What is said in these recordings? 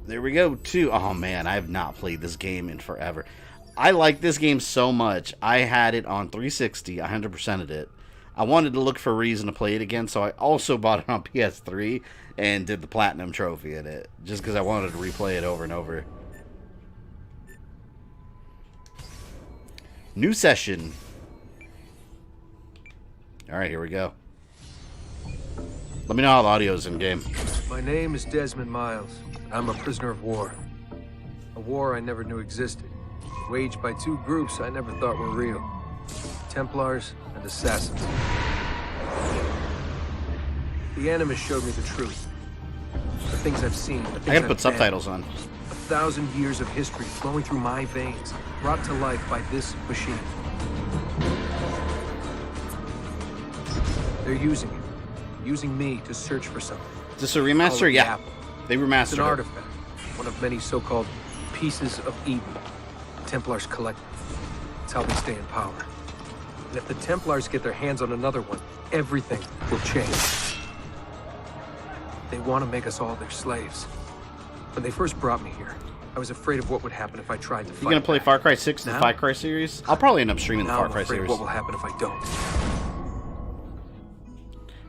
There we go, too. Oh, man, I have not played this game in forever. I like this game so much. I had it on 360. I 100%ed it. I wanted to look for a reason to play it again, so I also bought it on PS3 and did the Platinum Trophy in it, just because I wanted to replay it over and over. New session. Alright, here we go. Let me know how the audio is in game. My name is Desmond Miles. I'm a prisoner of war. A war I never knew existed. Waged by two groups I never thought were real. Templars and Assassins. The Animus showed me the truth. The things I've seen, the things I gotta put I've subtitles on. 1,000 years of history flowing through my veins, brought to life by this machine. They're using it. Using me to search for something. Is this a remaster? Yeah. Apple. They remastered It's an artifact. One of many so-called pieces of Eden. Templars collect them. It's how they stay in power. And if the Templars get their hands on another one, everything will change. They want to make us all their slaves. When they first brought me here, I was afraid of what would happen if I tried to fight. You gonna play back. Far Cry 6 in the Far Cry series? I'll probably end up streaming the Now Far I'm Cry afraid series. what will happen if I don't.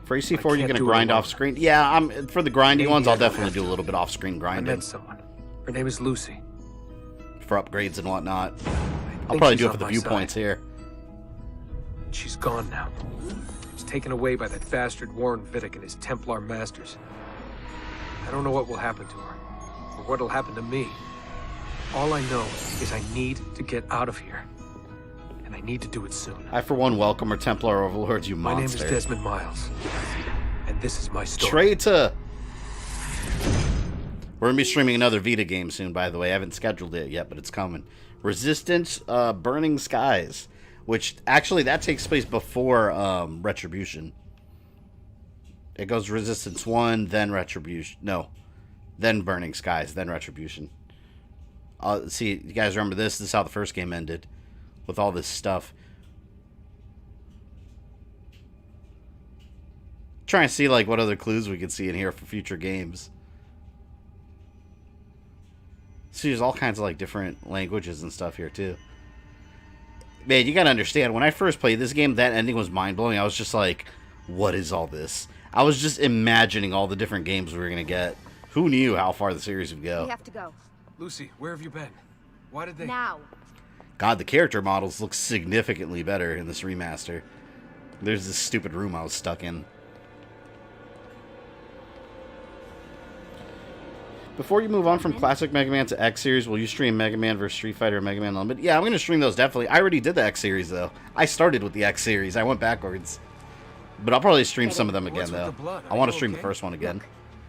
For AC4, you're can't gonna do it grind alone. off screen. Yeah, for the grindy Maybe ones, I I'll don't definitely have do a to. little bit off screen I grinding met someone. Her name is Lucy. for upgrades and whatnot. I I'll think probably she's do it on for the my viewpoints side. here. She's gone now. She's taken away by that bastard Warren Vidic and his Templar masters. I don't know what will happen to her, or what'll happen to me. All I know is I need to get out of here. And I need to do it soon. I, for one, welcome our Templar overlords, you My name is monster. Desmond Miles. And this is my story. Traitor! We're going to be streaming another Vita game soon, by the way. I haven't scheduled it yet, but it's coming. Resistance Burning Skies. Which, actually, that takes place before Retribution. It goes Resistance 1, then Retribution. No. Then Burning Skies, then Retribution. See, you guys remember this? This is how the first game ended. With all this stuff. Trying to see, like, what other clues we can see in here for future games. See, there's all kinds of, like, different languages and stuff here, too. Man, you gotta understand, when I first played this game, that ending was mind-blowing. I was just like, what is all this? I was just imagining all the different games we were gonna get. Who knew how far the series would go? We have to go. Lucy, where have you been? Why did they... Now. God, the character models look significantly better in this remaster. There's this stupid room I was stuck in. Before you move on from classic Mega Man to X Series, will you stream Mega Man vs. Street Fighter or Mega Man Unlimited? Yeah, I'm going to stream those, definitely. I already did the X Series, though. I started with the X Series. I went backwards. But I'll probably stream some of them again, What's with though. the blood? I Are want to you stream okay? the first one again. Look,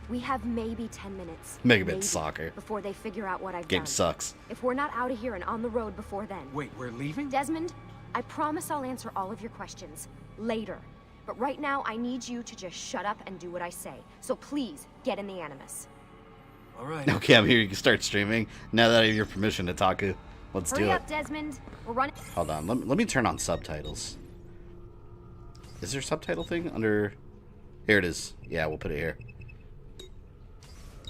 we have maybe 10 minutes. Mega Man Maybe, Soccer. Before they figure out what I've Game done. sucks. If we're not out of here and on the road before then. Wait, we're leaving? Desmond, I promise I'll answer all of your questions later. But right now, I need you to just shut up and do what I say. So please, get in the Animus. All right. Okay, I'm here. You can start streaming. Now that I have your permission, Nitaku. Let's do Hurry it. up, Desmond. We're running. Hold on. Let me turn on subtitles. Is there a subtitle thing under... Here it is. Yeah, we'll put it here.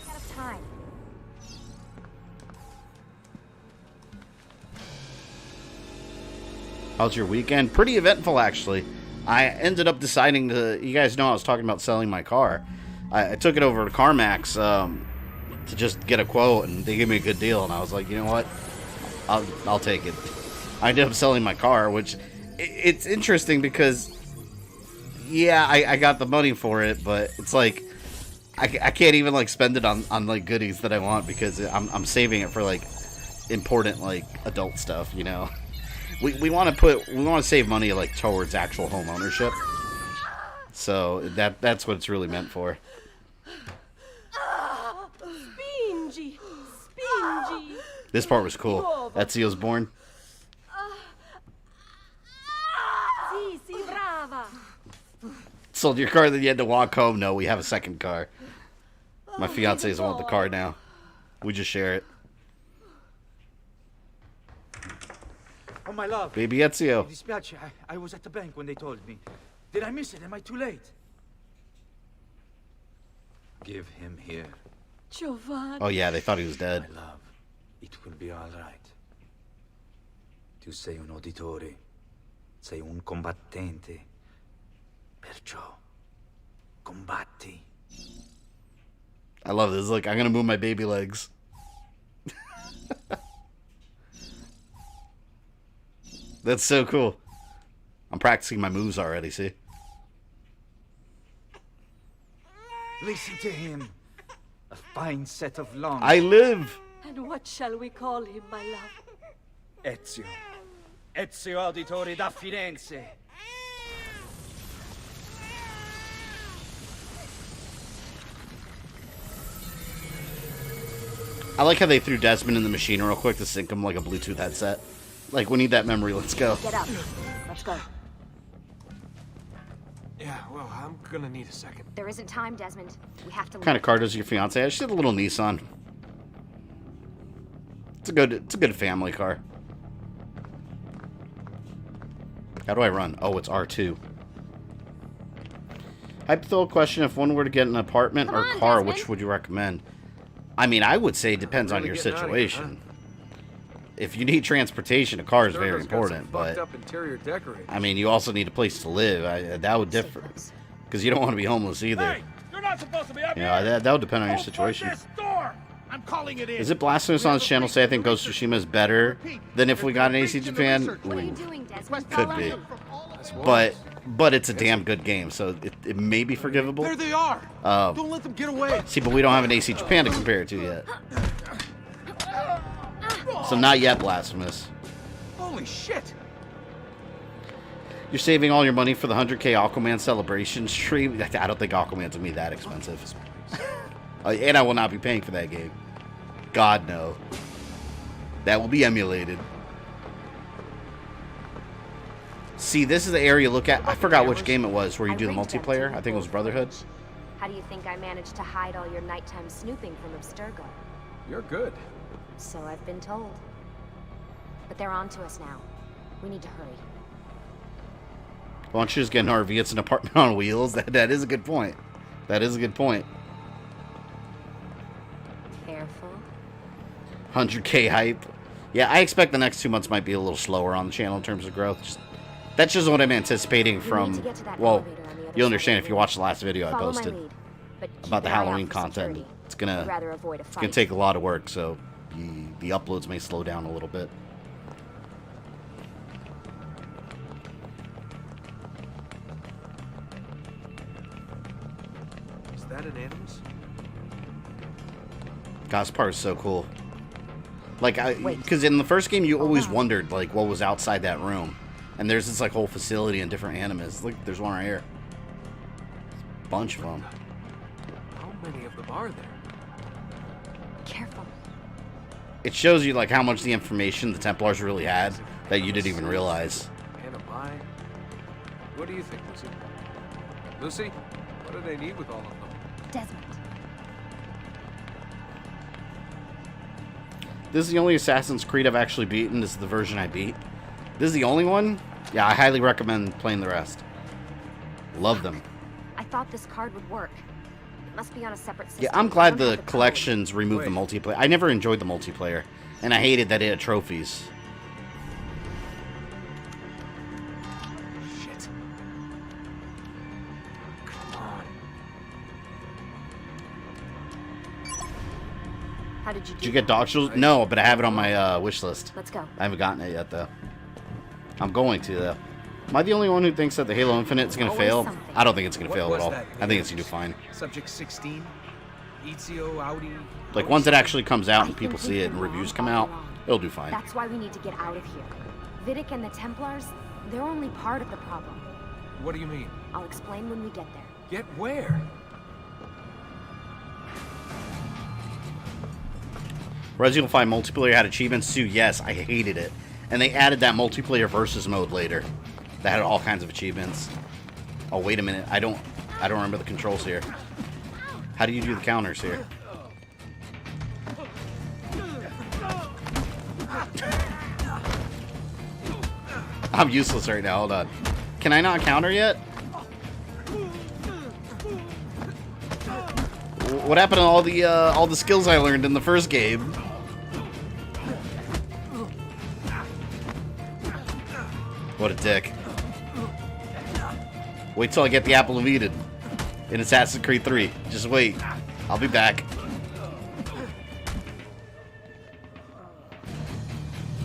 Out of time. How's your weekend? Pretty eventful, actually. I ended up deciding to... You guys know I was talking about selling my car. I took it over to CarMax to just get a quote, and they gave me a good deal. And I was like, you know what? I'll take it. I ended up selling my car, which... It's interesting because... Yeah, I got the money for it, but it's like... I can't even, like, spend it on like, goodies that I want because I'm saving it for, like, important, like, adult stuff, you know? We want to save money like towards actual home ownership. So that's what it's really meant for. Spingi! Spingi! This part was cool. Ezio's born. Sì, sì, brava! Sold your car, then you had to walk home. No, we have a second car. My fiance doesn't want the car now. We just share it. Oh, my love. Baby Ezio. Dispiace, I was at the bank when they told me. Did I miss it? Am I too late? Give him here. Giovanni. Oh yeah, they thought he was dead. My love, it will be all right. Tu sei un uditore. Sei un combattente. Perciò, combatti. I love this. Look, I'm gonna move my baby legs. That's so cool. I'm practicing my moves already, see? Listen to him. A fine set of lungs. I live! And what shall we call him, my love? Ezio. Ezio Auditore da Firenze. I like how they threw Desmond in the machine real quick to sync him like a Bluetooth headset. Like, we need that memory, let's go. Get up. Let's go. Yeah, well, I'm gonna need a second. There isn't time, Desmond. We have to What kind of car does your fiance have? She had a little Nissan. It's a good family car. How do I run? Oh, it's R2. Hypothetical question, if one were to get an apartment or car, which would you recommend? I mean, I would say it depends on your situation. If you need transportation, a car is very important, but I mean, you also need a place to live. That would differ, because you don't want to be homeless either. Hey, you're not supposed to be up Yeah, here. that would depend on your situation. I'm calling it in. Is it blasphemous on his channel to say I think Ghost of Tsushima is better than if we got an AC Japan? What are you Ooh, doing, Desmond? could be. But it's a damn good game, so it may be forgivable. There they are. Don't let them get away. See, but we don't have an AC Japan to compare it to yet. So not yet blasphemous. Holy shit. You're saving all your money for the 100K Aquaman celebration stream? I don't think Aquaman's gonna be that expensive. And I will not be paying for that game. God, no. That will be emulated. See, this is the area look at. I forgot which game it was where you do the multiplayer. I think it was Brotherhood. How do you think I managed to hide all your nighttime snooping from Abstergo? You're good. So I've been told. But they're on to us now. We need to hurry. Why don't you just get an RV? It's an apartment on wheels. That is a good point. That is a good point. Careful. 100K hype. Yeah, I expect the next 2 months might be a little slower on the channel in terms of growth. That's just what I'm anticipating from, well, you'll understand if you watch the last video I posted about the Halloween content. It's gonna take a lot of work, so the uploads may slow down a little bit. Is that an animus? God, this part is so cool. Like, because in the first game you always wondered, like, what was outside that room. And there's this, like, whole facility and different animus. Look, there's one right here. Bunch of them. How many of them are there? Careful. It shows you, like, how much the information the Templars really had that you didn't even realize. Animi? What do you think, Lucy? Lucy, what do they need with all of them? Desmond. This is the only Assassin's Creed I've actually beaten. This is the version I beat. This is the only one? Yeah, I highly recommend playing the rest. Love them. I thought this card would work. It must be on a separate system. Yeah, I'm glad the collections removed the multiplayer. I never enjoyed the multiplayer, and I hated that it had trophies. Shit. Come on. How did you do? Did you get dog shoes? No, but I have it on my wish list. Let's go. I haven't gotten it yet, though. I'm going to, though. Am I the only one who thinks that the Halo Infinite is going to fail? something. I don't think it's going to fail at all. that? I think it's going to do fine. Subject 16? Ezio, Audi? Like, once it actually comes out and people see it and reviews come out, it'll do fine. That's why we need to get out of here. Vidic and the Templars, they're only part of the problem. What do you mean? I'll explain when we get there. Get where? Resident Evil 5 multiplayer had achievements too. Yes, I hated it. And they added that multiplayer versus mode later. That had all kinds of achievements. Oh, wait a minute. I don't remember the controls here. How do you do the counters here? I'm useless right now. Hold on. Can I not counter yet? What happened to all the skills I learned in the first game? What a dick. Wait till I get the Apple of Eden in Assassin's Creed 3. Just wait. I'll be back.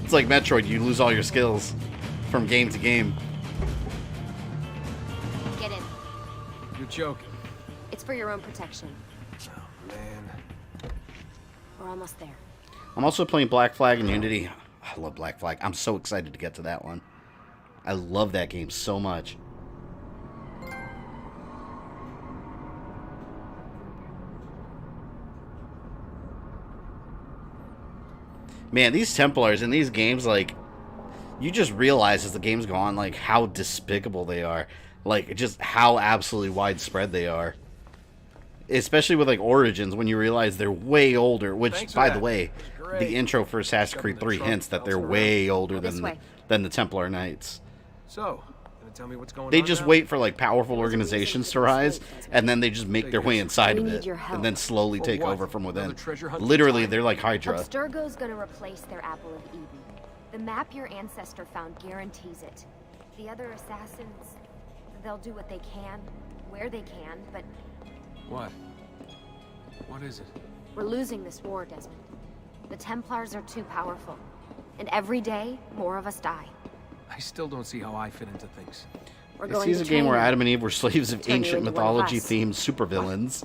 It's like Metroid, you lose all your skills from game to game. Get in. You're joking. It's for your own protection. Oh, man. We're almost there. I'm also playing Black Flag and Unity. I love Black Flag. I'm so excited to get to that one. I love that game so much. Man, these Templars in these games, like, you just realize as the games go on, like, how despicable they are. Like, just how absolutely widespread they are. Especially with, like, Origins, when you realize they're way older. Which, by the way, the intro for Assassin's Creed 3 hints that they're way older than the Templar Knights. So, gonna tell me what's going on? They just now? wait for, like, powerful organizations to rise, and then they just make their way inside of it, and then slowly For take what? over from within. Another treasure hunt Literally, time? they're like Hydra. Abstergo's gonna replace their Apple of Eden. The map your ancestor found guarantees it. The other assassins, they'll do what they can, where they can, but What? What is it? we're losing this war, Desmond. The Templars are too powerful. And every day, more of us die. I still don't see how I fit into things. We're This going is to a game train where you. Adam and Eve were slaves of Turn you ancient into one of us. mythology-themed supervillains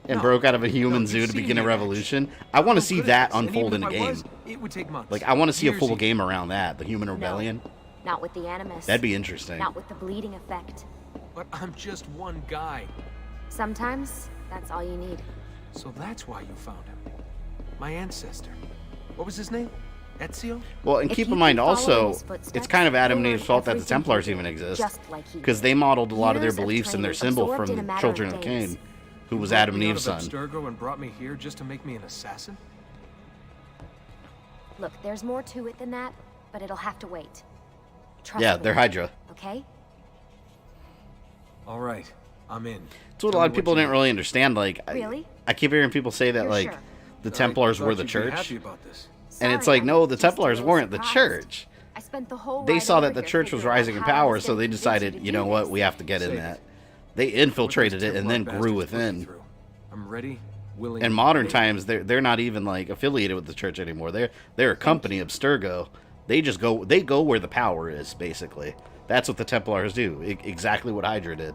and No. broke out of a human No, zoo you've to seen begin a me in revolution. I want to see Good at that this, and unfold in even a if I game. was, it would take months. Like, I want to see a Years full even. game around that, the human rebellion. Not with the Animus. That'd be interesting. Not with the bleeding effect. But I'm just one guy. Sometimes, that's all you need. So that's why you found him. My ancestor. What was his name? Ezio? Well, and If keep you in mind can follow also, his footsteps, it's kind of Adam and you'll Eve's learn fault that the everything Templars he even did, exist. just like he Because did. they modeled a lot of their Years of beliefs and their training symbol absorbed in a from matter Children of of days. Cain, who was Brought Adam and me out Eve's of son. Abstergo and brought me here just to make me an assassin? Look, there's more to it than that, but it'll have to wait. Trust Yeah, me, they're Hydra. okay? All right, I'm in. It's what a Tell lot me of people you didn't know. really understand. Like, Really? I keep hearing people say that, You're like, sure? the Templars I were thought the you'd be church. happy about this. And it's Sorry, like, no, I'm the just a Templars little weren't the surprised. church. I spent the whole They ride saw over that the here church was figuring out rising in how I power, was so gonna they convince you decided, to you do know what, this. we have to get in Save that. it. They infiltrated What it those and then Templar grew bastards put me within. through. I'm ready, willing. In and modern able. times, they're not even like affiliated with the church anymore. They're a company, Abstergo. They just go where the power is, basically. That's what the Templars do. Exactly what Hydra did.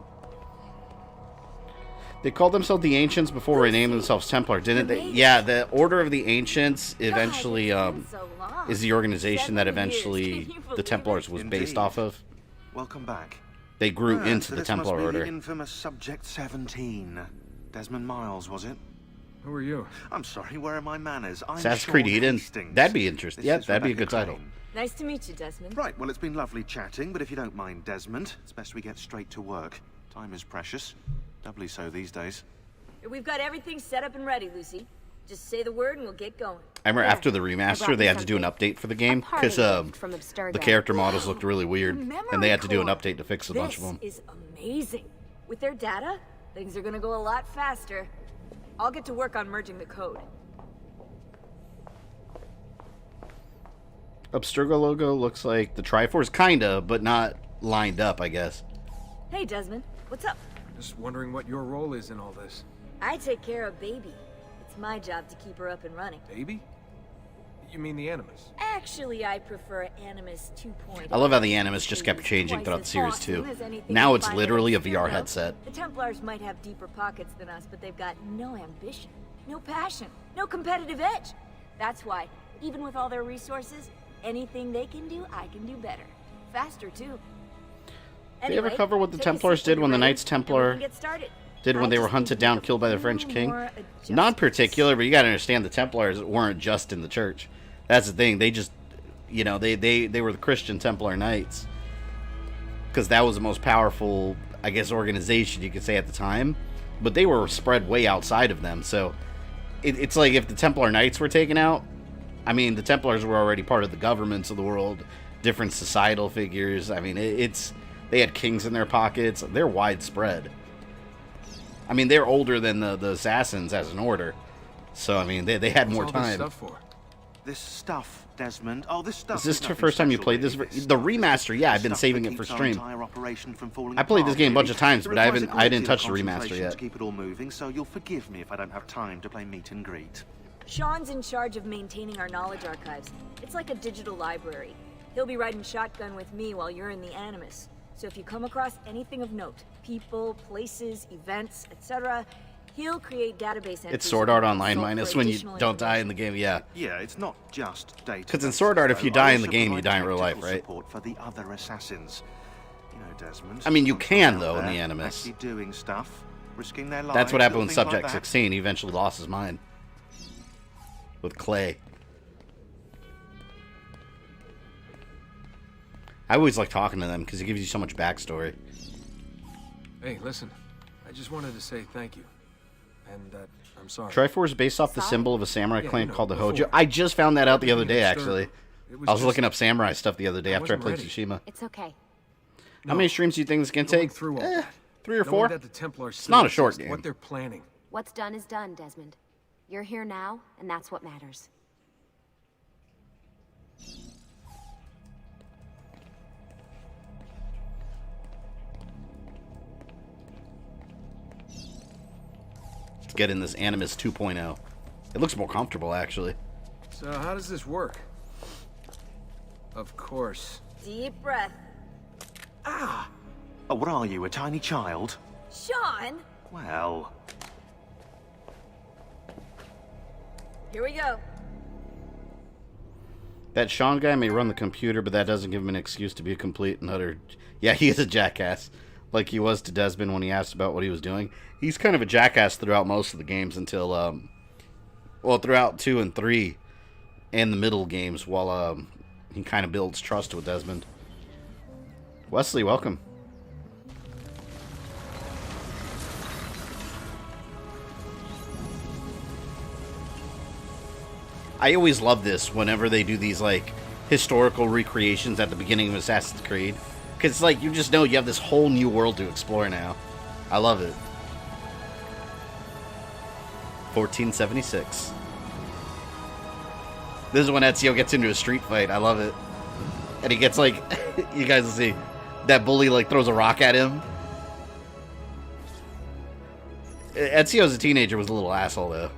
They called themselves the Ancients before they named themselves Templar, didn't they? Yeah, the Order of the Ancients eventually is the organization that eventually the Templars was based Indeed. off of. Welcome back. They grew into so the this Templar must be Order. The infamous Subject 17. Desmond Miles, was it? Who are you? I'm sorry, where are my manners? I'm Assassin's Creed Sean Eden. Hastings. That'd be interesting. This Yeah, is that'd be a Rebecca good title. Crane. Nice to meet you, Desmond. Right, well, it's been lovely chatting, but if you don't mind, Desmond, it's best we get straight to work. Time is precious. Doubly so these days. We've got everything set up and ready, Lucy. Just say the word and we'll get going. I remember after the I remaster, brought they you had to do an something. update for the game A parting because gift from Abstergo. the character models looked really weird, and they had to do an Memory update to fix a bunch of them. This is amazing. With their data, things are gonna go a lot faster. I'll get to work on merging the code. Abstergo logo looks like the Triforce, kinda, but not lined up, I guess. Hey, Desmond, what's up? Just wondering what your role is in all this. I take care of Baby. It's my job to keep her up and running. Baby? You mean the Animus? Actually, I prefer Animus 2.0. I love how the Animus just kept changing Twice throughout the as series awesome too. as anything Now you it's find literally a at VR Abstergo. headset. The Templars might have deeper pockets than us, but they've got no ambition, no passion, no competitive edge. That's why, even with all their resources, anything they can do, I can do better. Faster, too. Did they ever Anyway, cover what the take a Templars seat did when the you're Knights ready, and we Templar can get started. did when I they were just hunted need down, a killed by the few French king? more Not adjustments. particular, but you gotta understand the Templars weren't just in the church. That's the thing. They just, you know, they were the Christian Templar Knights. Because that was the most powerful, I guess, organization you could say at the time. But they were spread way outside of them. So it's like if the Templar Knights were taken out, I mean, the Templars were already part of the governments of the world, different societal figures. I mean, they had kings in their pockets. They're widespread. I mean, they're older than the assassins as an order. So, I mean, they had more What's all this time. stuff for? This stuff, Desmond. Oh, this stuff. Is this the first time you played this? The remaster, yeah, I've been saving it for stream. I played this game a bunch of times, but I didn't touch the remaster yet. To keep it all moving, so you'll forgive me if I don't have time to play meet and greet. Sean's in charge of maintaining our knowledge archives. It's like a digital library. He'll be riding shotgun with me while you're in the Animus. So if you come across anything of note, people, places, events, etc., he'll create database entries. It's Sword Art Online minus when you don't die in the game, yeah. Yeah, it's not just data. Because in Sword Art, if you die in the game, you die in real life, right? Support for the other assassins. You know, Desmond. I mean, you can, though, in the Animus. Actually doing stuff, risking their lives. That's what happened with things like Subject that. 16. He eventually lost his mind. With Clay. I always like talking to them because it gives you so much backstory. Hey, listen. I just wanted to say thank you. And that I'm sorry. Triforce is based off the symbol of a samurai clan called the Hojo. before. I just found that out the other day, actually. It was I was just- looking up samurai stuff the other day after I wasn't played ready. Tsushima. It's okay. How many streams do you think this can Going take? through all that. 3 or Knowing 4? that the Templars It's not still a short exist, game. What they're planning. What's done is done, Desmond. You're here now, and that's what matters. Let's get in this Animus 2.0. It looks more comfortable, actually. So how does this work? Of course. Deep breath. Oh, what are you, a tiny child? Sean! Well, Here we go. That Sean guy may run the computer, but that doesn't give him an excuse to be a complete and utter... Yeah, he is a jackass. Like he was to Desmond when he asked about what he was doing. He's kind of a jackass throughout most of the games until, well, throughout 2 and 3 and the middle games while, he kind of builds trust with Desmond. Wesley, welcome. I always love this whenever they do these, like, historical recreations at the beginning of Assassin's Creed. Because it's like, you just know you have this whole new world to explore now. I love it. 1476. This is when Ezio gets into a street fight. I love it. And he gets, like, you guys will see, that bully, like, throws a rock at him. Ezio as a teenager was a little asshole, though.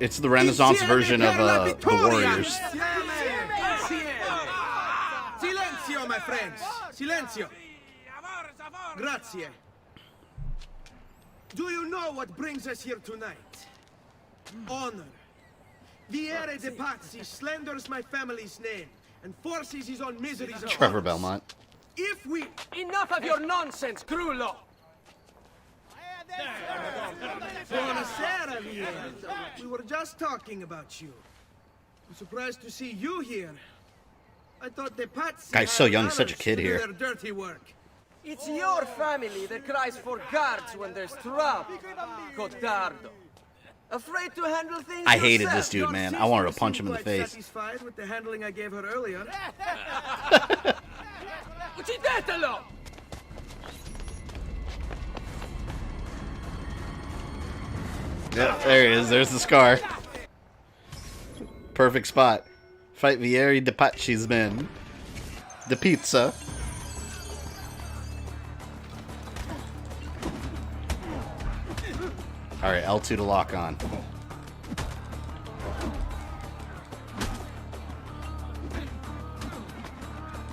It's the Renaissance version of the Warriors. Silenzio, my friends. Silenzio. Grazie. Do you know what brings us here tonight? Honor. Viere de Pazzi slanders my family's name and forces his own miseries upon Trevor us. Belmont. If we... Enough of your nonsense, Crullo! Buonasera, Viere. We were just talking about you. I'm surprised to see you here. I thought the Pazzi Guy's so had young, such a others kid to do here. their dirty work. It's your family that cries for guards when there's trouble, Cotardo. Afraid to handle things I hated yourself. this dude, man. I wanted to punch him in the face. Satisfied with the handling I gave her earlier. Uccidetelo! Yeah, there he is. There's the scar. Perfect spot. Fight Vieri de Pacci's men. The pizza. Alright, L2 to lock on.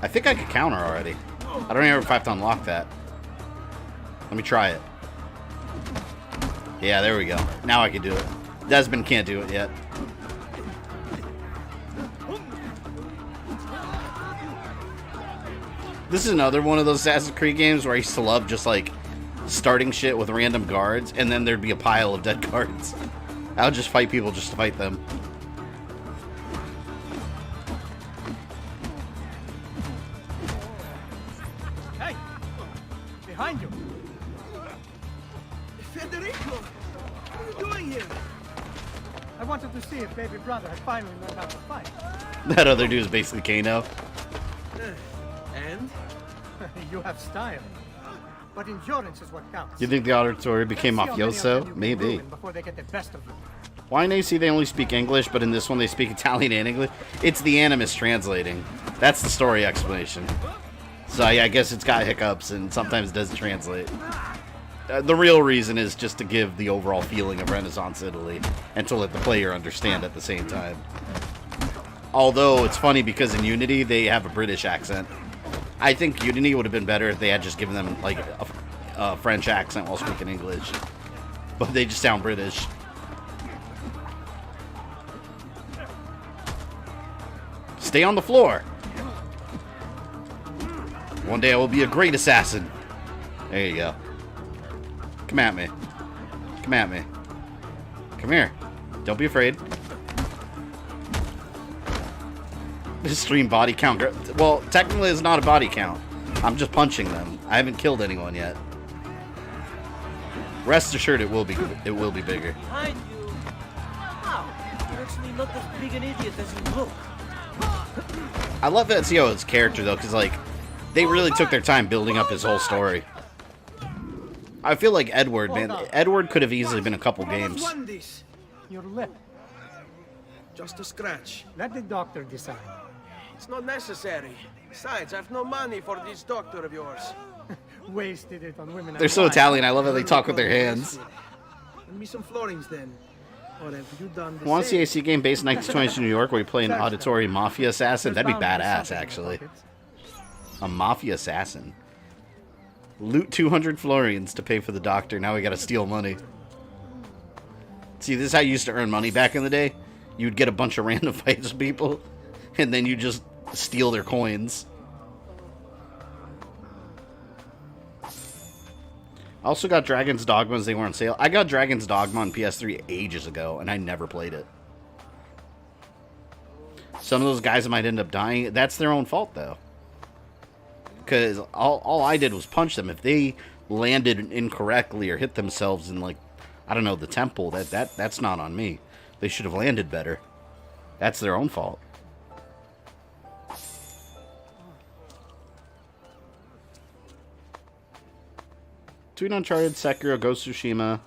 I think I could counter already. I don't even know if I have to unlock that. Let me try it. Yeah, there we go. Now I can do it. Desmond can't do it yet. This is another one of those Assassin's Creed games where I used to love just like starting shit with random guards and then there'd be a pile of dead guards. I would just fight people just to fight them. Hey! Behind you! Federico! What are you doing here? I wanted to see if baby brother had finally learned how to fight. That other dude is basically Kano. And? You have style. But endurance is what counts. You think the auditory became Let's see how many of them mafioso? you can Maybe. ruin before they get the best of you. Why in AC they only speak English, but in this one they speak Italian and English? It's the Animus translating. That's the story explanation. So yeah, I guess it's got hiccups and sometimes doesn't translate. The real reason is just to give the overall feeling of Renaissance Italy and to let the player understand at the same time. Although it's funny because in Unity they have a British accent. I think Unity would have been better if they had just given them like a French accent while speaking English. But they just sound British. Stay on the floor. One day I will be a great assassin. There you go. Come at me. Come at me. Come here. Don't be afraid. Extreme body count. Well, technically it's not a body count. I'm just punching them. I haven't killed anyone yet. Rest assured it will be bigger. Behind you. Wow, you're actually not as big an idiot as you look. I love Ezio's character though, because like they really took their time building up his whole story. I feel like Edward, man. Edward could have easily been a couple games. Your lip. Just a scratch. Let the doctor decide. It's not necessary. Besides, I have no money for this doctor of yours. Wasted it on women. They're so Italian. I love how they talk with their hands. Give me some florins then. Or have you done the Want to see same? a AC game based in 1922 New York where you play an auditory mafia assassin? That'd be badass, actually. A mafia assassin. Loot 200 florins to pay for the doctor. Now we gotta steal money. See, this is how you used to earn money back in the day. You'd get a bunch of random fights with people, and then you just steal their coins. I also got Dragon's Dogma as they were on sale. I got Dragon's Dogma on PS3 ages ago, and I never played it. Some of those guys might end up dying. That's their own fault, though. Because all I did was punch them. If they landed incorrectly or hit themselves in, like, I don't know, the temple, that's not on me. They should have landed better. That's their own fault. Between Uncharted, Sekiro, Ghost of Tsushima,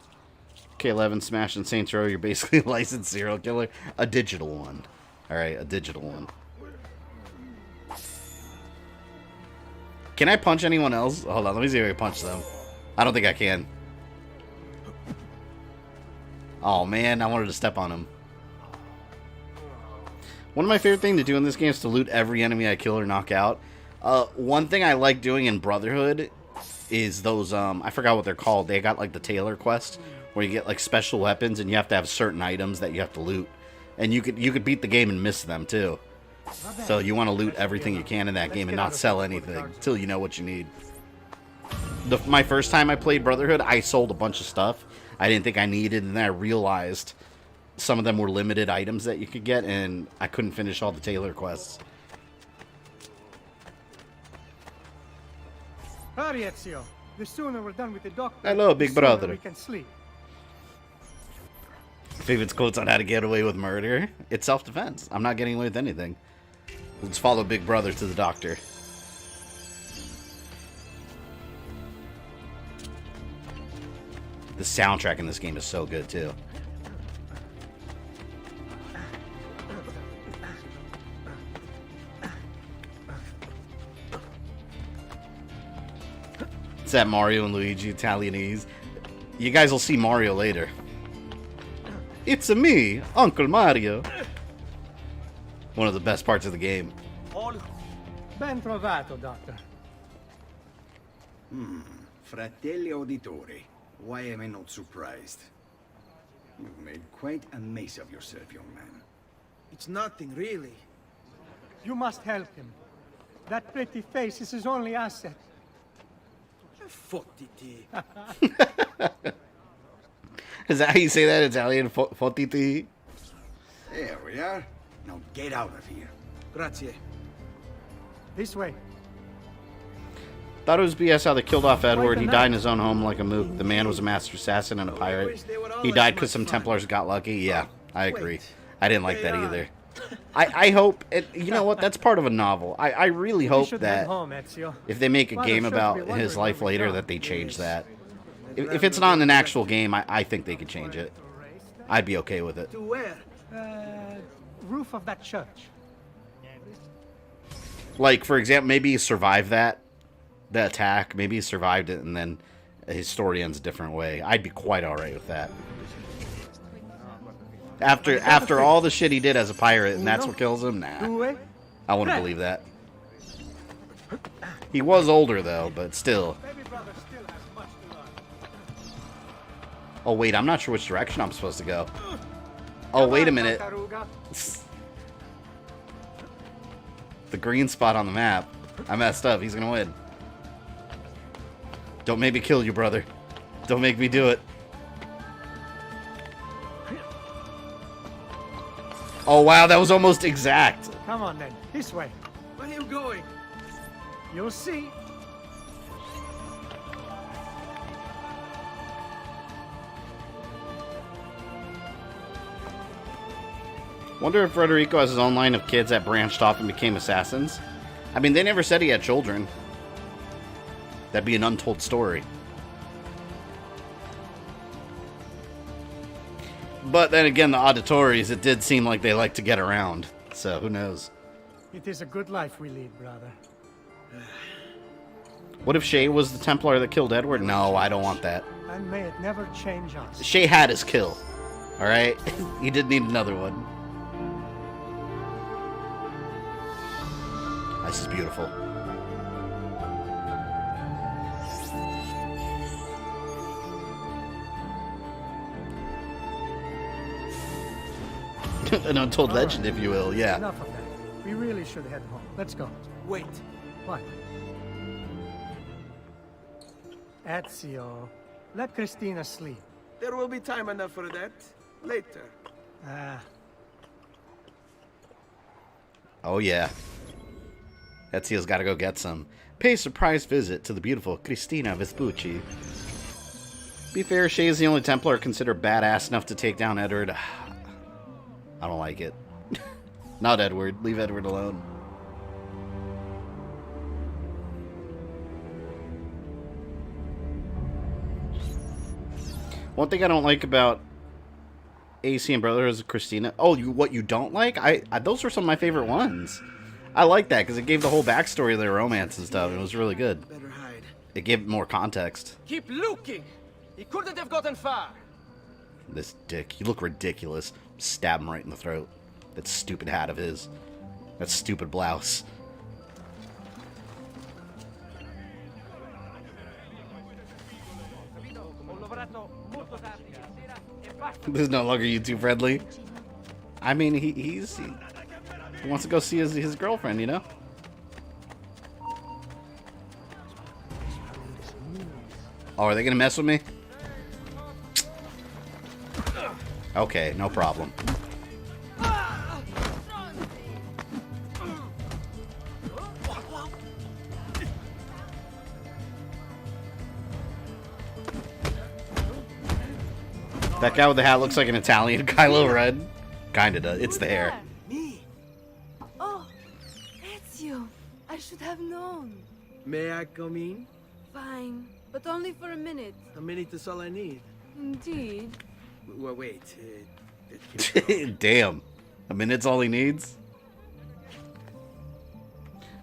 K11, Smash, and Saints Row, you're basically a licensed serial killer. A digital one. Alright, a digital one. Can I punch anyone else? Hold on, let me see if I can punch them. I don't think I can. Oh man, I wanted to step on him. One of my favorite things to do in this game is to loot every enemy I kill or knock out. One thing I like doing in Brotherhood is those, I forgot what they're called. They got like the Tailor quest, where you get like special weapons and you have to have certain items that you have to loot. And you could beat the game and miss them too. So you want to loot everything you can in that game and not sell anything until you know what you need. My first time I played Brotherhood, I sold a bunch of stuff I didn't think I needed, and then I realized some of them were limited items that you could get, and I couldn't finish all the Tailor quests. Hurry, Ezio. The sooner we're done with the doctor, Hello, big brother. we can sleep. Favorite quotes on how to get away with murder? It's self-defense. I'm not getting away with anything. Let's follow Big Brother to the doctor. The soundtrack in this game is so good, too. It's that Mario and Luigi Italianese. You guys will see Mario later. It's me, Uncle Mario. One of the best parts of the game. Ben trovato, Doctor. Fratelli Auditori, why am I not surprised? You've made quite a mess of yourself, young man. It's nothing, really. You must help him. That pretty face is his only asset. Fottiti. Is that how you say that in Italian? Fottiti? There we are. Now get out of here. Grazie. This way. Thought it was BS how they killed off Edward. He died in his own home like a mook. The man was a master assassin and a pirate. He died because some Templars got lucky. Yeah, I agree. I didn't like that either. I hope it. You know what? That's part of a novel. I really hope that if they make a game about his life later, that they change that. If it's not an actual game, I think they could change it. I'd be okay with it. To where? Roof of that church. Like, for example, maybe he survived the attack. Maybe he survived it, and then his story ends a different way. I'd be quite alright with that. After all the shit he did as a pirate, and that's what kills him? Nah. I wouldn't believe that. He was older, though, but still. Oh, wait, I'm not sure which direction I'm supposed to go. Oh, wait a minute. The green spot on the map. I messed up. He's gonna win. Don't make me kill you, brother. Don't make me do it. Oh, wow, that was almost exact. Come on, then. This way. Where are you going? You'll see. Wonder if Federico has his own line of kids that branched off and became assassins. I mean, they never said he had children. That'd be an untold story. But then again, the auditories, it did seem like they like to get around. So, who knows? It is a good life we lead, brother. What if Shay was the Templar that killed Edward? No, I don't want that. And may it never change us. Shay had his kill. Alright? He did need another one. This is beautiful. An untold legend, if you will, yeah. Enough of that. We really should head home. Let's go. Wait. What? Ezio, let Christina sleep. There will be time enough for that. Later. Oh, yeah. Ezio's got to go get some. Pay a surprise visit to the beautiful Christina Vespucci. Be fair, Shay is the only Templar considered badass enough to take down Edward. I don't like it. Not Edward. Leave Edward alone. One thing I don't like about AC and Brothers of Christina. Oh, what you don't like? Those were some of my favorite ones. I like that because it gave the whole backstory of their romance and stuff. It was really good. Better hide. It gave more context. Keep looking. He couldn't have gotten far. This dick. You look ridiculous. Stab him right in the throat. That stupid hat of his. That stupid blouse. This is no longer YouTube friendly. I mean, he wants to go see his girlfriend, you know? Oh, are they gonna mess with me? Okay, no problem. That guy with the hat looks like an Italian Kylo Ren. Kinda does. It's the hair. Me? Oh, Ezio. I should have known. May I come in? Fine, but only for a minute. A minute is all I need. Indeed. Well, wait. Damn. A minute's all he needs?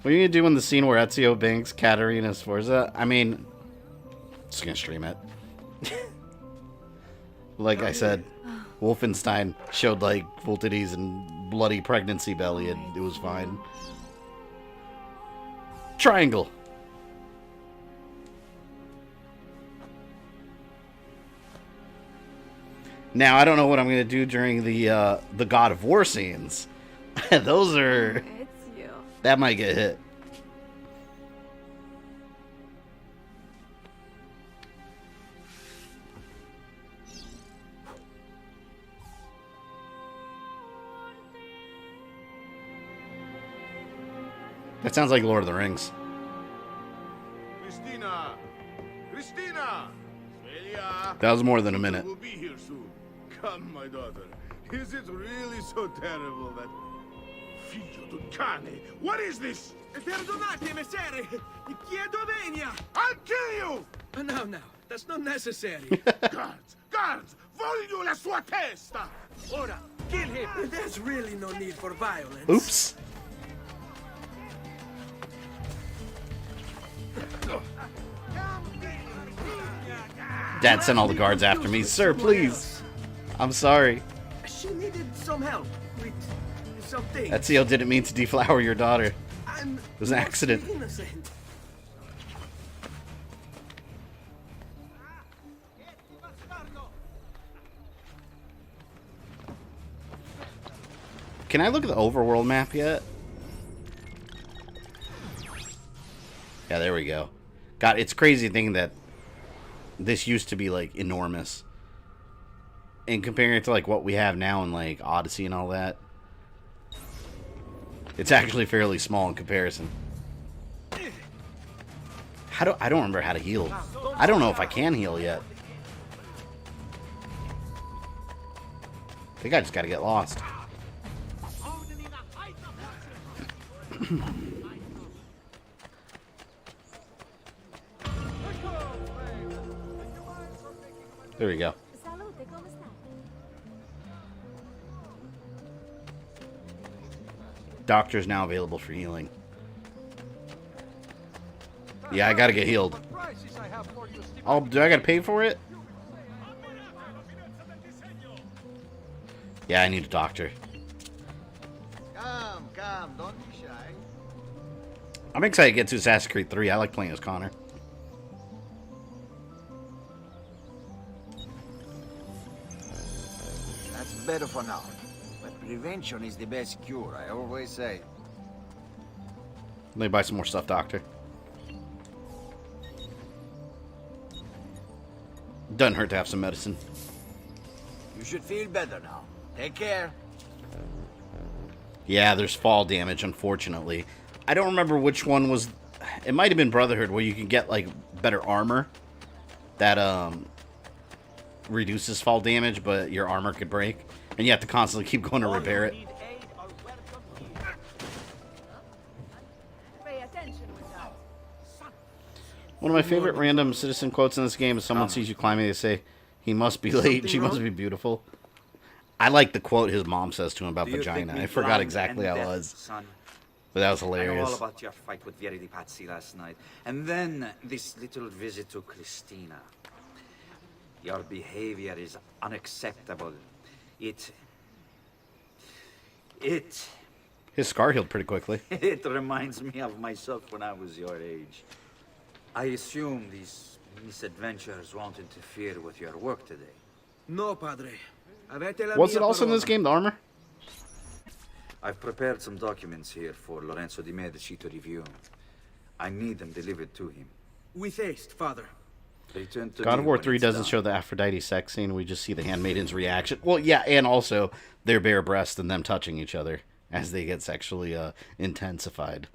What are you gonna do in the scene where Ezio bangs Katarina Sforza? I mean, just gonna stream it. Like I said, Wolfenstein showed like full titties and bloody pregnancy belly, and it was fine. Triangle. Now I don't know what I'm gonna do during the God of War scenes. Those are that might get hit. That sounds like Lord of the Rings. Christina! Christina! Svelia! That was more than a minute. We'll be here soon. Come, my daughter. Is it really so terrible that... Figlio d'un cane! What is this? Perdonate, messere! Chiedo venia! I'll kill you! No, that's not necessary. Guards! Voglio la sua testa! Ora, kill him! There's really no need for violence. Oops. Dad sent all the guards after me. Sir, please. I'm sorry. She needed some help with something. Ezio didn't mean to deflower your daughter. It I'm was an accident. innocent. Can I look at the overworld map yet? Yeah, there we go. God, it's crazy thing that this used to be like enormous. And comparing it to like what we have now in like Odyssey and all that, it's actually fairly small in comparison. I don't remember how to heal. I don't know if I can heal yet. I think I just gotta get lost. There we go. Doctor's now available for healing. Yeah, I gotta get healed. Oh, do I gotta pay for it? Yeah, I need a doctor. Come, don't be shy. I'm excited to get to Assassin's Creed 3. I like playing as Connor. That's better for now. But prevention is the best cure, I always say. Let me buy some more stuff, Doctor. Doesn't hurt to have some medicine. You should feel better now. Take care. Yeah, there's fall damage, unfortunately. I don't remember which one was... It might have been Brotherhood, where you can get, like, better armor that, reduces fall damage, but your armor could break. And you have to constantly keep going to repair it. One of my favorite random citizen quotes in this game is someone sees you climbing, they say, "He must be late, she must be beautiful." I like the quote his mom says to him about vagina. I forgot exactly how it was. Son. But that was I know all hilarious. about your fight with Vieri di Pazzi last night. And then this little visit to Christina. Your behavior is unacceptable. It... His scar healed pretty quickly. It reminds me of myself when I was your age. I assume these misadventures won't interfere with your work today. No, Padre. Was it also in this game, the armor? I've prepared some documents here for Lorenzo di Medici to review. I need them delivered to him. With haste, Father. Return to God of War me 3 when it's doesn't done. show the Aphrodite sex scene. We just see the handmaiden's reaction. Well, yeah, and also their bare breasts and them touching each other as they get sexually intensified.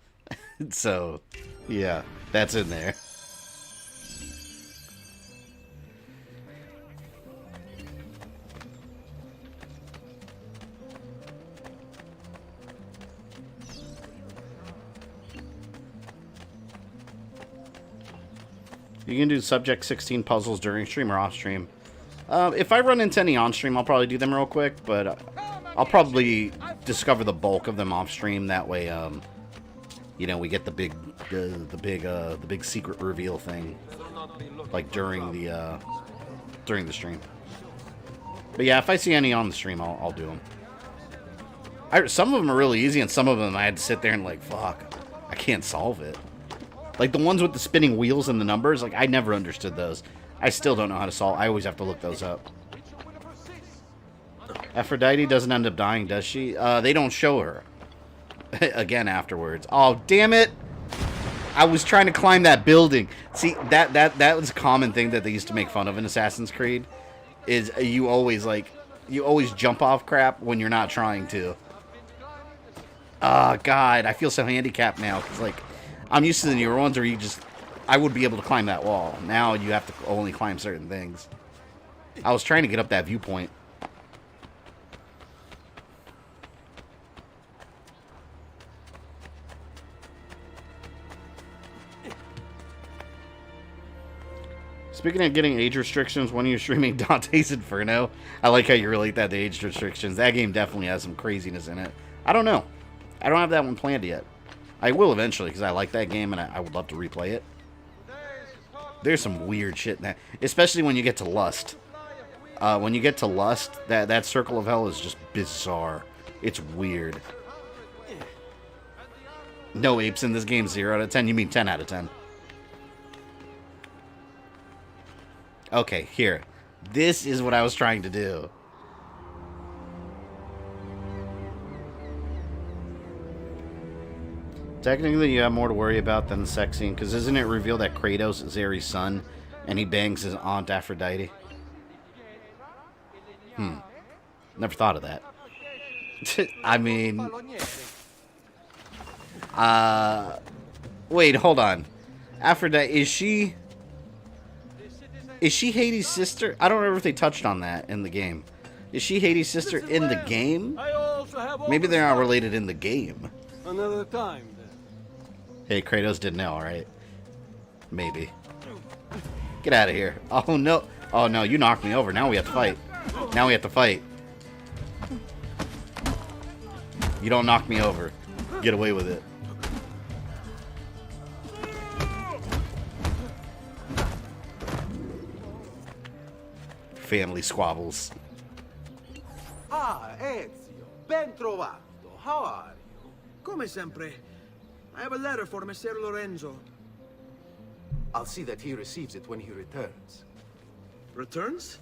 So, yeah, that's in there. You can do subject 16 puzzles during stream or off stream. If I run into any on stream, I'll probably do them real quick, but I'll probably discover the bulk of them off stream. That way, you know, we get the big secret reveal thing, like during the stream. But yeah, if I see any on the stream, I'll do them. Some of them are really easy, and some of them I had to sit there and like, fuck, I can't solve it. Like the ones with the spinning wheels and the numbers, like I never understood those. I still don't know how to solve. I always have to look those up. Aphrodite doesn't end up dying, does she? They don't show her again afterwards. Oh, damn it! I was trying to climb that building. See, that was a common thing that they used to make fun of in Assassin's Creed. Is you always jump off crap when you're not trying to. Oh God, I feel so handicapped now. Cause like I'm used to the newer ones where I would be able to climb that wall. Now you have to only climb certain things. I was trying to get up that viewpoint. Speaking of getting age restrictions, when you're streaming Dante's Inferno, I like how you relate that to age restrictions. That game definitely has some craziness in it. I don't know. I don't have that one planned yet. I will eventually, because I like that game, and I would love to replay it. There's some weird shit in that. Especially when you get to Lust. When you get to Lust, that Circle of Hell is just bizarre. It's weird. No apes in this game, 0 out of 10. You mean 10 out of 10. Okay, here. This is what I was trying to do. Technically, you have more to worry about than the sex scene, because isn't it revealed that Kratos is Ares' son, and he bangs his aunt Aphrodite? Never thought of that. I mean... Wait, hold on. Aphrodite, is she Hades' sister? I don't remember if they touched on that in the game. Is she Hades' sister in the game? Maybe they're not related in the game. Another time, then. Hey, Kratos didn't know, alright? Maybe. Get out of here. Oh, no. Oh, no, you knocked me over. Now we have to fight. Now we have to fight. You don't knock me over. Get away with it. Family squabbles. Ah, Ezio. Ben trovato. How are you? Come sempre. I have a letter for Messer Lorenzo. I'll see that he receives it when he returns. Returns?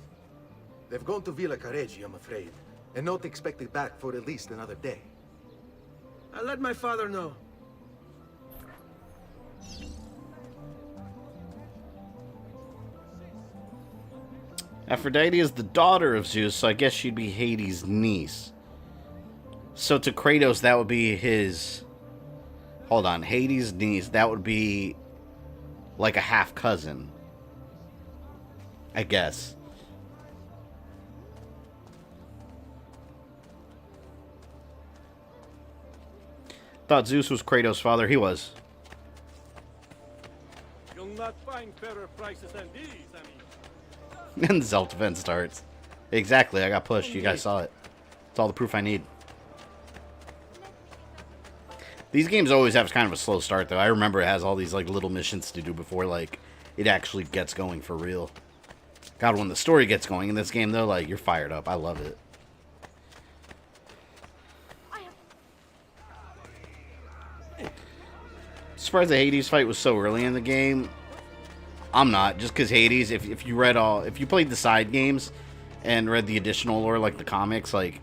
They've gone to Villa Careggi, I'm afraid, and not expected back for at least another day. I'll let my father know. Aphrodite is the daughter of Zeus, so I guess she'd be Hades' niece. So to Kratos, that would be his... Hold on, Hades' niece, that would be like a half-cousin. I guess. Thought Zeus was Kratos' father. He was. You'll not find fairer prices than these, I mean. And the self-defense starts. Exactly, I got pushed. You guys saw it. It's all the proof I need. These games always have kind of a slow start, though. I remember it has all these like little missions to do before like it actually gets going for real. God, when the story gets going in this game, though, like you're fired up. I love it. Surprised the Hades fight was so early in the game. I'm not, just because Hades. If you played the side games and read the additional lore, like the comics, like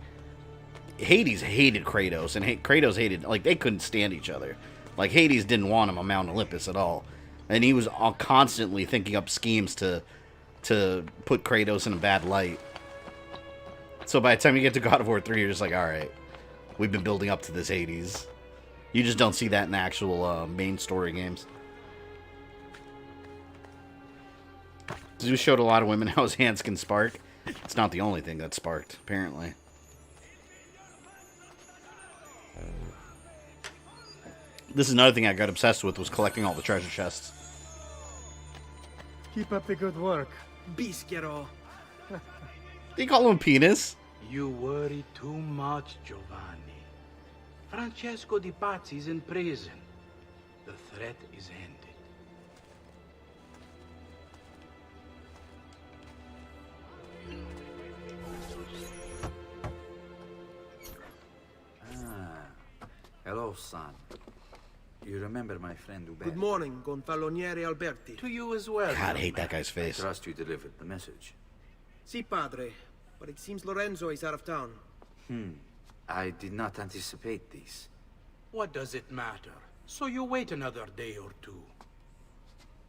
Hades hated Kratos, and Kratos hated, like, they couldn't stand each other. Like, Hades didn't want him on Mount Olympus at all. And he was constantly thinking up schemes to put Kratos in a bad light. So by the time you get to God of War 3, you're just like, alright, we've been building up to this Hades. You just don't see that in the actual main story games. Zeus showed a lot of women how his hands can spark. It's not the only thing that sparked, apparently. This is another thing I got obsessed with, was collecting all the treasure chests. Keep up the good work. Bischero. Do you call him penis? You worry too much, Giovanni. Francesco Di Pazzi's in prison. The threat is ended. Hello, son. You remember my friend Uber? Good morning, Gonfaloniere Alberti. To you as well. God, I hate that guy's face. I trust you delivered the message. Si, padre. But it seems Lorenzo is out of town. I did not anticipate this. What does it matter? So you wait another day or two.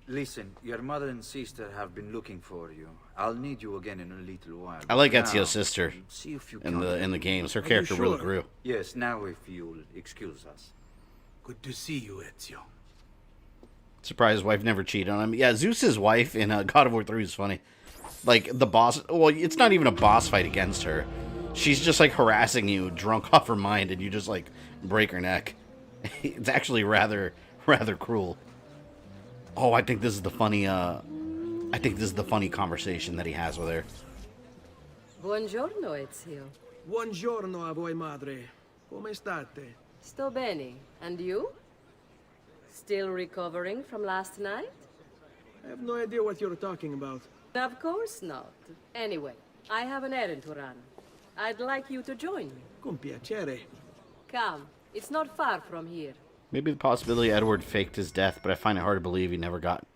Listen, your mother and sister have been looking for you. I'll need you again in a little while. I like Now, Ezio's sister see if you in the games. Her Are you character really sure? grew. Yes, now if you'll excuse us. Good to see you, Ezio. Surprised his wife never cheated on him. Yeah, Zeus's wife in God of War 3 is funny. Like, the boss... Well, it's not even a boss fight against her. She's just, like, harassing you, drunk off her mind, and you just, like, break her neck. It's actually rather cruel. Oh, I think this is the funny I think this is the funny conversation that he has with her. Buongiorno, Ezio. Buongiorno a voi, madre. Come state? Sto bene. And you? Still recovering from last night? I have no idea what you're talking about. Of course not. Anyway, I have an errand to run. I'd like you to join me. Con piacere. Come. It's not far from here. Maybe the possibility Edward faked his death, but I find it hard to believe he never got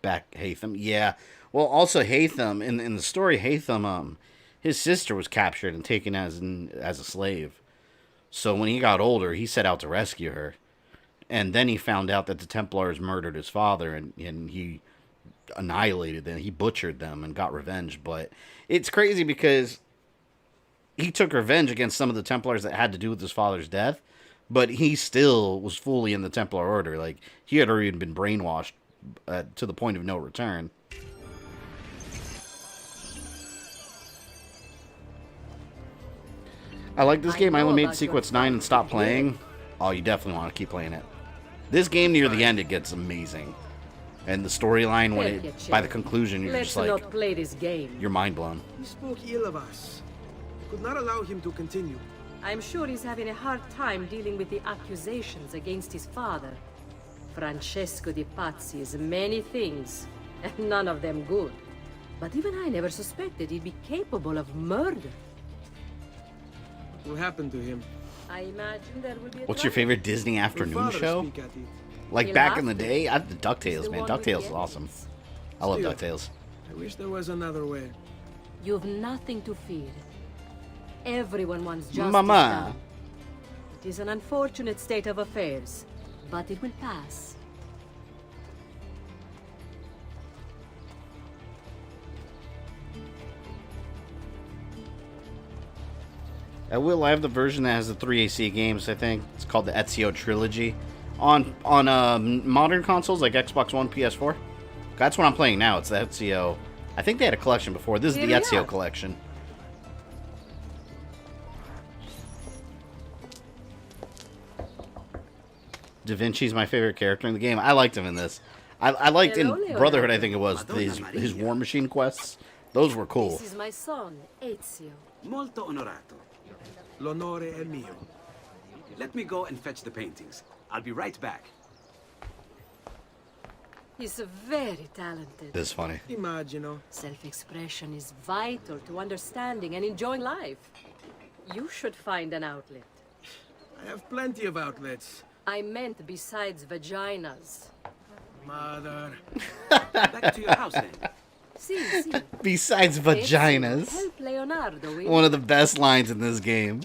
back Haytham. Yeah. Well, also Haytham, in the story, Haytham, his sister was captured and taken as a slave. So when he got older, he set out to rescue her. And then he found out that the Templars murdered his father, and he annihilated them. He butchered them and got revenge. But it's crazy because he took revenge against some of the Templars that had to do with his father's death, but he still was fully in the Templar Order. Like, he had already been brainwashed to the point of no return. I like this game. I only made Sequence 9 and stopped playing. Oh, you definitely want to keep playing it. This game, near the end, it gets amazing. And the storyline, by the conclusion, you're just like, Let's not play this game. You're mind blown. He spoke ill of us. We could not allow him to continue. I'm sure he's having a hard time dealing with the accusations against his father. Francesco di Pazzi is many things, and none of them good. But even I never suspected he'd be capable of murder. What happened to him? I imagine there will be a What's your favorite Disney afternoon show? Like back in the day? I the DuckTales, man. DuckTales is awesome. I love DuckTales. I wish there was another way. You've nothing to fear. Everyone wants justice Mama. done. It is an unfortunate state of affairs, but it will pass. I have the version that has the 3 AC games, I think. It's called the Ezio Trilogy. On modern consoles like Xbox One, PS4. That's what I'm playing now. It's the Ezio. I think they had a collection before. This is the Ezio collection. Da Vinci's my favorite character in the game. I liked him in this. I liked in Brotherhood, I think it was, his War Machine quests. Those were cool. This is my son, Ezio. Molto onorato. L'onore è mio. Let me go and fetch the paintings. I'll be right back. He's very talented. This is funny. Immagino. Self-expression is vital to understanding and enjoying life. You should find an outlet. I have plenty of outlets. I meant besides vaginas. Mother. Back to your house then. See. Besides vaginas. Help Leonardo with One of the best lines in this game.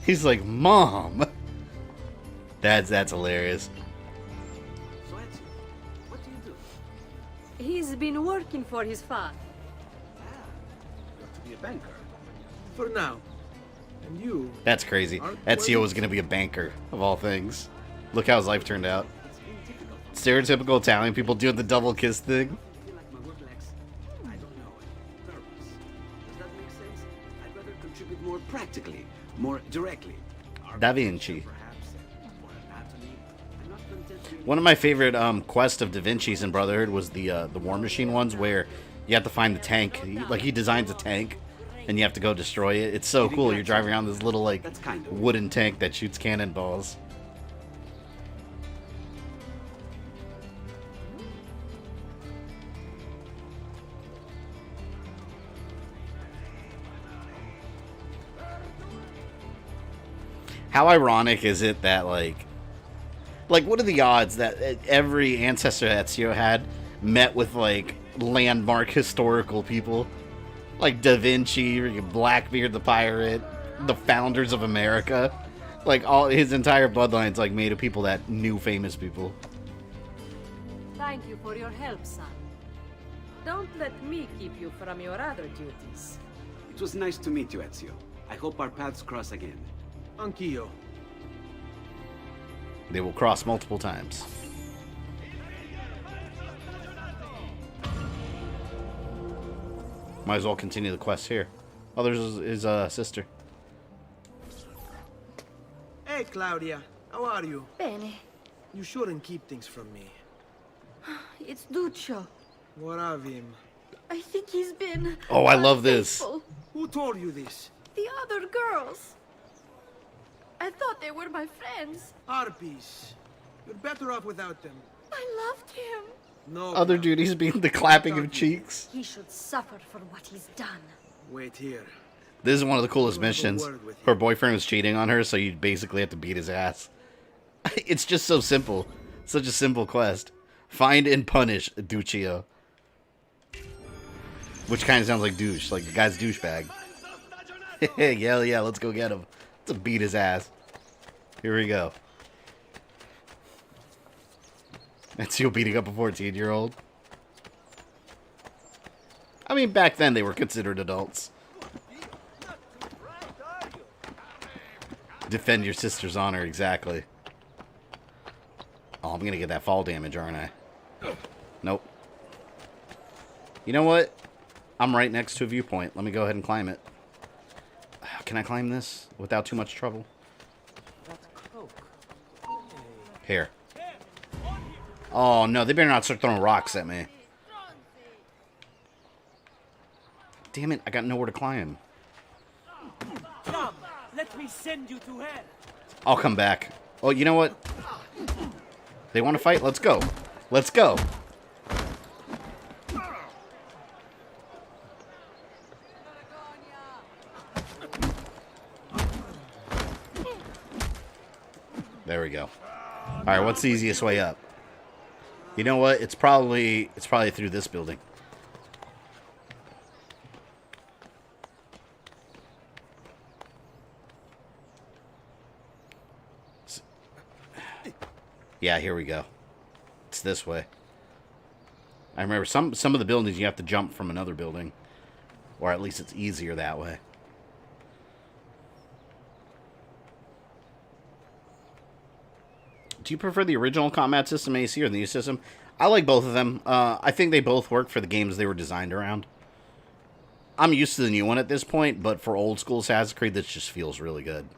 He's like, Mom. That's hilarious. So Ezio, what do you do? He's been working for his father. You have to be a banker. For now. And you? That's crazy. Ezio was going to be a banker, of all things. Look how his life turned out. Stereotypical Italian people doing the double kiss thing. I feel like my work lacks, I don't know, purpose. Does that make sense? I'd rather contribute more practically, more directly. Da Vinci. One of my favorite quests of Da Vinci's in Brotherhood was the War Machine ones, where you have to find the tank. He designs a tank, and you have to go destroy it. It's so cool. You're driving around this little wooden tank that shoots cannonballs. How ironic is it that, like, what are the odds that every ancestor that Ezio had met with, like, landmark historical people? Like Da Vinci, Blackbeard the pirate, the founders of America. Like, all his entire bloodline's, like, made of people that knew famous people. Thank you for your help, son. Don't let me keep you from your other duties. It was nice to meet you, Ezio. I hope our paths cross again. Anch'io. They will cross multiple times. Might as well continue the quest here. Oh, there's his sister. Hey, Claudia. How are you? Bene. You shouldn't keep things from me. It's Duccio. What of him? I think he's been... Oh, I love this. unfaithful. Who told you this? The other girls. I thought they were my friends. Harpies. You're better off without them. I loved him. No. Other duties being the clapping of cheeks. He should suffer for what he's done. Wait here. This is one of the coolest missions. Her boyfriend was cheating on her, so you basically have to beat his ass. It's just so simple. Such a simple quest. Find and punish Duccio. Which kind of sounds like douche. Like the guy's douchebag. Yeah, let's go get him. Let's beat his ass. Here we go. Ezio beating up a 14-year-old. I mean, back then they were considered adults. Defend your sister's honor, exactly. Oh, I'm gonna get that fall damage, aren't I? Nope. You know what? I'm right next to a viewpoint. Let me go ahead and climb it. Can I climb this without too much trouble? Here. Oh, no, they better not start throwing rocks at me. Damn it, I got nowhere to climb. Come, let me send you to hell. I'll come back. Oh, you know what? They want to fight? Let's go. Let's go. There we go. All right, what's the easiest way up? You know what? It's probably through this building. Yeah, here we go. It's this way. I remember some of the buildings you have to jump from another building, or at least it's easier that way. Do you prefer the original combat system AC or the new system? I like both of them. I think they both work for the games they were designed around. I'm used to the new one at this point, but for old school Assassin's Creed, this just feels really good.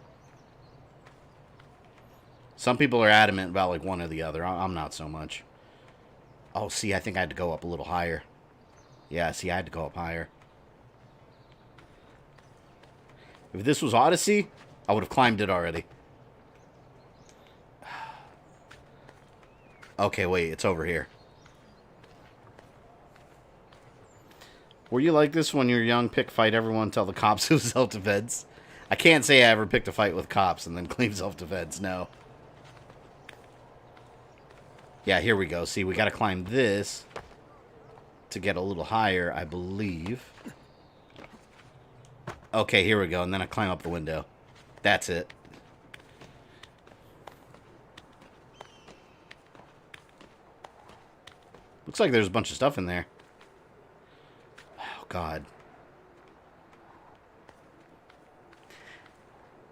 Some people are adamant about like one or the other. I'm not so much. Oh, see, I think I had to go up a little higher. Yeah, see, I had to go up higher. If this was Odyssey, I would have climbed it already. Okay, wait, it's over here. Were you like this when you were young? Pick, fight everyone, tell the cops it was self-defense? I can't say I ever picked a fight with cops and then claim self-defense, no. Yeah, here we go. See, we gotta climb this to get a little higher, I believe. Okay, here we go, and then I climb up the window. That's it. Looks like there's a bunch of stuff in there. Oh, God.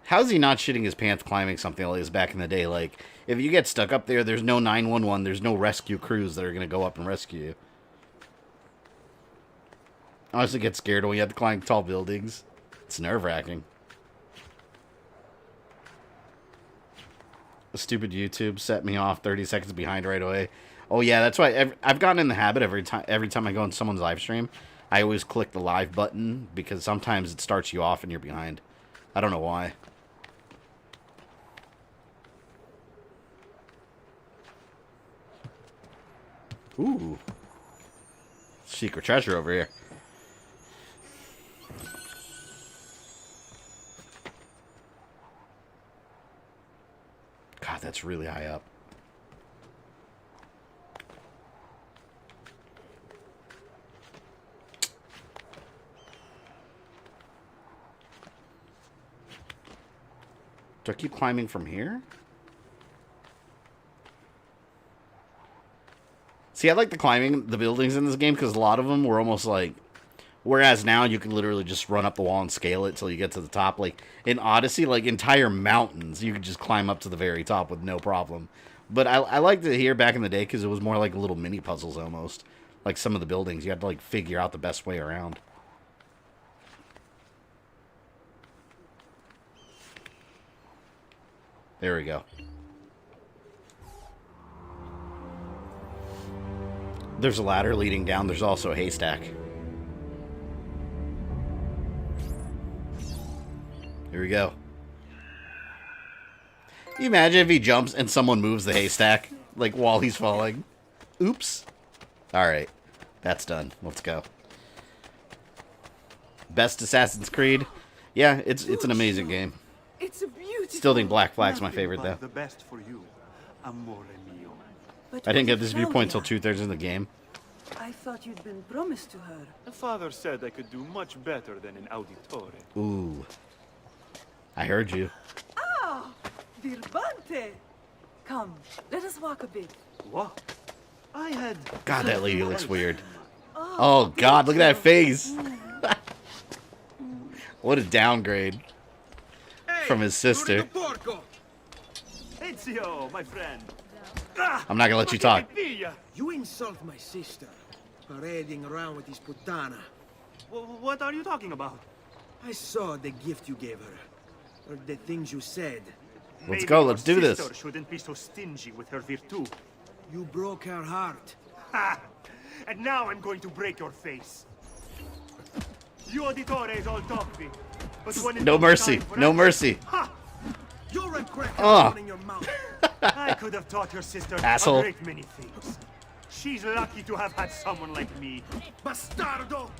How's he not shitting his pants climbing something like this back in the day? Like, if you get stuck up there, there's no 911, there's no rescue crews that are going to go up and rescue you. I honestly get scared when you have to climb tall buildings. It's nerve-wracking. The stupid YouTube set me off 30 seconds behind right away. Oh yeah, that's why I've gotten in the habit every time I go on someone's live stream, I always click the live button because sometimes it starts you off and you're behind. I don't know why. Ooh. Secret treasure over here. God, that's really high up. Do I keep climbing from here? See, I like the climbing the buildings in this game because a lot of them were almost like... Whereas now you can literally just run up the wall and scale it till you get to the top. Like, in Odyssey, like, entire mountains, you could just climb up to the very top with no problem. But I liked it here back in the day because it was more like little mini puzzles almost. Like some of the buildings, you had to, like, figure out the best way around. There we go. There's a ladder leading down. There's also a haystack. Here we go. Can you imagine if he jumps and someone moves the haystack, like, while he's falling? Oops. Alright. That's done. Let's go. Best Assassin's Creed? Yeah, it's an amazing game. It's a beautiful. Still think Black Flag's my favorite, though. The best for you, amore mio. I didn't get this viewpoint until 2/3 of the game. I thought you'd been promised to her. The father said I could do much better than an auditore. Ooh. I heard you. Ah, Birbante. Come, let us walk a bit. What? I had... God, that lady looks weird. Oh, God, look at that face. What a downgrade from his sister. Ezio, my friend. I'm not gonna let you talk. You insult my sister, parading around with this putana. What are you talking about? I saw the gift you gave her, or the things you said. Let's go, let's do this. Sister shouldn't be so stingy with her virtue. You broke her heart. Ha! And now I'm going to break your face. You auditore is all toppy. But when No mercy, no mercy. Ha! You're a cracker in your mouth. I could have taught your sister Asshole. a great many things. She's lucky to have had someone like me. Bastardo!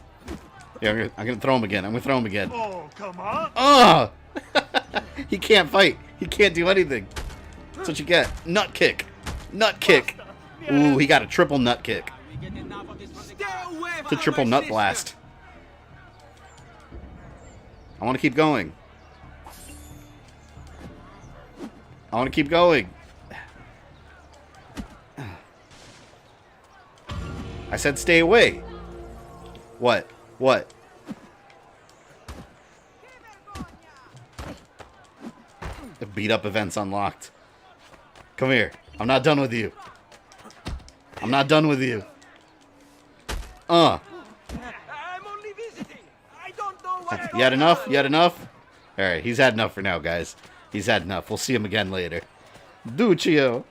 Yeah, I'm gonna throw him again. I'm gonna throw him again. Oh, come on. Oh! He can't fight. He can't do anything. That's what you get. Nut kick. Nut kick. Ooh, he got a triple nut kick. It's a triple nut blast. I want to keep going. I want to keep going. I said stay away. What? What? The beat up events unlocked. Come here. I'm not done with you. I'm not done with you. I'm only visiting. I don't know what. You had enough? You had enough? Alright, he's had enough for now, guys. He's had enough. We'll see him again later. Duccio.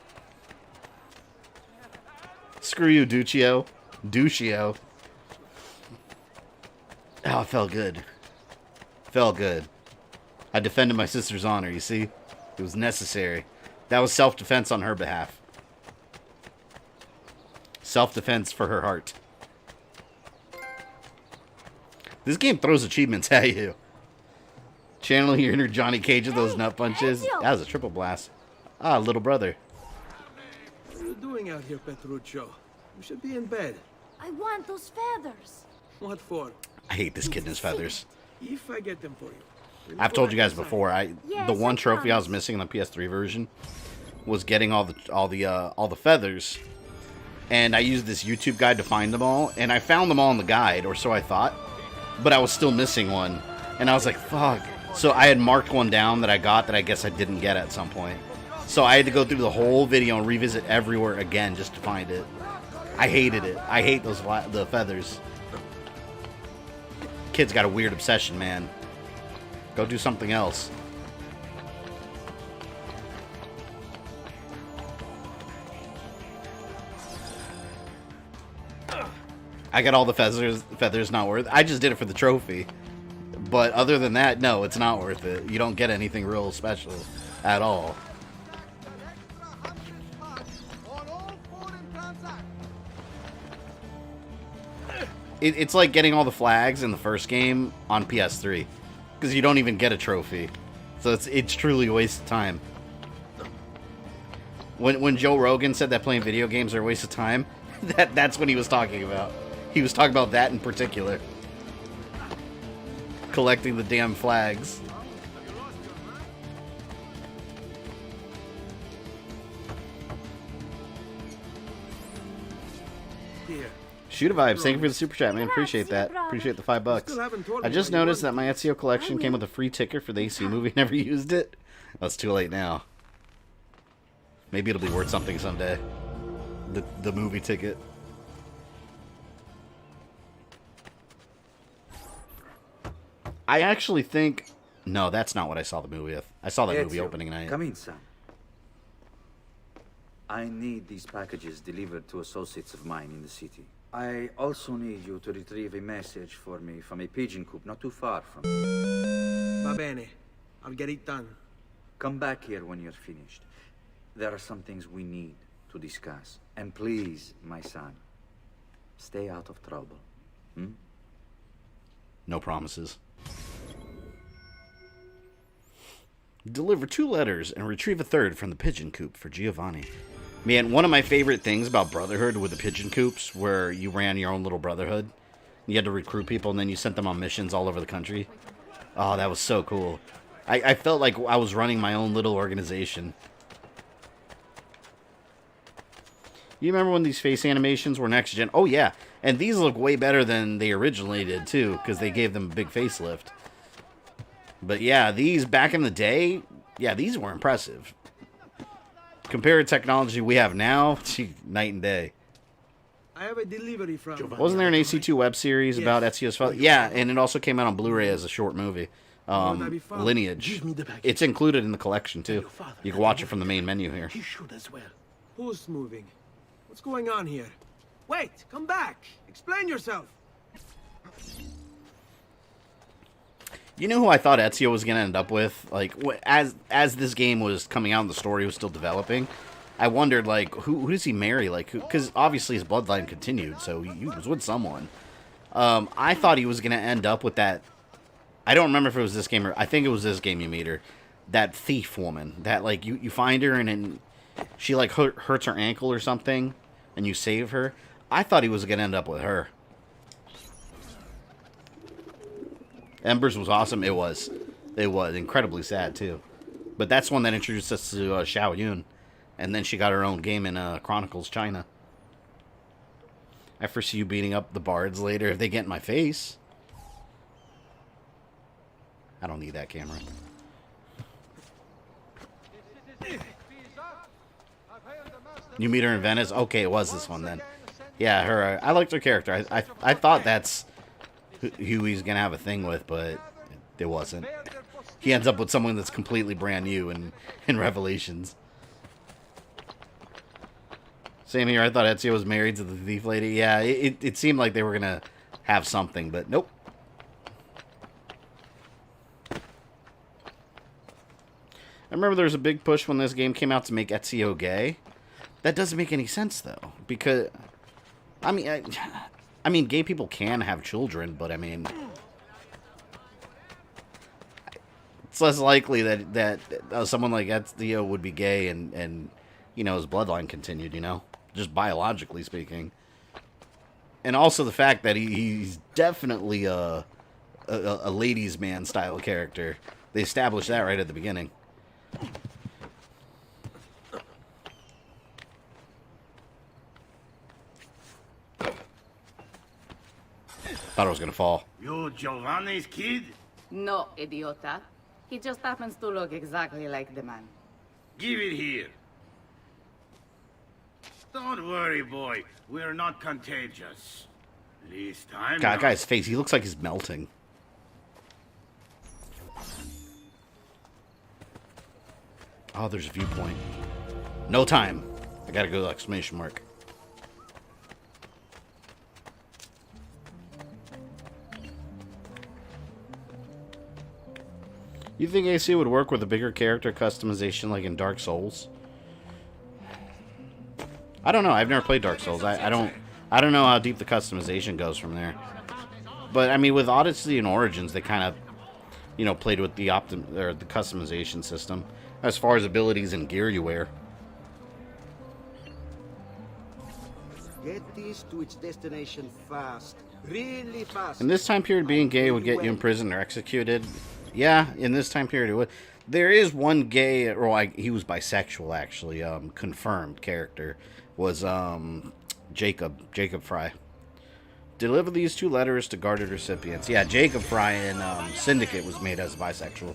Screw you, Duccio. Duccio. Oh, it felt good. Felt good. I defended my sister's honor, you see? It was necessary. That was self-defense on her behalf. Self-defense for her heart. This game throws achievements at you. Channeling your inner Johnny Cage with those nut punches. That was a triple blast. Ah, little brother. What are you doing out here, Petruccio? You should be in bed. I want those feathers. What for? I hate this kid and his feathers. If I get them for you. I've told you guys before. The one trophy I was missing in the PS3 version was getting all the feathers, and I used this YouTube guide to find them all, and I found them all in the guide, or so I thought, but I was still missing one, and I was like, fuck. So I had marked one down that I got that I guess I didn't get at some point. So I had to go through the whole video and revisit everywhere again just to find it. I hated it. I hate the feathers. Kid's got a weird obsession, man. Go do something else. I got all the feathers not worth it. I just did it for the trophy. But other than that, no, it's not worth it. You don't get anything real special at all. It's like getting all the flags in the first game on PS3. Because you don't even get a trophy. So it's truly a waste of time. When Joe Rogan said that playing video games are a waste of time, that's what he was talking about. He was talking about that in particular. Collecting the damn flags. Shoota Vibes, thank you for the super chat, man. Appreciate that. Appreciate the $5. I just noticed that my Ezio collection came with a free ticket for the AC movie. Never used it. Oh, it's too late now. Maybe it'll be worth something someday. The movie ticket. I actually think... No, that's not what I saw the movie with. I saw that movie opening night. Come in, son. I need these packages delivered to associates of mine in the city. I also need you to retrieve a message for me from a pigeon coop not too far from me. Va bene. I'll get it done. Come back here when you're finished. There are some things we need to discuss. And please, my son, stay out of trouble. Hmm? No promises. Deliver 2 letters and retrieve a 3rd from the pigeon coop for Giovanni. Man, one of my favorite things about Brotherhood with the pigeon coops, where you ran your own little brotherhood. You had to recruit people, and then you sent them on missions all over the country. Oh, that was so cool. I felt like I was running my own little organization. You remember when these face animations were next gen? Oh, yeah. And these look way better than they originally did, too, because they gave them a big facelift. But yeah, these back in the day, yeah, these were impressive. Compared to technology we have now, night and day. I have a delivery from... Wasn't there an AC2 web series about Ezio's father? Yeah, and it also came out on Blu-ray as a short movie. Lineage. It's included in the collection, too. You can watch it from the main menu here. He should as well. Who's moving? What's going on here? Wait, come back. Explain yourself. You know who I thought Ezio was going to end up with? Like, as this game was coming out and the story was still developing, I wondered, like, who does he marry? Like, because obviously his bloodline continued, so he was with someone. I thought he was going to end up with that. I don't remember if it was this game or I think it was this game you meet her. That thief woman. That, like, you find her and she, like, hurts her ankle or something, and you save her. I thought he was going to end up with her. Embers was awesome. It was. It was. Incredibly sad, too. But that's one that introduced us to Xiao Yun. And then she got her own game in Chronicles China. I foresee you beating up the bards later if they get in my face. I don't need that camera. You meet her in Venice? Okay, it was this one then. Yeah, her. I liked her character. I thought that's who he's going to have a thing with, but it wasn't. He ends up with someone that's completely brand new in Revelations. Same here. I thought Ezio was married to the thief lady. Yeah, it seemed like they were going to have something, but nope. I remember there was a big push when this game came out to make Ezio gay. That doesn't make any sense, though, because... I mean, gay people can have children, but I mean, it's less likely that someone like Ezio would be gay and you know his bloodline continued. You know, just biologically speaking, and also the fact that he's definitely a ladies' man style character. They established that right at the beginning. Thought I was gonna fall. You Giovanni's kid? No, idiota. He just happens to look exactly like the man. Give it here. Don't worry, boy. We're not contagious. Least time. God, guy's face. He looks like he's melting. Oh, there's a viewpoint. No time. I gotta go to exclamation mark. You think AC would work with a bigger character customization like in Dark Souls? I don't know. I've never played Dark Souls. I don't know how deep the customization goes from there. But I mean, with Odyssey and Origins, they kind of, you know, played with the the customization system as far as abilities and gear you wear. Get this to its destination fast. Really fast. In this time period, being gay would get you imprisoned or executed. Yeah, in this time period it would. There is one gay, or he was bisexual actually, confirmed character, was Jacob Fry. Deliver these 2 letters to guarded recipients. Yeah, Jacob Fry in Syndicate was made as a bisexual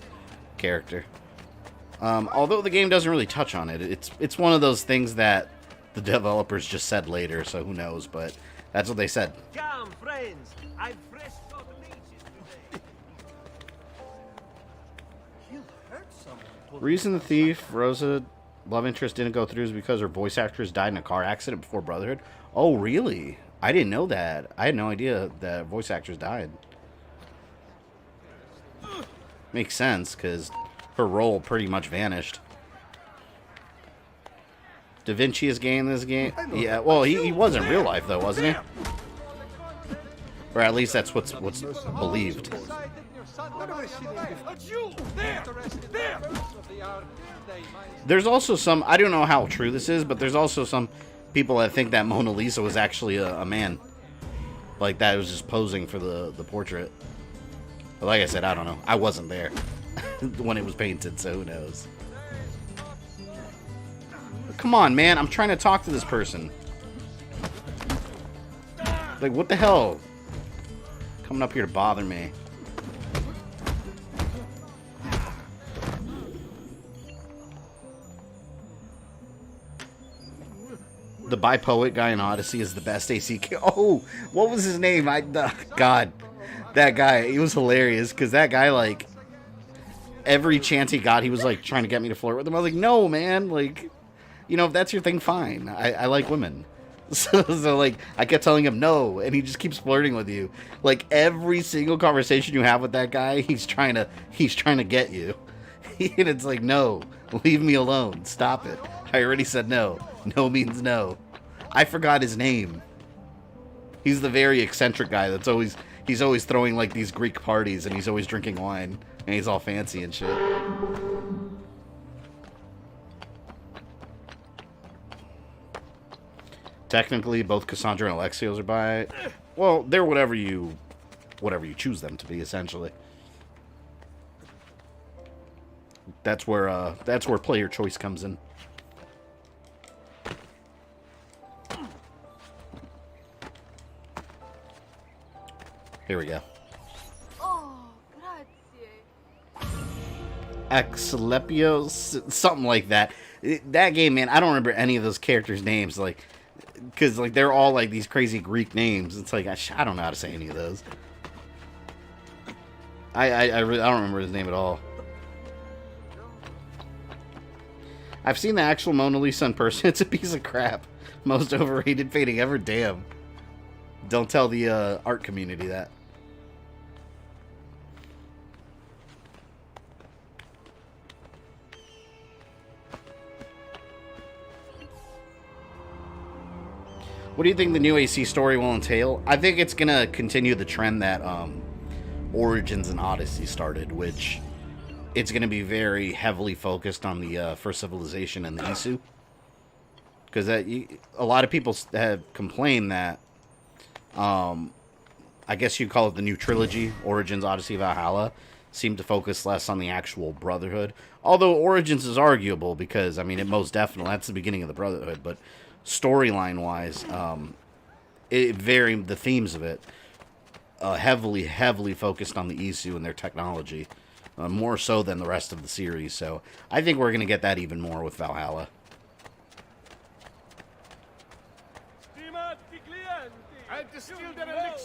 character. Although the game doesn't really touch on it. It's one of those things that the developers just said later, so who knows, but that's what they said. Come, friends. I've fresh caught leeches today. Reason the thief, Rosa love interest didn't go through is because her voice actress died in a car accident before Brotherhood. Oh, really? I didn't know that. I had no idea that voice actress died. Makes sense, because her role pretty much vanished. Da Vinci is gay in this game? Yeah, well, he was in real life, though, wasn't he? Or at least that's what's believed. There's also some, I don't know how true this is, but there's also some people that think that Mona Lisa was actually a man. Like, that was just posing for the portrait. But like I said, I don't know. I wasn't there when it was painted, so who knows. But come on, man. I'm trying to talk to this person. Like, what the hell? Coming up here to bother me. The Bipoet guy in Odyssey is the best ACK. Oh, what was his name? God, that guy. He was hilarious because that guy, like, every chance he got, he was like trying to get me to flirt with him. I was like, no, man. Like, you know, if that's your thing, fine. I like women. So like, I kept telling him no, and he just keeps flirting with you. Like, every single conversation you have with that guy, he's trying to get you. And it's like, no, leave me alone. Stop it. I already said no. No means no. I forgot his name. He's the very eccentric guy that's he's always throwing like these Greek parties, and he's always drinking wine, and he's all fancy and shit. Technically, both Cassandra and Alexios are bi. Well, they're whatever you choose them to be, essentially. That's where player choice comes in. Here we go. Oh, grazie. Exlepios, something like that. That game, man, I don't remember any of those characters' names, like, because like they're all like these crazy Greek names. It's like I don't know how to say any of those. I don't remember his name at all. I've seen the actual Mona Lisa in person. It's a piece of crap. Most overrated painting ever. Damn. Don't tell the art community that. What do you think the new AC story will entail? I think it's going to continue the trend that Origins and Odyssey started, which it's going to be very heavily focused on the First Civilization and the Isu. Because a lot of people have complained that, I guess you'd call it the new trilogy, Origins, Odyssey, Valhalla, seemed to focus less on the actual Brotherhood. Although Origins is arguable because, I mean, it most definitely, that's the beginning of the Brotherhood, but storyline-wise, the themes of it heavily focused on the Isu and their technology, more so than the rest of the series. So I think we're going to get that even more with Valhalla.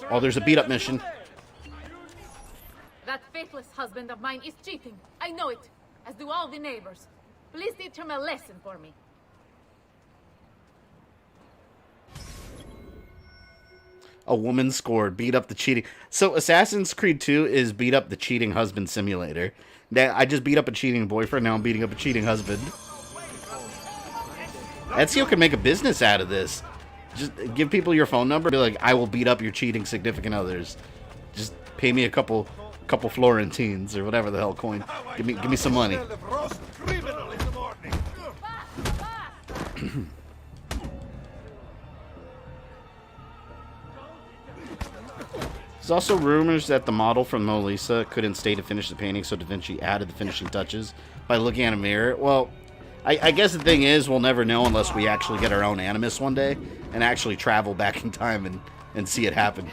Oh, there's a beat-up mission. That faithless husband of mine is cheating. I know it, as do all the neighbors. Please teach him a lesson for me. A woman scored, beat up the cheating. So Assassin's Creed 2 is beat up the cheating husband simulator. That I just beat up a cheating boyfriend, now I'm beating up a cheating husband. Ezio can make a business out of this. Just give people your phone number, be like, I will beat up your cheating significant others. Just pay me a couple Florentines or whatever the hell coin. Give me some money. There's also rumors that the model from Mona Lisa couldn't stay to finish the painting, so Da Vinci added the finishing touches by looking at a mirror. Well, I guess the thing is, we'll never know unless we actually get our own Animus one day and actually travel back in time and see it happen.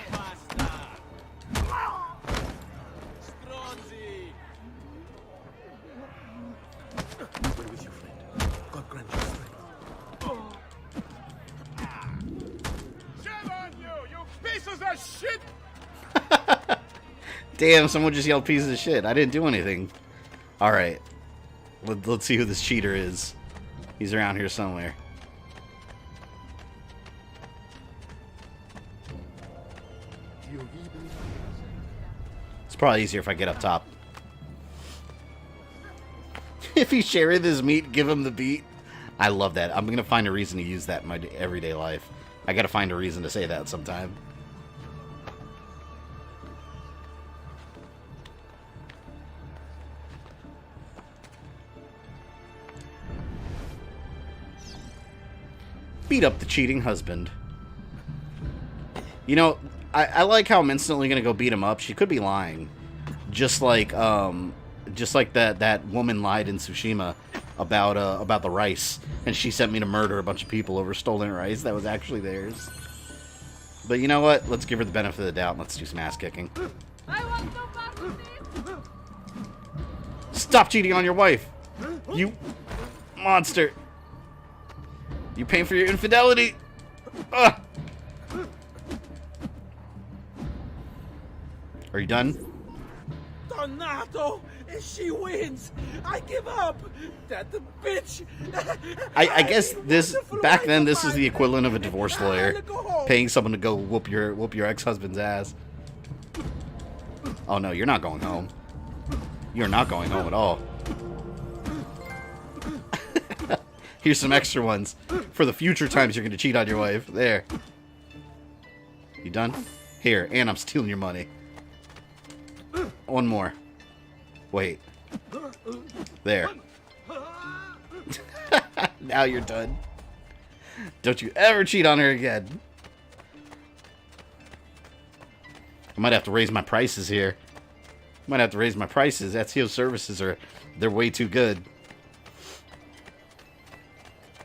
Damn, someone just yelled pieces of shit. I didn't do anything. Alright. Let's see who this cheater is. He's around here somewhere. It's probably easier if I get up top. If he's sharing his meat, give him the beat. I love that. I'm going to find a reason to use that in my everyday life. I got to find a reason to say that sometime. Beat up the cheating husband. You know, I like how I'm instantly going to go beat him up. She could be lying. Just like that woman lied in Tsushima about the rice, and she sent me to murder a bunch of people over stolen rice that was actually theirs. But you know what? Let's give her the benefit of the doubt and let's do some ass kicking. Stop cheating on your wife, you monster! You paying for your infidelity? Ugh. Are you done? Donato! She wins! I give up! That bitch! I guess this back then this is the equivalent of a divorce lawyer paying someone to go whoop your ex-husband's ass. Oh no, you're not going home. You're not going home at all. Here's some extra ones for the future times you're gonna cheat on your wife. There. You done? Here, and I'm stealing your money. One more. Wait. There. Now you're done. Don't you ever cheat on her again. I might have to raise my prices here. Might have to raise my prices. Ezio services they're way too good.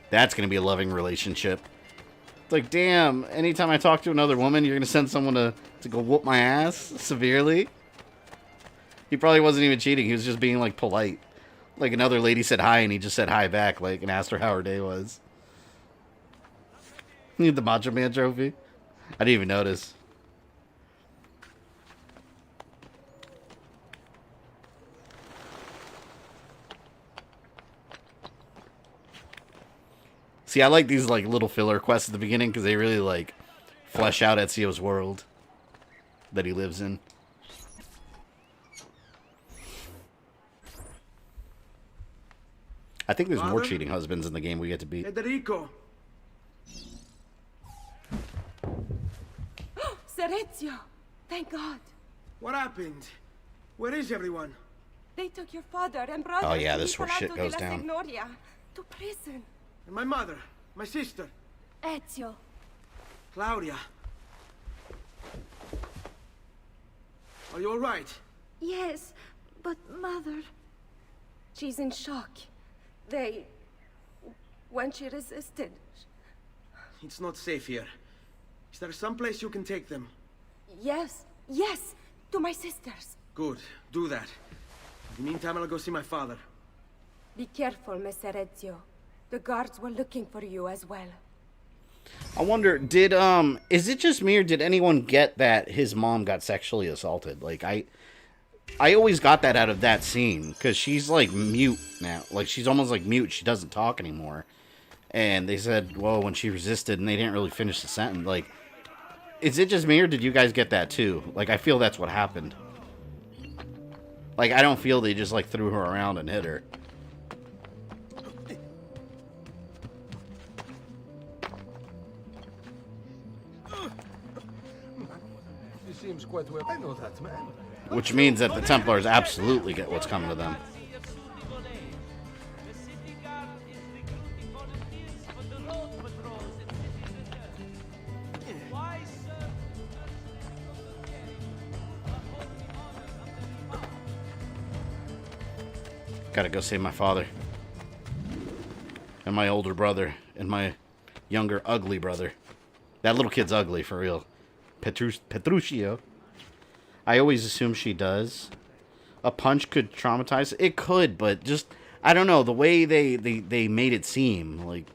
That's gonna be a loving relationship. It's like, damn, anytime I talk to another woman, you're gonna send someone to go whoop my ass severely? He probably wasn't even cheating. He was just being, like, polite. Like, another lady said hi, and he just said hi back, like, and asked her how her day was. Need the Macho Man trophy? I didn't even notice. See, I like these, like, little filler quests at the beginning, because they really, like, flesh out Ezio's world that he lives in. I think there's more cheating husbands in the game we get to beat. Federico! Ezio! Thank God. What happened? Where is everyone? They took your father and brother. Oh yeah, this is where shit goes to down. Signoria, to prison. And my mother, my sister. Ezio. Claudia. Are you all right? Yes, but mother... She's in shock. When she resisted... It's not safe here. Is there some place you can take them? Yes, to my sisters. Good, do that. In the meantime, I'll go see my father. Be careful, Messer Ezio. The guards were looking for you as well. I wonder, is it just me or did anyone get that his mom got sexually assaulted? Like, I always got that out of that scene, because she's, like, mute now. Like, she's almost, like, mute. She doesn't talk anymore. And they said, well, when she resisted, and they didn't really finish the sentence. Like, is it just me, or did you guys get that, too? Like, I feel that's what happened. Like, I don't feel they just, like, threw her around and hit her. He seems quite well. I know that man. Which means that the Templars absolutely get what's coming to them. Gotta go save my father. And my older brother. And my younger ugly brother. That little kid's ugly, for real. Petruccio. I always assume she does. A punch could traumatize. It could, but just... I don't know. The way they made it seem. Like,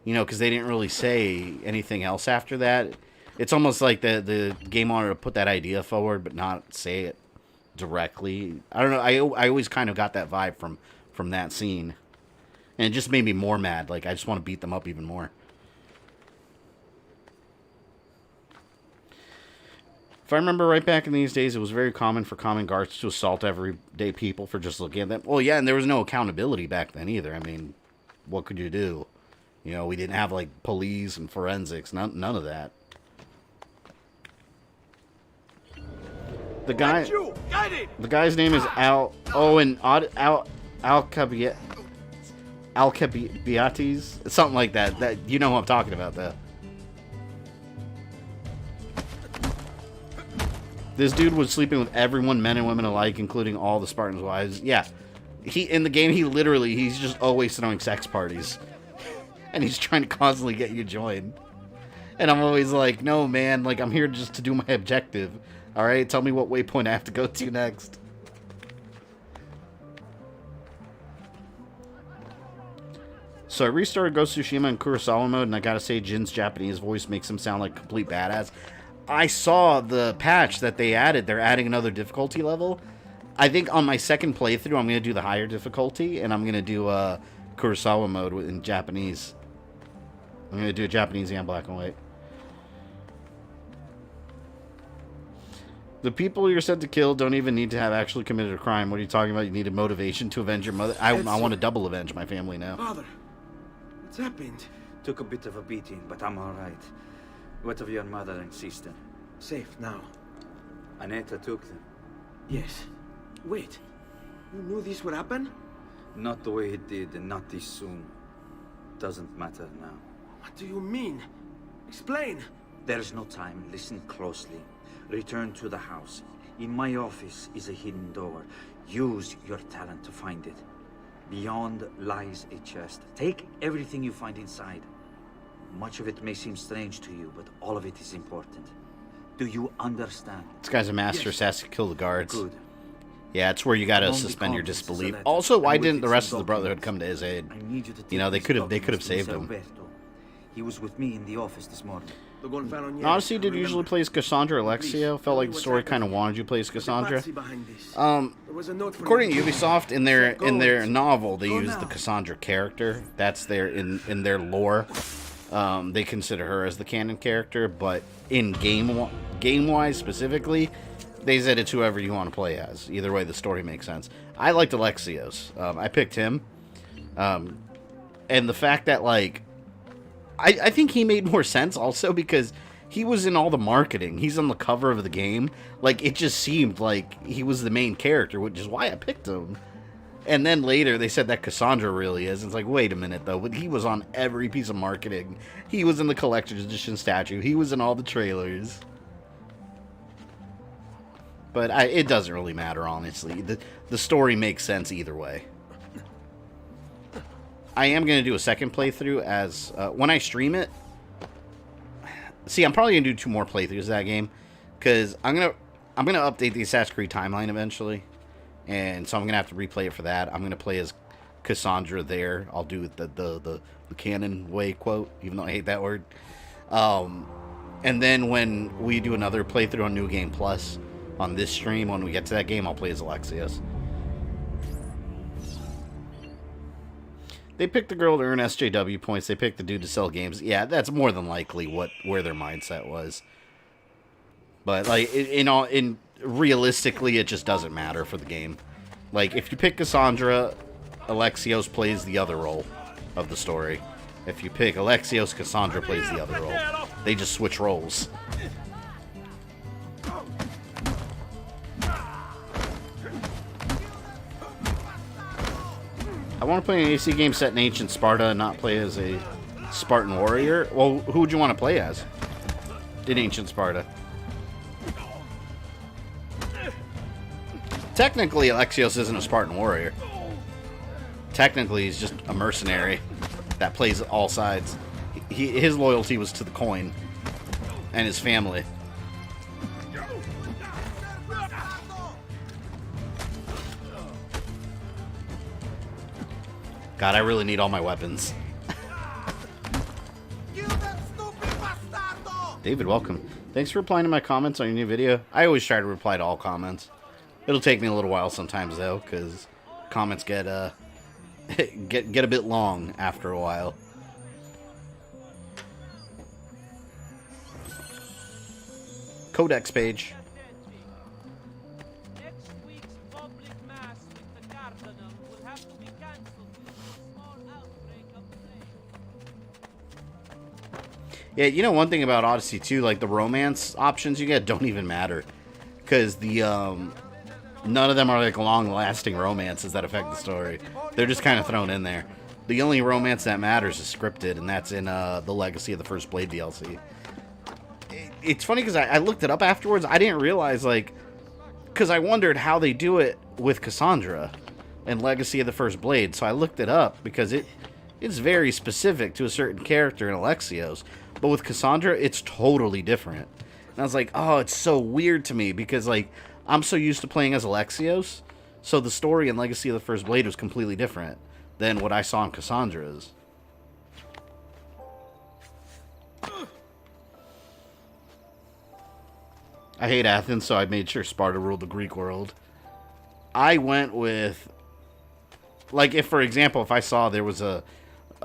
you know, because they didn't really say anything else after that. It's almost like the game wanted to put that idea forward, but not say it directly. I don't know. I always kind of got that vibe from that scene. And it just made me more mad. Like, I just want to beat them up even more. If I remember right back in these days, it was very common for common guards to assault everyday people for just looking at them. Well, yeah, and there was no accountability back then either. I mean, what could you do? You know, we didn't have, like, police and forensics. None of that. The guy's name is Al... Oh, and Alcabiates? Something like that. You know who I'm talking about, though. This dude was sleeping with everyone, men and women alike, including all the Spartans' wives. Yeah. In the game, he's just always throwing sex parties. And he's trying to constantly get you joined. And I'm always like, no, man, like, I'm here just to do my objective. Alright, tell me what waypoint I have to go to next. So I restarted Ghost of Tsushima in Kurosawa mode, and I gotta say, Jin's Japanese voice makes him sound like a complete badass. I saw the patch that they added. They're adding another difficulty level. I think on my second playthrough, I'm going to do the higher difficulty, and I'm going to do Kurosawa mode in Japanese. I'm going to do a Japanese and black and white. The people you're sent to kill don't even need to have actually committed a crime. What are you talking about? You need a motivation to avenge your mother? I want to double avenge my family now. Father, what's happened? Took a bit of a beating, but I'm all right. What of your mother and sister? Safe now. Aneta took them. Yes. Wait. You knew this would happen? Not the way it did, and not this soon. Doesn't matter now. What do you mean? Explain. There's no time. Listen closely. Return to the house. In my office is a hidden door. Use your talent to find it. Beyond lies a chest. Take everything you find inside. Much of it may seem strange to you, but all of it is important. Do you understand? This guy's a master, so has to kill the guards. Good. Yeah, it's where you gotta suspend your disbelief. Also, why didn't the rest of the Brotherhood come to his aid? You know, they could have saved him. He was with me in the office this morning. Honestly, did you usually play as Cassandra or Alexio? Felt like the story kind of wanted you to play as Cassandra. According to Ubisoft, in their novel, they use the Cassandra character. That's in their lore. They consider her as the canon character, but in game-wise specifically, they said it's whoever you want to play as. Either way, the story makes sense. I liked Alexios. I picked him. And the fact that, like, I think he made more sense also because he was in all the marketing. He's on the cover of the game. Like, it just seemed like he was the main character, which is why I picked him. And then later, they said that Cassandra really is. It's like, wait a minute, though. But he was on every piece of marketing. He was in the collector's edition statue. He was in all the trailers. But it doesn't really matter, honestly. The story makes sense either way. I am going to do a second playthrough as... when I stream it... See, I'm probably going to do 2 more playthroughs of that game. Because I'm gonna update the Assassin's Creed timeline eventually. And so I'm going to have to replay it for that. I'm going to play as Cassandra there. I'll do the canon way quote, even though I hate that word. And then when we do another playthrough on New Game Plus on this stream, when we get to that game, I'll play as Alexios. They picked the girl to earn SJW points. They picked the dude to sell games. Yeah, that's more than likely where their mindset was. But like realistically, it just doesn't matter for the game. Like if you pick Cassandra, Alexios plays the other role of the story. If you pick Alexios, Cassandra plays the other role. They just switch roles. I want to play an AC game set in ancient Sparta and not play as a Spartan warrior. Well, who would you want to play as in ancient Sparta? Technically, Alexios isn't a Spartan warrior. Technically, he's just a mercenary that plays all sides. His loyalty was to the coin and his family. God, I really need all my weapons. David, welcome. Thanks for replying to my comments on your new video. I always try to reply to all comments. It'll take me a little while sometimes, though, because comments get get a bit long after a while. Codex page. Yeah, you know one thing about Odyssey 2, like the romance options you get don't even matter. Because the, none of them are like long-lasting romances that affect the story. They're just kind of thrown in there. The only romance that matters is scripted, and that's in the Legacy of the First Blade DLC. It's funny because I looked it up afterwards. I didn't realize, like, because I wondered how they do it with Cassandra in Legacy of the First Blade. So I looked it up because it's very specific to a certain character in Alexios. But with Cassandra, it's totally different. And I was like, oh, it's so weird to me because, like, I'm so used to playing as Alexios. So the story in Legacy of the First Blade was completely different than what I saw in Cassandra's. I hate Athens, so I made sure Sparta ruled the Greek world. I went with, like, if, for example, if I saw there was a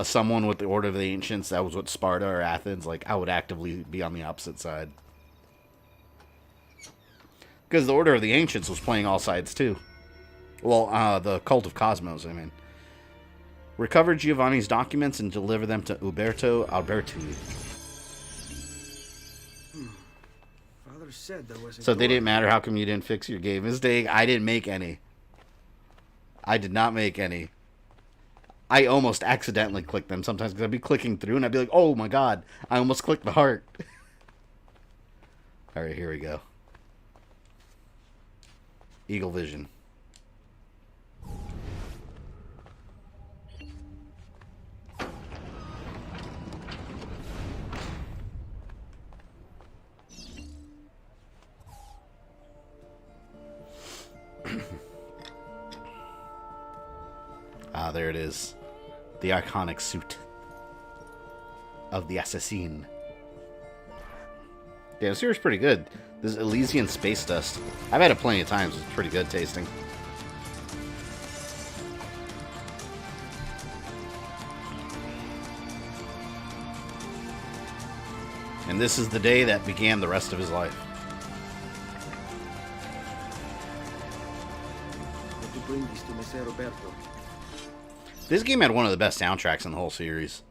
someone with the Order of the Ancients that was with Sparta or Athens, like, I would actively be on the opposite side. Because the Order of the Ancients was playing all sides, too. Well, the Cult of Cosmos, I mean. Recover Giovanni's documents and deliver them to Uberto Alberti. Father said there was a So they door. didn't matter. How come you didn't fix your game mistake? I didn't make any. I did not make any. I almost accidentally clicked them sometimes because I'd be clicking through and I'd be like, oh my god, I almost clicked the heart. Alright, here we go. Eagle Vision. Ah, there it is. The iconic suit of the assassin. Yeah, the series is pretty good. This Elysian space dust. I've had it plenty of times. It's pretty good tasting. And this is the day that began the rest of his life. Did you bring this to Messer Roberto? This game had one of the best soundtracks in the whole series.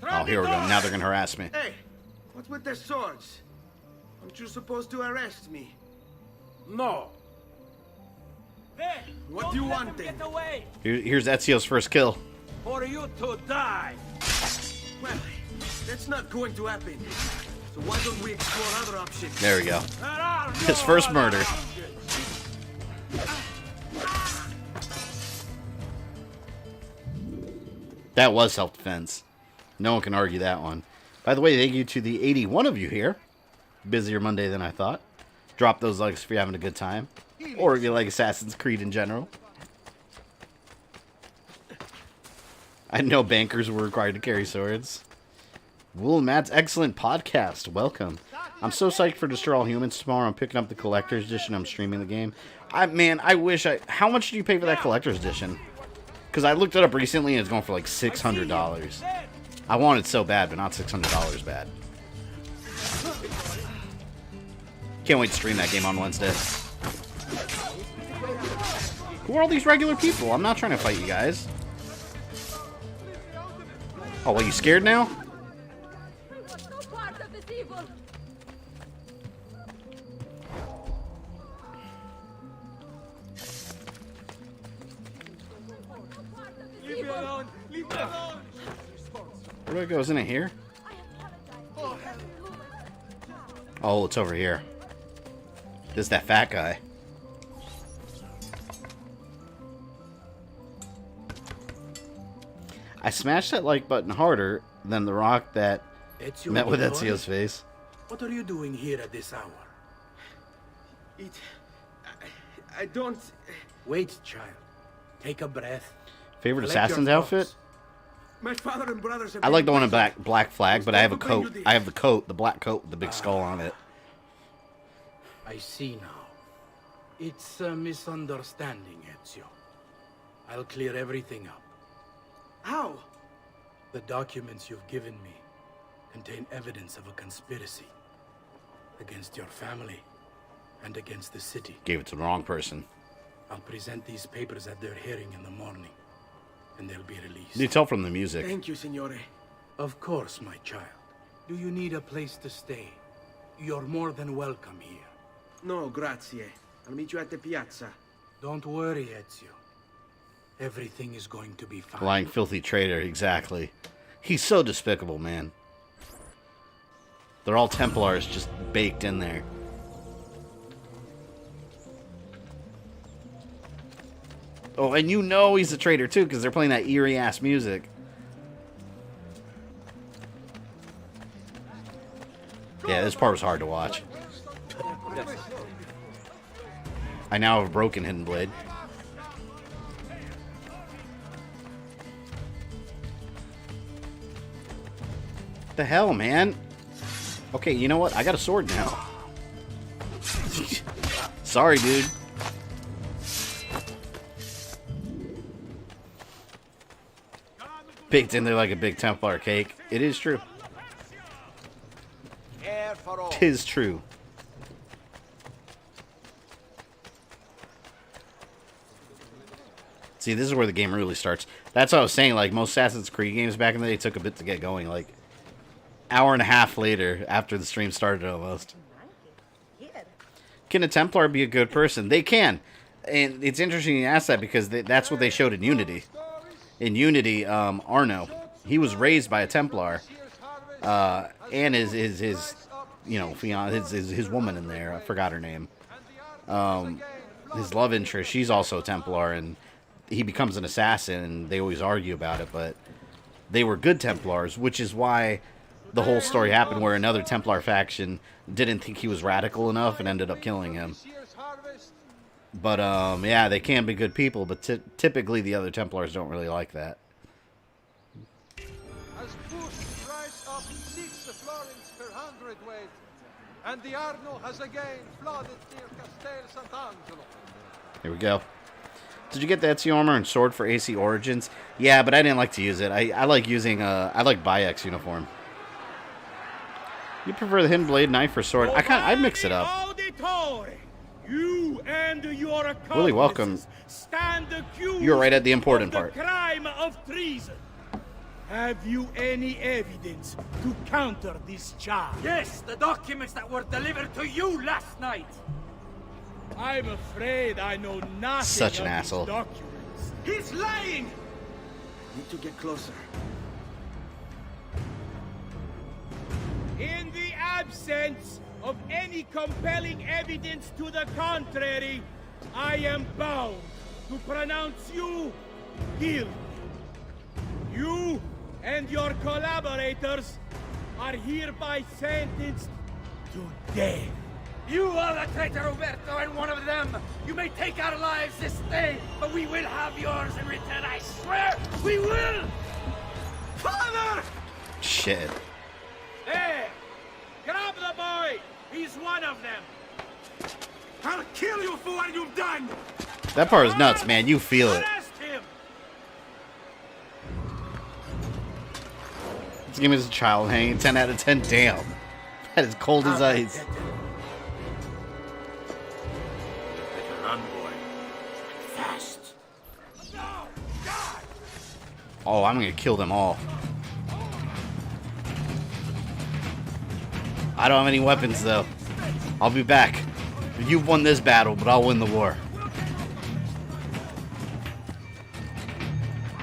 Oh, here we go. Now they're going to harass me. Hey, what's with the swords? Aren't you supposed to arrest me? No. There, What do you want then? Here's Ezio's first kill. For you to die. Well, that's not going to happen. So why don't we explore other options? There we go. His first murder. That was self-defense. No one can argue that one. By the way, thank you to the 81 of you here. Busier Monday than I thought. Drop those likes if you're having a good time. Or if you like Assassin's Creed in general. I didn't know bankers were required to carry swords. Will and Matt's excellent podcast. Welcome. I'm so psyched for Destroy All Humans tomorrow. I'm picking up the collector's edition. I'm streaming the game. Man, I wish I... How much did you pay for that collector's edition? Because I looked it up recently and it's going for like $600. I want it so bad, but not $600 bad. Can't wait to stream that game on Wednesday. Who are all these regular people? I'm not trying to fight you guys. Oh, well, you scared now? Leave me alone. Leave me alone. Where do I go? Isn't it here? Oh, it's over here. This is that fat guy. I smashed that like button harder than the rock that Ezio, met with boy? Ezio's face. What are you doing here at this hour? I don't... Wait, child. Take a breath. Favorite Collect your assassin's thoughts. outfit? My father and brothers have I like the one in been Black Flag, but I have a to bring you coat. this. I have the coat, the black coat with the big skull on it. I see now. It's a misunderstanding, Ezio. I'll clear everything up. How? The documents you've given me contain evidence of a conspiracy against your family and against the city. Gave it to the wrong person. I'll present these papers at their hearing in the morning, and they'll be released. You tell from the music. Thank you, Signore. Of course, my child. Do you need a place to stay? You're more than welcome here. No, grazie. I'll meet you at the piazza. Don't worry, Ezio. Everything is going to be fine. Lying filthy traitor, exactly. He's so despicable, man. They're all Templars just baked in there. Oh, and you know he's a traitor too, because they're playing that eerie-ass music. Yeah, this part was hard to watch. I now have a broken hidden blade. What the hell, man? Okay, you know what? I got a sword now. Sorry, dude. Baked in there like a big Templar cake. It is true. Tis true. See, this is where the game really starts. That's what I was saying. Like, most Assassin's Creed games back in the day took a bit to get going. Like, hour and a half later, after the stream started almost. Can a Templar be a good person? They can. And it's interesting you ask that because that's what they showed in Unity. In Unity, Arno, he was raised by a Templar. And his you know, his woman in there, I forgot her name. His love interest, she's also a Templar, and he becomes an assassin, and they always argue about it, but they were good Templars, which is why the whole story happened where another Templar faction didn't think he was radical enough and ended up killing him. But, yeah, they can be good people, but typically the other Templars don't really like that. And the Arno has again flooded near Castel Sant'Angelo. Here we go. Did you get the Ezio armor and sword for AC Origins? Yeah, but I didn't like to use it. I like using, I like Bayek's uniform. You prefer the hidden blade knife or sword? I mix it up. You and your Willie, welcome. Stand accused You're right at the important part. of the crime of treason. Have you any evidence to counter this charge? Yes, the documents that were delivered to you last night. I'm afraid I know nothing Such an of asshole. these documents. He's lying! Need to get closer. In the absence of any compelling evidence to the contrary, I am bound to pronounce you guilty. You and your collaborators are hereby sentenced to death. You are the traitor, Roberto, and one of them. You may take our lives this day, but we will have yours in return, I swear! We will! Father! Shit. There! Grab the boy! He's one of them! I'll kill you for what you've done! That part is nuts, man. You feel it. Arrest him! This game is a child hanging. 10 out of 10. Damn. That is cold as ice. Run, boy. Fast. Oh, I'm gonna kill them all. I don't have any weapons, though. I'll be back. You've won this battle, but I'll win the war.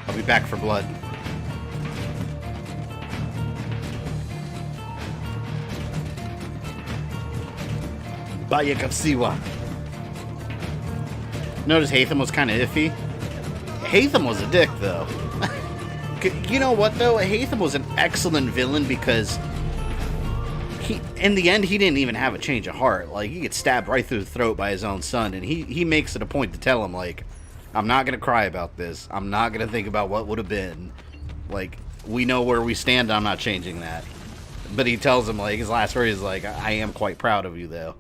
I'll be back for blood. Bayekapsiwa. Notice Hatham was kind of iffy. Hatham was a dick, though. You know what, though? Hatham was an excellent villain because in the end, he didn't even have a change of heart. Like, he gets stabbed right through the throat by his own son, and he makes it a point to tell him, like, I'm not going to cry about this. I'm not going to think about what would have been. Like, we know where we stand. I'm not changing that. But he tells him, like, his last word is like, I am quite proud of you, though.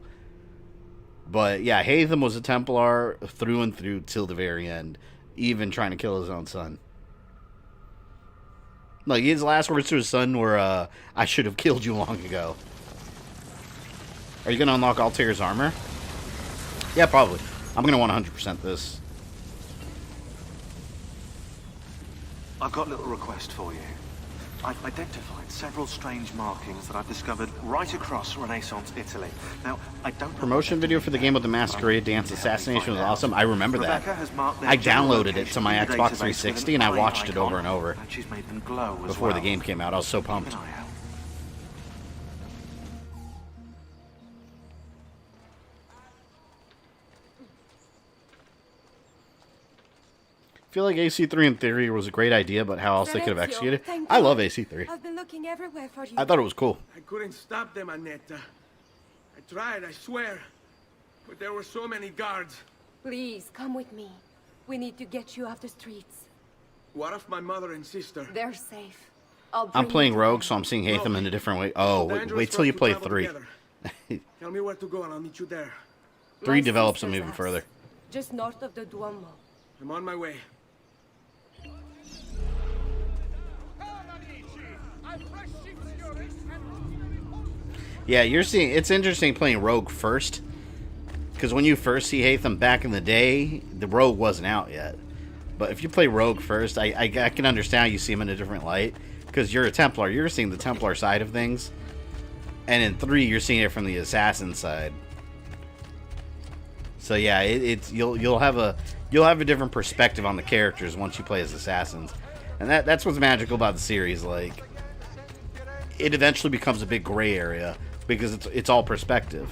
But, yeah, Haytham was a Templar through and through till the very end. Even trying to kill his own son. Like, his last words to his son were, I should have killed you long ago. Are you going to unlock Altair's armor? Yeah, probably. I'm going to 100% this. I've got a little request for you. I've identified several strange markings that I've discovered right across Renaissance Italy. Now, I don't... Promotion video for the game with the Masquerade Dance Assassination was awesome. I remember that. I downloaded it to my Xbox 360 and I watched it over and over. She's made them glow as before well. the game came out. I was so pumped. I feel like AC3 in theory was a great idea, but how else they could have executed it? I love AC3. I've been looking everywhere for you. I thought it was cool. I couldn't stop them, Annetta. I tried, I swear. But there were so many guards. Please, come with me. We need to get you off the streets. What of my mother and sister? They're safe. I'll I'm bring playing you Rogue, so I'm seeing Haytham in a different way. Oh, wait till you play 3. Tell me where to go and I'll meet you there. 3 develops them even further. Just north of the Duomo. I'm on my way. Yeah, you're seeing... It's interesting playing Rogue first. Because when you first see Haytham back in the day, the Rogue wasn't out yet. But if you play Rogue first, I can understand you see him in a different light. Because you're a Templar. You're seeing the Templar side of things. And in 3, you're seeing it from the Assassin side. So yeah, you'll have a different perspective on the characters once you play as Assassins. And that's what's magical about the series. Like, it eventually becomes a big gray area. Because it's all perspective.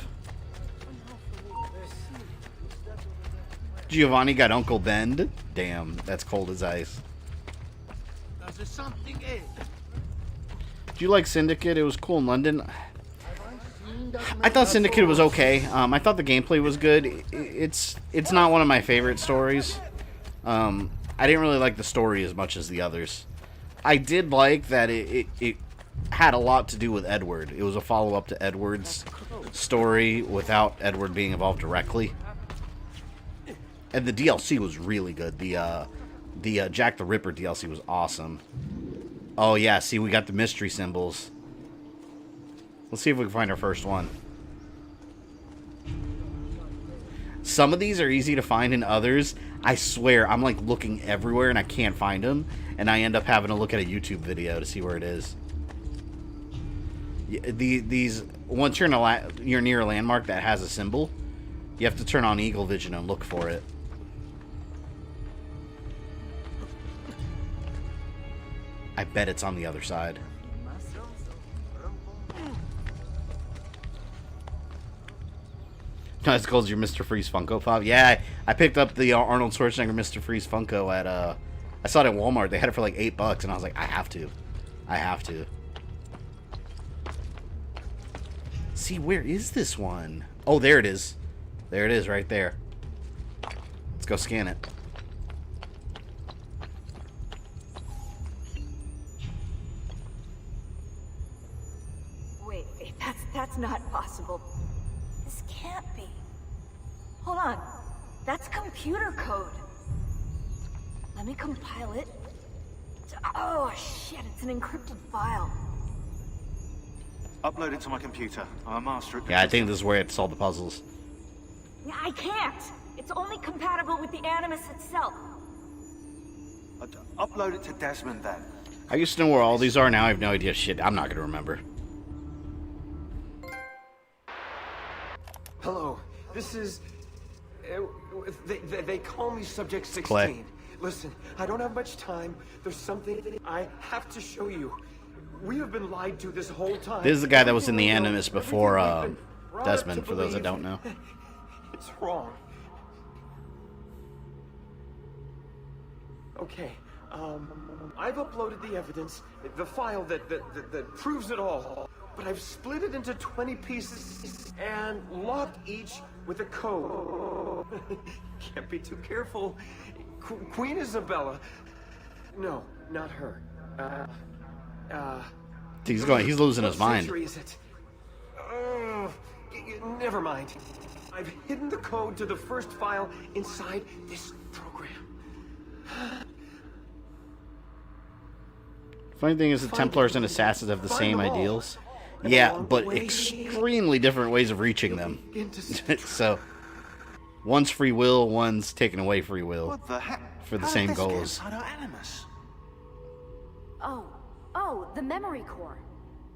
Giovanni got Uncle Ben. Damn, that's cold as ice. Do you like Syndicate? It was cool in London. I thought Syndicate was okay. I thought the gameplay was good. It's not one of my favorite stories. I didn't really like the story as much as the others. I did like that it had a lot to do with Edward. It was a follow-up to Edward's story without Edward being involved directly. And the DLC was really good. The Jack the Ripper DLC was awesome. Oh yeah, see, we got the mystery symbols. Let's see if we can find our first one. Some of these are easy to find, and others, I swear, I'm like looking everywhere and I can't find them. And I end up having to look at a YouTube video to see where it is. These once you're near a landmark that has a symbol, you have to turn on Eagle Vision and look for it. I bet it's on the other side. That's called your Mr. Freeze Funko Pop. Yeah, I picked up the Arnold Schwarzenegger Mr. Freeze Funko at I saw it at Walmart. They had it for like $8, and I was like, I have to. See, where is this one? Oh, there it is. There it is, right there. Let's go scan it. Wait, that's not possible. This can't be. Hold on. That's computer code. Let me compile it. Oh, shit, it's an encrypted file. Upload it to my computer. I'm a master at... Yeah, I think this is where it solved the puzzles. I can't. It's only compatible with the Animus itself. Upload it to Desmond, then. I used to know where all these are. Now I have no idea. Shit, I'm not going to remember. Hello, this is... They call me Subject 16. Clay. Listen, I don't have much time. There's something I have to show you. We have been lied to this whole time. This is the guy that was in the Animus before Desmond, for those that don't know. It's wrong. Okay, I've uploaded the evidence, the file that proves it all. But I've split it into 20 pieces and locked each with a code. Can't be too careful. Queen Isabella. No, not her. He's losing his mind. Century is it? Never mind. I've hidden the code to the first file inside this program. Funny thing is, the Templars and Assassins have the same ideals. Yeah, but extremely different ways of reaching them. So, one's free will, one's taking away free will for the same goals. Oh, the memory core.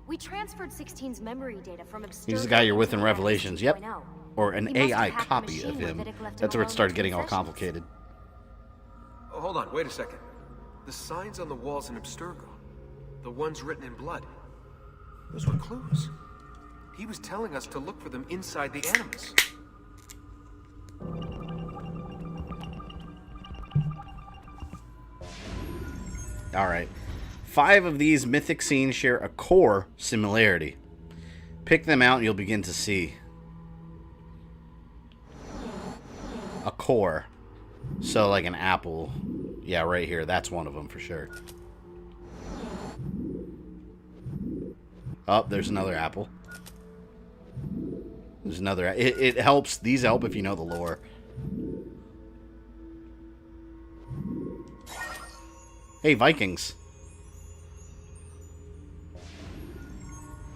We transferred 16's memory data from Abstergo. He's the guy you're with in Revelations, yep. 2.0. Or an He must have AI hacked the copy machine of where him. Vidic left That's him where it started alone getting all with possessions. complicated. Oh, hold on, wait a second. The signs on the walls in Abstergo, the ones written in blood, those were clues. He was telling us to look for them inside the Animus. Alright. 5 of these mythic scenes share a core similarity. Pick them out and you'll begin to see a core. So like an apple. Yeah, right here. That's one of them for sure. Oh, there's another apple. There's another. It helps. These help if you know the lore. Hey, Vikings.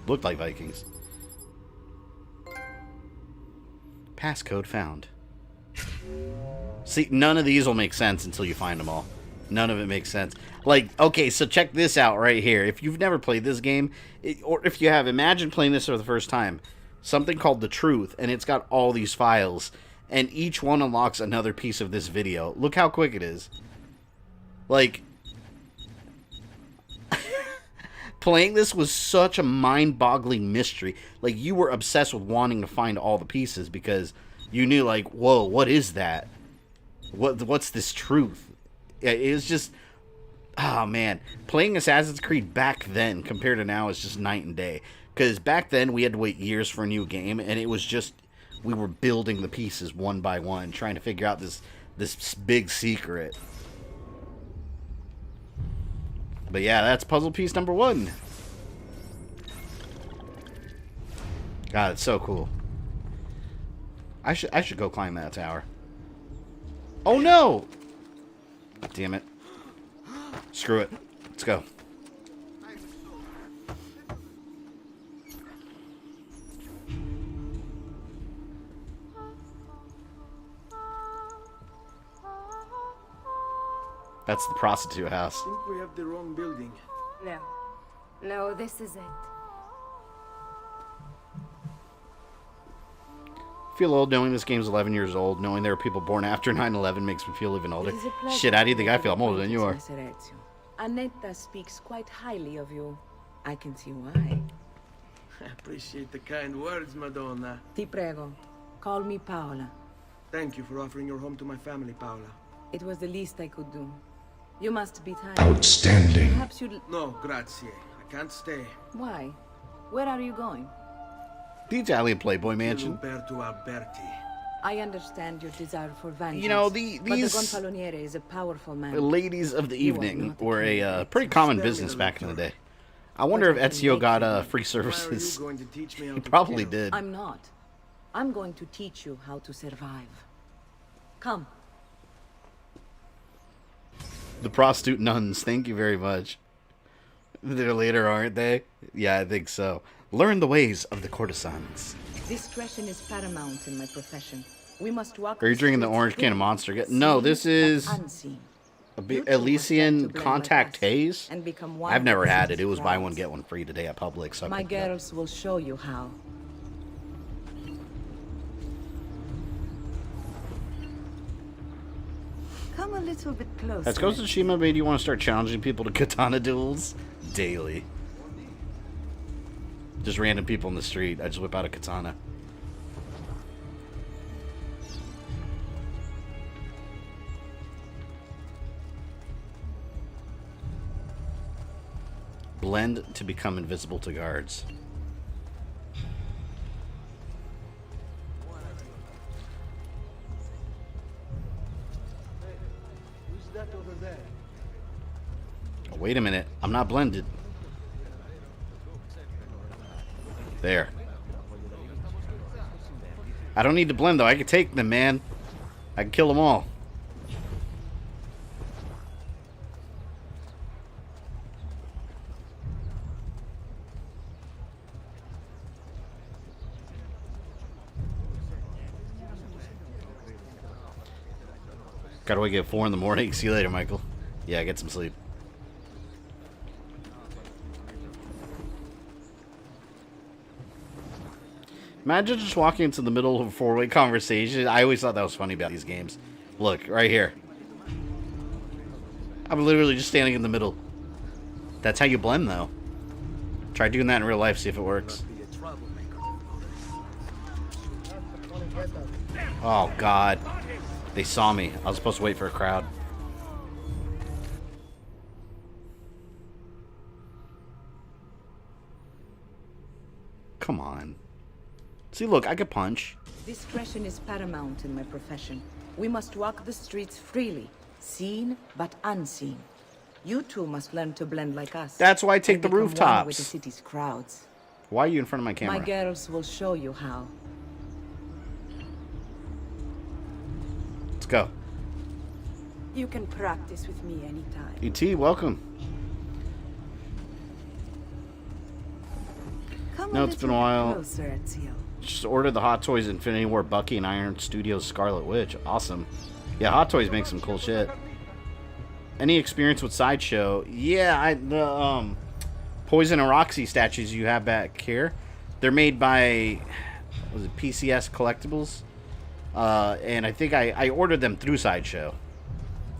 Looked like Vikings. Passcode found. See, none of these will make sense until you find them all. None of it makes sense. Like, okay, so check this out right here. If you've never played this game, or if you have, imagine playing this for the first time. Something called The Truth, and it's got all these files. And each one unlocks another piece of this video. Look how quick it is. Like, playing this was such a mind-boggling mystery. Like, you were obsessed with wanting to find all the pieces because you knew, like, whoa, what is that? What's this truth? It was just, oh man, playing Assassin's Creed back then compared to now is just night and day. Because back then we had to wait years for a new game, and it was just, we were building the pieces one by one, trying to figure out this big secret. But yeah, that's puzzle piece number 1. God, it's so cool. I should go climb that tower. Oh no! Damn it. Screw it. Let's go. That's the prostitute house. I think we have the wrong building. No, this is it. Feel old knowing this game's 11 years old. Knowing there are people born after 9/11 makes me feel even older. Shit, how do you think I feel? I'm older than you are. Annetta speaks quite highly of you. I can see why. I appreciate the kind words, Madonna. Ti prego. Call me Paola. Thank you for offering your home to my family, Paola. It was the least I could do. You must be tired. Outstanding. Perhaps you'd... No, grazie. I can't stay. Why? Where are you going? The Italian Playboy Mansion. I understand your desire for vengeance. You know, but the Gonfaloniere is a powerful man. Ladies of the evening were a pretty common business back in the day. I wonder if Ezio got free services. He probably did. I'm not. I'm going to teach you how to survive. Come. The prostitute nuns, thank you very much. They're later, aren't they? Yeah, I think so. Learn the ways of the courtesans. Discretion is paramount in my profession. We must walk. Are you drinking the orange can of Monster? No, this is Elysian Contact Haze. I've never had it. It was buy one get one free today at Publix. So my girls will show you how. Come a little bit closer. Has Ghost of Tsushima made you want to start challenging people to katana duels daily? Just random people in the street. I just whip out a katana. Blend to become invisible to guards. Who's that over there? Oh, wait a minute. I'm not blended. There. I don't need to blend, though. I can take them, man. I can kill them all. Gotta wake up at 4 in the morning. See you later, Michael. Yeah, get some sleep. Imagine just walking into the middle of a four-way conversation. I always thought that was funny about these games. Look, right here. I'm literally just standing in the middle. That's how you blend, though. Try doing that in real life, see if it works. Oh, God. They saw me. I was supposed to wait for a crowd. Come on. See, look, I could punch. Discretion is paramount in my profession. We must walk the streets freely, seen but unseen. You two must learn to blend like us. That's why I take the become one rooftops. with the city's crowds. Why are you in front of my camera? My girls will show you how. Let's go. You can practice with me anytime. E.T., welcome. Come No, it's been a while. Closer, Ezio. Just ordered the Hot Toys Infinity War Bucky and Iron Studios Scarlet Witch. Awesome. Yeah, Hot Toys make some cool shit. Any experience with Sideshow? Yeah, the Poison and Roxy statues you have back here, they're made by, was it PCS Collectibles? And I think I ordered them through Sideshow.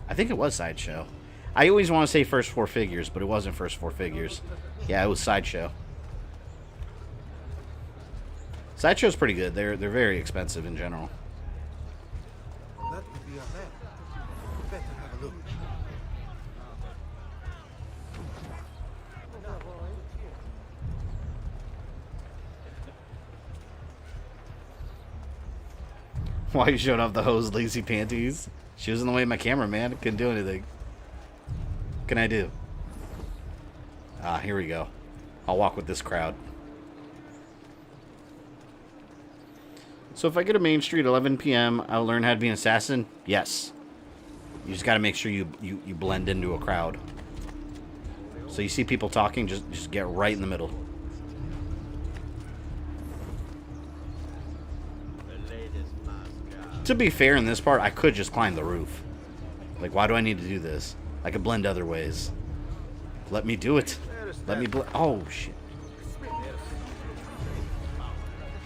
I think it was Sideshow. I always want to say First Four Figures, but it wasn't First Four Figures. Yeah, it was Sideshow. Sideshow's pretty good. They're very expensive in general. That would be a map. Better have a look. Why are you showing off the hose lazy panties? She was in the way of my camera, man. Couldn't do anything. What can I do? Ah, here we go. I'll walk with this crowd. So if I go to Main Street 11 p.m., I'll learn how to be an assassin? Yes. You just got to make sure you blend into a crowd. So you see people talking, just get right in the middle. To be fair, in this part, I could just climb the roof. Like, why do I need to do this? I could blend other ways. Let me do it. Let me blend. Oh, shit.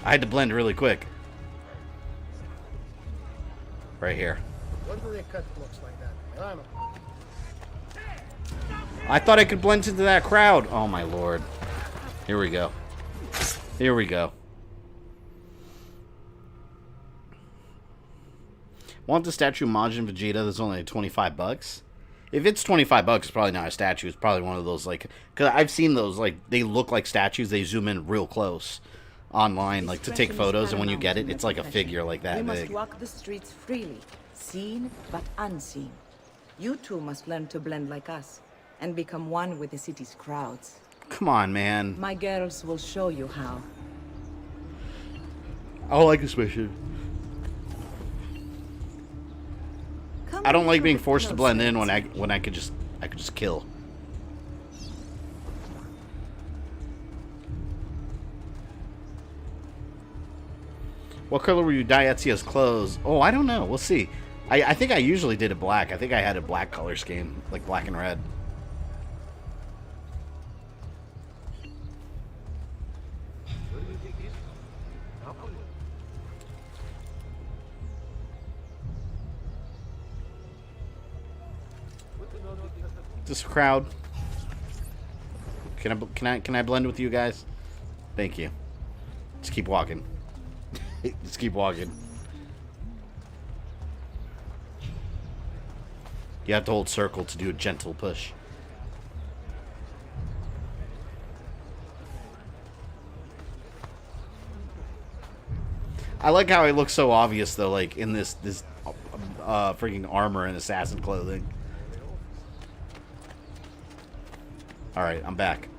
I had to blend really quick. Right here. When do they cut looks like that? I don't know. I thought I could blend into that crowd. Oh, my lord. Here we go. Here we go. Want the statue Majin Vegeta that's only 25 bucks? If it's 25 bucks, it's probably not a statue. It's probably one of those, like... Because I've seen those, like, they look like statues. They zoom in real close online, like, to take photos. And when you get it, it's like a figure like that big. We big. must walk the streets freely, seen but unseen. You two must learn to blend like us and become one with the city's crowds. Come on, man. My girls will show you how. I like this mission. I don't like being forced to blend in when I could just kill. What color will you dye Ezio's clothes? Oh, I don't know. We'll see. I think I usually did it black. I think I had a black color scheme, like black and red. This crowd. Can I blend with you guys? Thank you. Just keep walking. Just keep walking. You have to hold circle to do a gentle push. I like how it looks so obvious though, like in this freaking armor and assassin clothing. Alright, I'm back.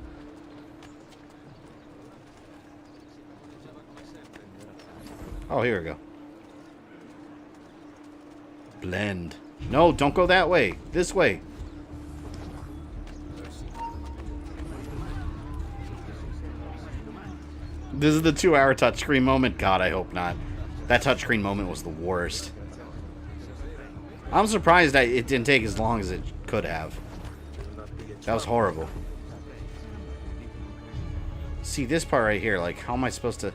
Oh, here we go. Blend. No, don't go that way. This way. This is the 2-hour touchscreen moment. God, I hope not. That touchscreen moment was the worst. I'm surprised it didn't take as long as it could have. That was horrible. See, this part right here, like, how am I supposed to...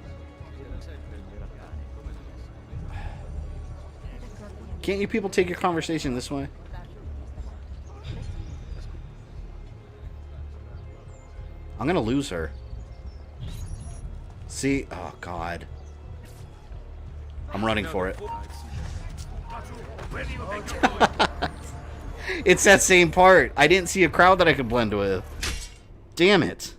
Can't you people take your conversation this way? I'm gonna lose her. See? Oh, God. I'm running for it. It's that same part. I didn't see a crowd that I could blend with. Damn it.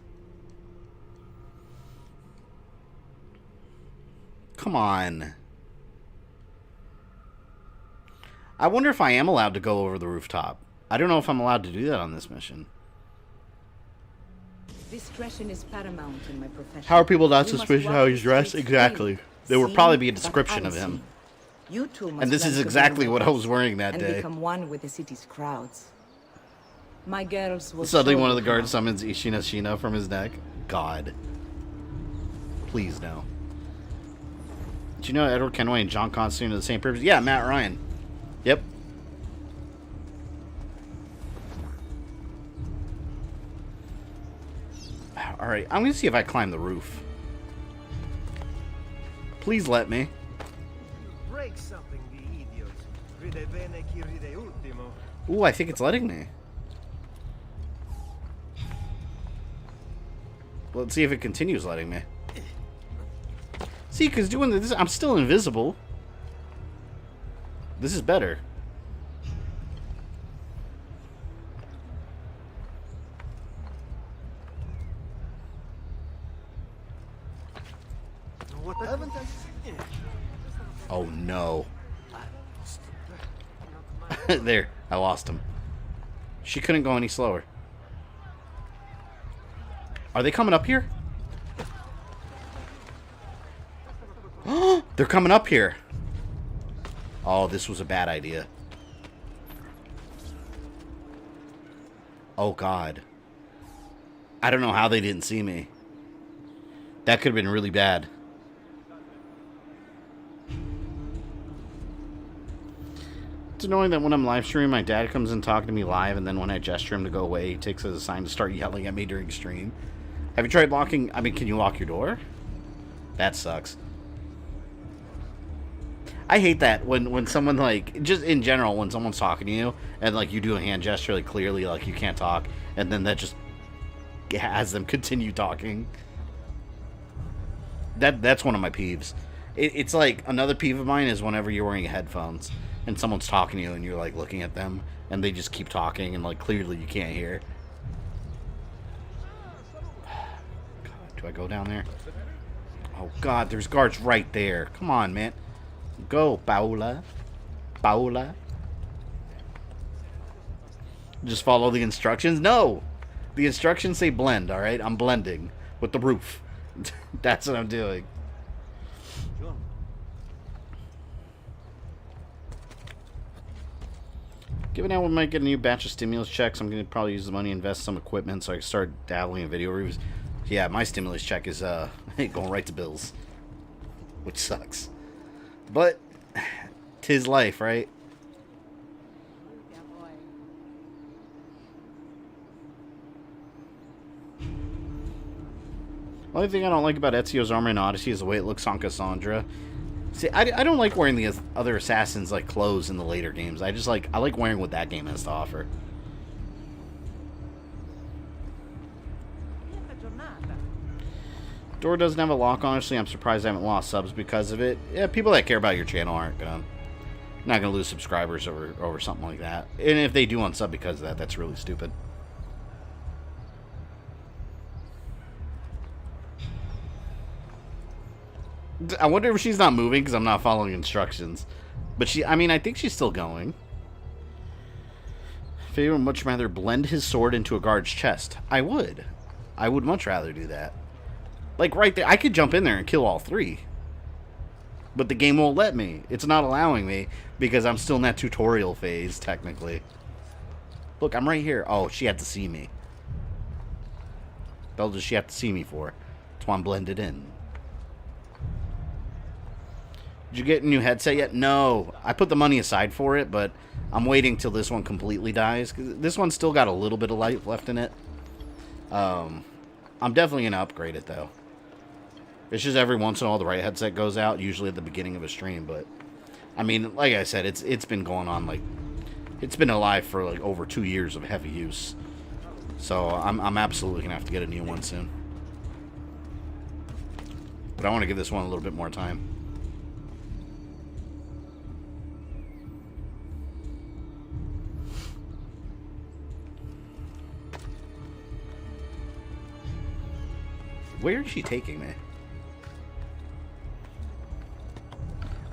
Come on. I wonder if I am allowed to go over the rooftop. I don't know if I'm allowed to do that on this mission. Discretion is paramount in my profession. How are people not suspicious how he's dressed? Exactly. There would probably be a description of him. You two must And this is exactly what I was wearing that and day. become one with the city's crowds. My girls will Suddenly show one of the you guards how. summons Ishina from his neck. God. Please no. Do you know Edward Kenway and John Constantine are the same person? Yeah, Matt Ryan. Yep. Alright, I'm going to see if I climb the roof. Please let me. Break something, the idiot. Ride bene chi ride ultimo. Ooh, I think it's letting me. Let's see if it continues letting me. See, because doing this, I'm still invisible. This is better. What haven't I seen? Oh no. There, I lost him. She couldn't go any slower. Are they coming up here? They're coming up here. Oh, this was a bad idea. Oh, God. I don't know how they didn't see me. That could have been really bad. It's annoying that when I'm live streaming, my dad comes and talking to me live, and then when I gesture him to go away, he takes it as a sign to start yelling at me during stream. Have you tried locking... I mean, can you lock your door? That sucks. I hate that when someone, like, just in general, when someone's talking to you, and, like, you do a hand gesture, like, clearly, like, you can't talk, and then that just has them continue talking. That's one of my peeves. It's like, another peeve of mine is whenever you're wearing headphones, and someone's talking to you, and you're, like, looking at them, and they just keep talking, and, like, clearly you can't hear. God, do I go down there? Oh, God, there's guards right there. Come on, man. Go, Paula. Paula. Just follow the instructions? No! The instructions say blend, alright? I'm blending with the roof. That's what I'm doing. Given how we might get a new batch of stimulus checks, I'm going to probably use the money to invest in some equipment so I can start dabbling in video reviews. Yeah, my stimulus check is going right to bills. Which sucks. But, 'tis life, right? The only thing I don't like about Ezio's armor in Odyssey is the way it looks on Cassandra. See, I don't like wearing the other assassins' like clothes in the later games. I like wearing what that game has to offer. Door doesn't have a lock, honestly. I'm surprised I haven't lost subs because of it. Yeah, people that care about your channel aren't not gonna lose subscribers over something like that. And if they do unsub because of that, that's really stupid. I wonder if she's not moving because I'm not following instructions. But I mean, I think she's still going. Faye would much rather blend his sword into a guard's chest. I would. I would much rather do that. Like, right there, I could jump in there and kill all 3. But the game won't let me. It's not allowing me because I'm still in that tutorial phase, technically. Look, I'm right here. Oh, she had to see me. What does she have to see me for? That's why I'm blended in. Did you get a new headset yet? No. I put the money aside for it, but I'm waiting till this one completely dies. 'Cause this one's still got a little bit of life left in it. I'm definitely going to upgrade it, though. It's just every once in a while the right headset goes out, usually at the beginning of a stream. But, I mean, like I said, it's been going on, like, it's been alive for, like, over 2 years of heavy use. So, I'm absolutely going to have to get a new one soon. But I want to give this one a little bit more time. Where is she taking me?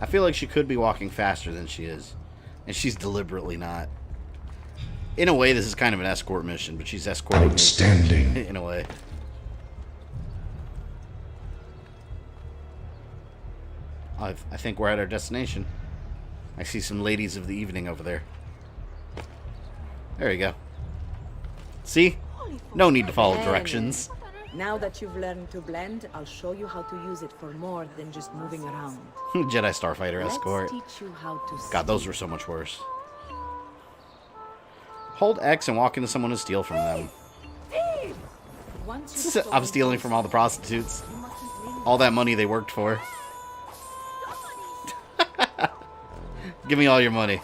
I feel like she could be walking faster than she is. And she's deliberately not. In a way, this is kind of an escort mission, but she's escorting Outstanding. me. In a way. I think we're at our destination. I see some ladies of the evening over there. There you go. See? No need to follow directions. Now that you've learned to blend, I'll show you how to use it for more than just moving around. Jedi Starfighter escort. Let's teach you how to God, those were so much worse. Hold X and walk into someone and steal from them. I'm stealing from all the prostitutes. All that money they worked for. Give me all your money.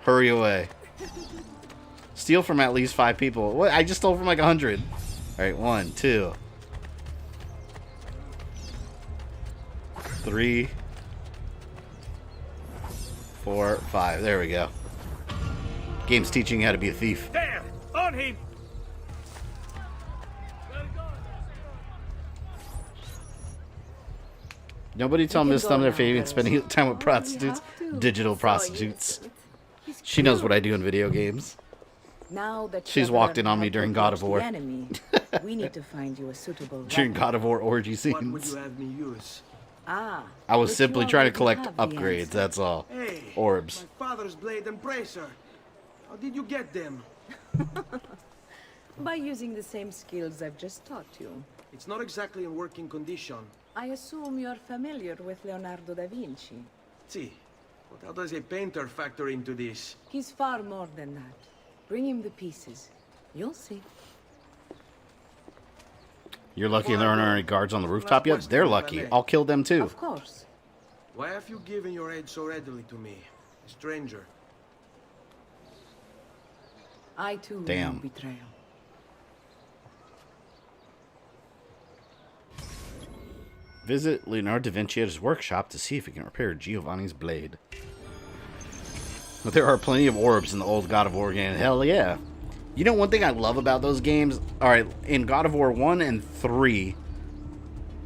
Hurry away. Steal from at least 5 people. What? I just stole from like 100. Alright, 1, 2, 3, 4, 5. There we go. Game's teaching you how to be a thief. There! On him! Nobody tell Miss Thumb they're fading and spending time with prostitutes. Digital prostitutes. She knows what I do in video games. Now that She's walked in on me during God of War. We need to find you a suitable During God of War orgy scenes. What would you have me use? Ah. I was simply trying to collect upgrades, that's all. Hey, Orbs. my father's blade and bracer. How did you get them? By using the same skills I've just taught you. It's not exactly in working condition. I assume you're familiar with Leonardo da Vinci. See, but how does a painter factor into this? He's far more than that. Bring him the pieces. You'll see. You're lucky there aren't any guards on the rooftop yet? They're lucky. I'll kill them too. Of course. Why have you given your aid so readily to me, a stranger? I too Damn. know betrayal. Visit Leonardo da Vinci at his workshop to see if he can repair Giovanni's blade. But there are plenty of orbs in the old God of War game. Hell yeah. You know one thing I love about those games? Alright, in God of War 1 and 3...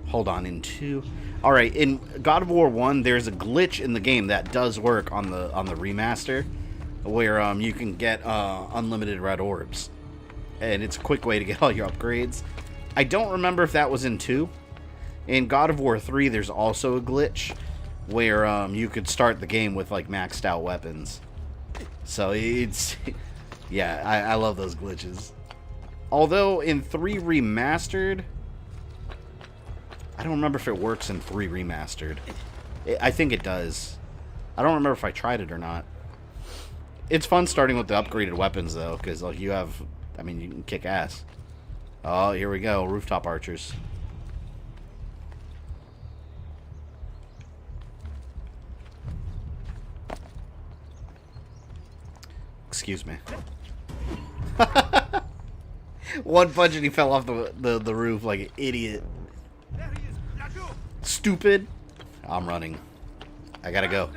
Hold on, in 2... Alright, in God of War 1, there's a glitch in the game that does work on the remaster. Where you can get unlimited red orbs. And it's a quick way to get all your upgrades. I don't remember if that was in 2. In God of War 3, there's also a glitch where you could start the game with like maxed out weapons. So it's... yeah, I love those glitches. Although in 3 Remastered... I don't remember if it works in 3 Remastered. I think it does. I don't remember if I tried it or not. It's fun starting with the upgraded weapons though, because like you have... I mean, you can kick ass. Oh, here we go. Rooftop archers. Excuse me. One punch and he fell off the roof like an idiot. Stupid. I'm running. I gotta go.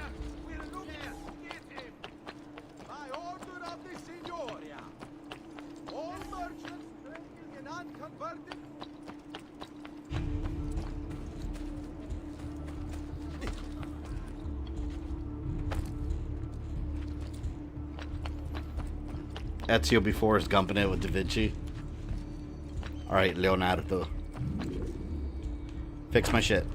Ezio before is gumping it with Da Vinci. Alright, Leonardo. Fix my shit.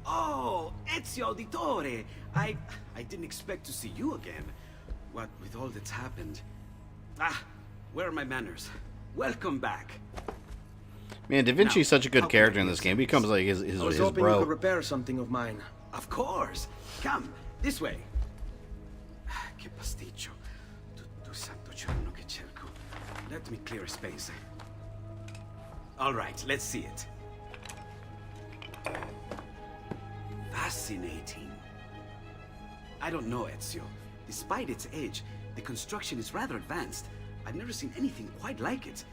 Oh, Ezio Auditore! I didn't expect to see you again. What with all that's happened. Ah, where are my manners? Welcome back. Man, Da Vinci's such a good character in this game. He becomes like his I was hoping you bro. could repair something of mine. Of course. Come, this way. Che pasticcio. Tutto santo giorno che cerco. Let me clear a space. All right, let's see it. Fascinating. I don't know, Ezio. Despite its age, the construction is rather advanced. I've never seen anything quite like it.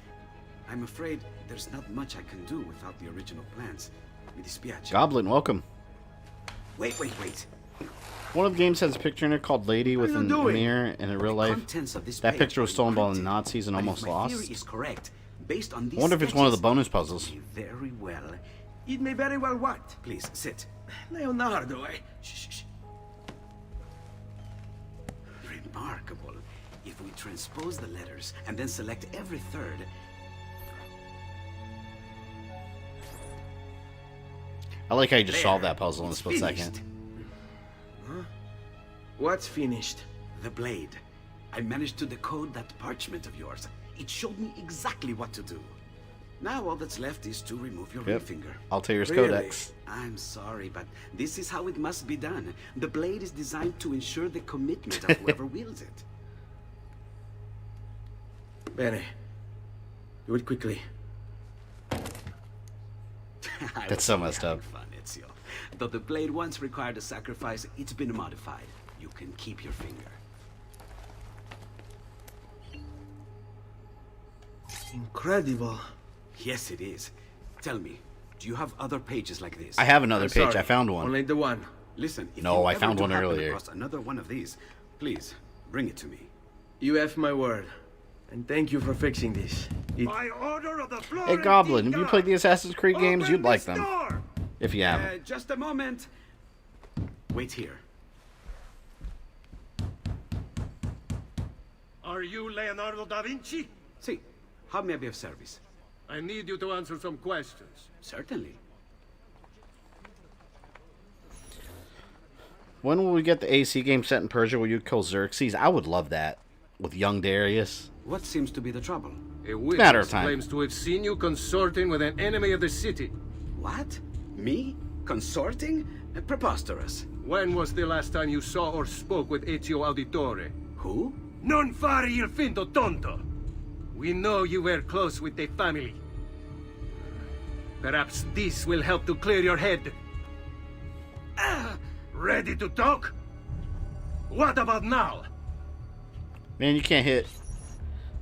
I'm afraid there's not much I can do without the original plans. Mi dispiace. Goblin, welcome. Wait. One of the games has a picture in it called Lady with a mirror, and in real life, that picture was stolen by the Nazis and almost lost. Is correct. Based on these I wonder if it's one of the sketches, bonus puzzles. Very well. It may very well what? Please, sit. Leonardo, Shh. Remarkable. If we transpose the letters and then select every third... I like how you just solved that puzzle in a split second. Huh? What's finished? The blade. I managed to decode that parchment of yours. It showed me exactly what to do. Now all that's left is to remove your ring finger. Altair's Codex. I'm sorry, but this is how it must be done. The blade is designed to ensure the commitment of whoever wields it. Bennett, do it quickly. That's so messed up. Fun, Ezio. Though the blade once required a sacrifice, it's been modified. You can keep your finger. Incredible. Yes, it is. Tell me, do you have other pages like this? I have another page. Sorry, I found one. Only the one. Listen, if no, you I ever found do one happen earlier. across another one of these, please bring it to me. You have my word. And thank you for fixing this. By order of the Hey, Goblin, if you played the Assassin's Creed games, you'd like them. If you haven't. Just a moment. Wait here. Are you Leonardo da Vinci? See, how may I be of service? I need you to answer some questions. Certainly. When will we get the AC game set in Persia where you kill Xerxes? I would love that. With young Darius. What seems to be the trouble? A matter of witness time. claims to have seen you consorting with an enemy of the city. What? Me? Consorting? Preposterous. When was the last time you saw or spoke with Ezio Auditore? Who? Non fare il finto tonto. We know you were close with the family. Perhaps this will help to clear your head. Ready to talk? What about now? Man, you can't hit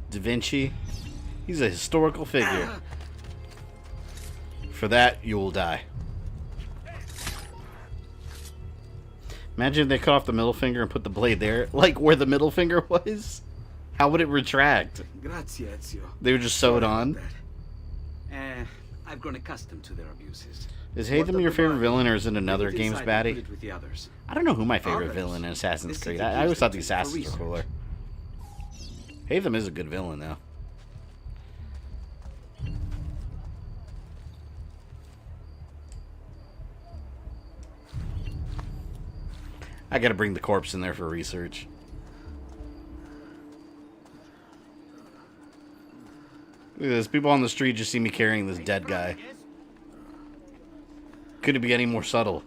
Da Vinci. He's a historical figure. For that, you will die. Imagine if they cut off the middle finger and put the blade there, like where the middle finger was. How would it retract? Grazie, Ezio. They would just sew it on. I've grown accustomed to their abuses. Is Haytham your favorite villain, or is it another Maybe game's decide to put baddie? it with the others. I don't know who my favorite Others? villain in Assassin's The Creed. city I always used thought the it for Assassins were research. cooler. Haytham is a good villain, though. I gotta bring the corpse in there for research. Look at this. People on the street just see me carrying this dead guy. Could it be any more subtle?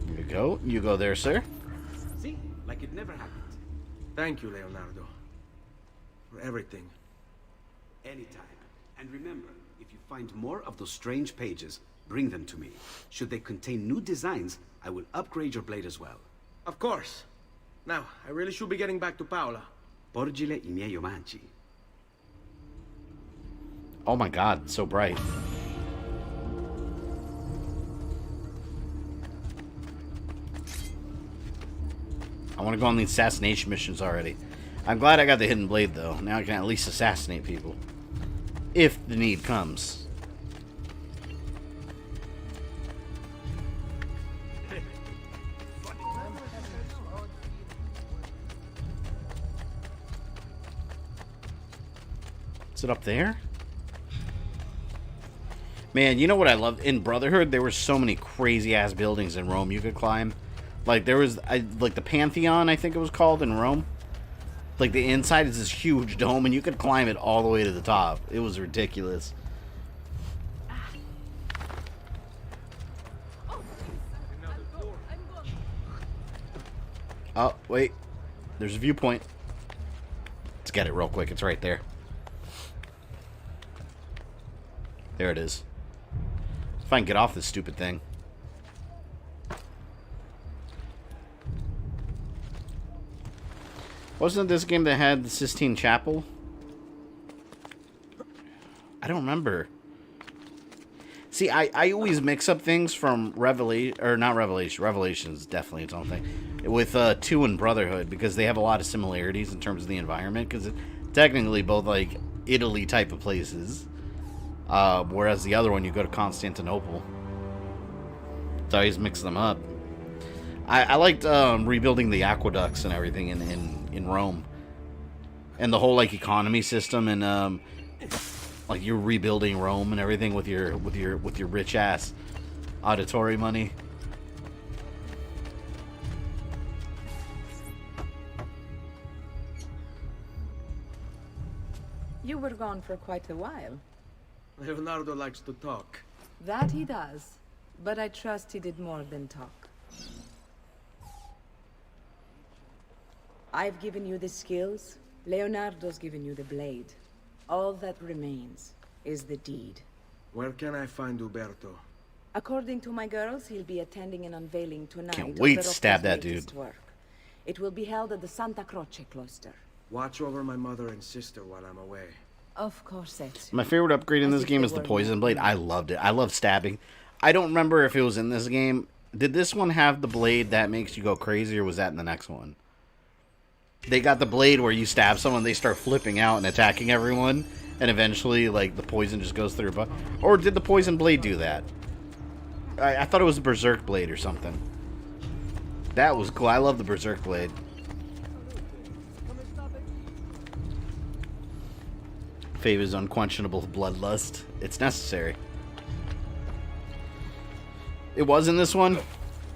Here you go. You go there, sir. See? Like it never happened. Thank you, Leonardo. For everything. Anytime. And remember, if you find more of those strange pages, bring them to me. Should they contain new designs, I will upgrade your blade as well. Of course. Now, I really should be getting back to Paola. Porgile I miei omaggi. Oh my god, it's so bright. want to go on the assassination missions already. I'm glad I got the hidden blade, though. Now I can at least assassinate people. If the need comes. Is it up there? Man, you know what I loved? In Brotherhood, there were so many crazy-ass buildings in Rome you could climb. Like, there was, like, the Pantheon, I think it was called, in Rome. Like, the inside is this huge dome, and you could climb it all the way to the top. It was ridiculous. Oh, wait. There's a viewpoint. Let's get it real quick. It's right there. There it is. If I can get off this stupid thing. Wasn't this game that had the Sistine Chapel? I don't remember. See, I always mix up things from Revelations, definitely its own thing, with 2 and Brotherhood, because they have a lot of similarities in terms of the environment, because it's technically both, like, Italy type of places. Whereas the other one, you go to Constantinople. So I always mix them up. I liked rebuilding the aqueducts and everything in Rome, and the whole like economy system, and like you're rebuilding Rome and everything with your rich ass auditory money. You were gone for quite a while. Leonardo likes to talk. That he does, but I trust he did more than talk. I've given you the skills. Leonardo's given you the blade. All that remains is the deed. Where can I find Uberto? According to my girls, he'll be attending an unveiling tonight. Can't wait of to stab Rocco's that dude. latest work. It will be held at the Santa Croce cloister. Watch over my mother and sister while I'm away. Of course, Ezio. My favorite upgrade in this game is the poison blade. I loved it. I love stabbing. I don't remember if it was in this game. Did this one have the blade that makes you go crazy, or was that in the next one? They got the blade where you stab someone, they start flipping out and attacking everyone, and eventually, like, the poison just goes through. Or did the poison blade do that? I thought it was the Berserk blade or something. That was cool. I love the Berserk blade. Favors unquenchable bloodlust. It's necessary. It was in this one?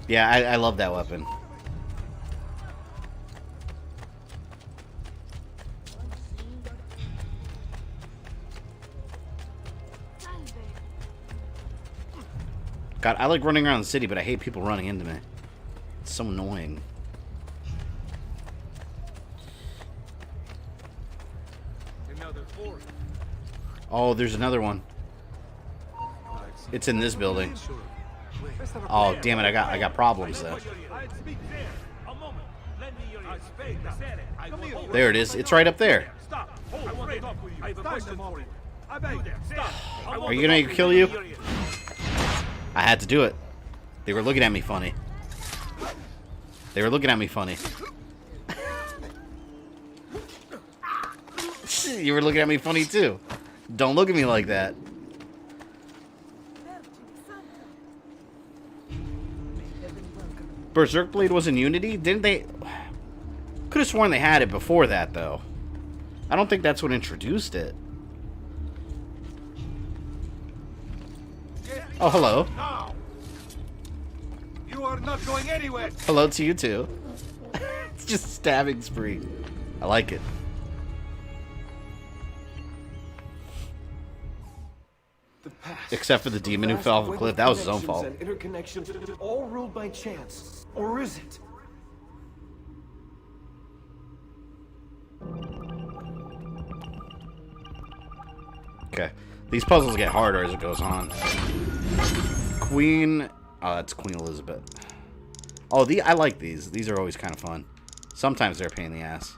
Yeah, I love that weapon. God, I like running around the city, but I hate people running into me. It's so annoying. Oh, there's another one. It's in this building. Oh, damn it! I got problems though. There it is. It's right up there. Are you gonna make me kill you? I had to do it. They were looking at me funny. They were looking at me funny. You were looking at me funny too. Don't look at me like that. Berserk Blade was in Unity? Didn't they? Could have sworn they had it before that, though. I don't think that's what introduced it. Oh, hello. You are not going anywhere. Hello to you, too. It's just stabbing spree. I like it. Except for the demon who fell off a cliff. That was his own fault. Interconnections all ruled by chance. Or is it? Okay. These puzzles get harder as it goes on. Queen... Oh, that's Queen Elizabeth. Oh, I like these. These are always kind of fun. Sometimes they're a pain in the ass.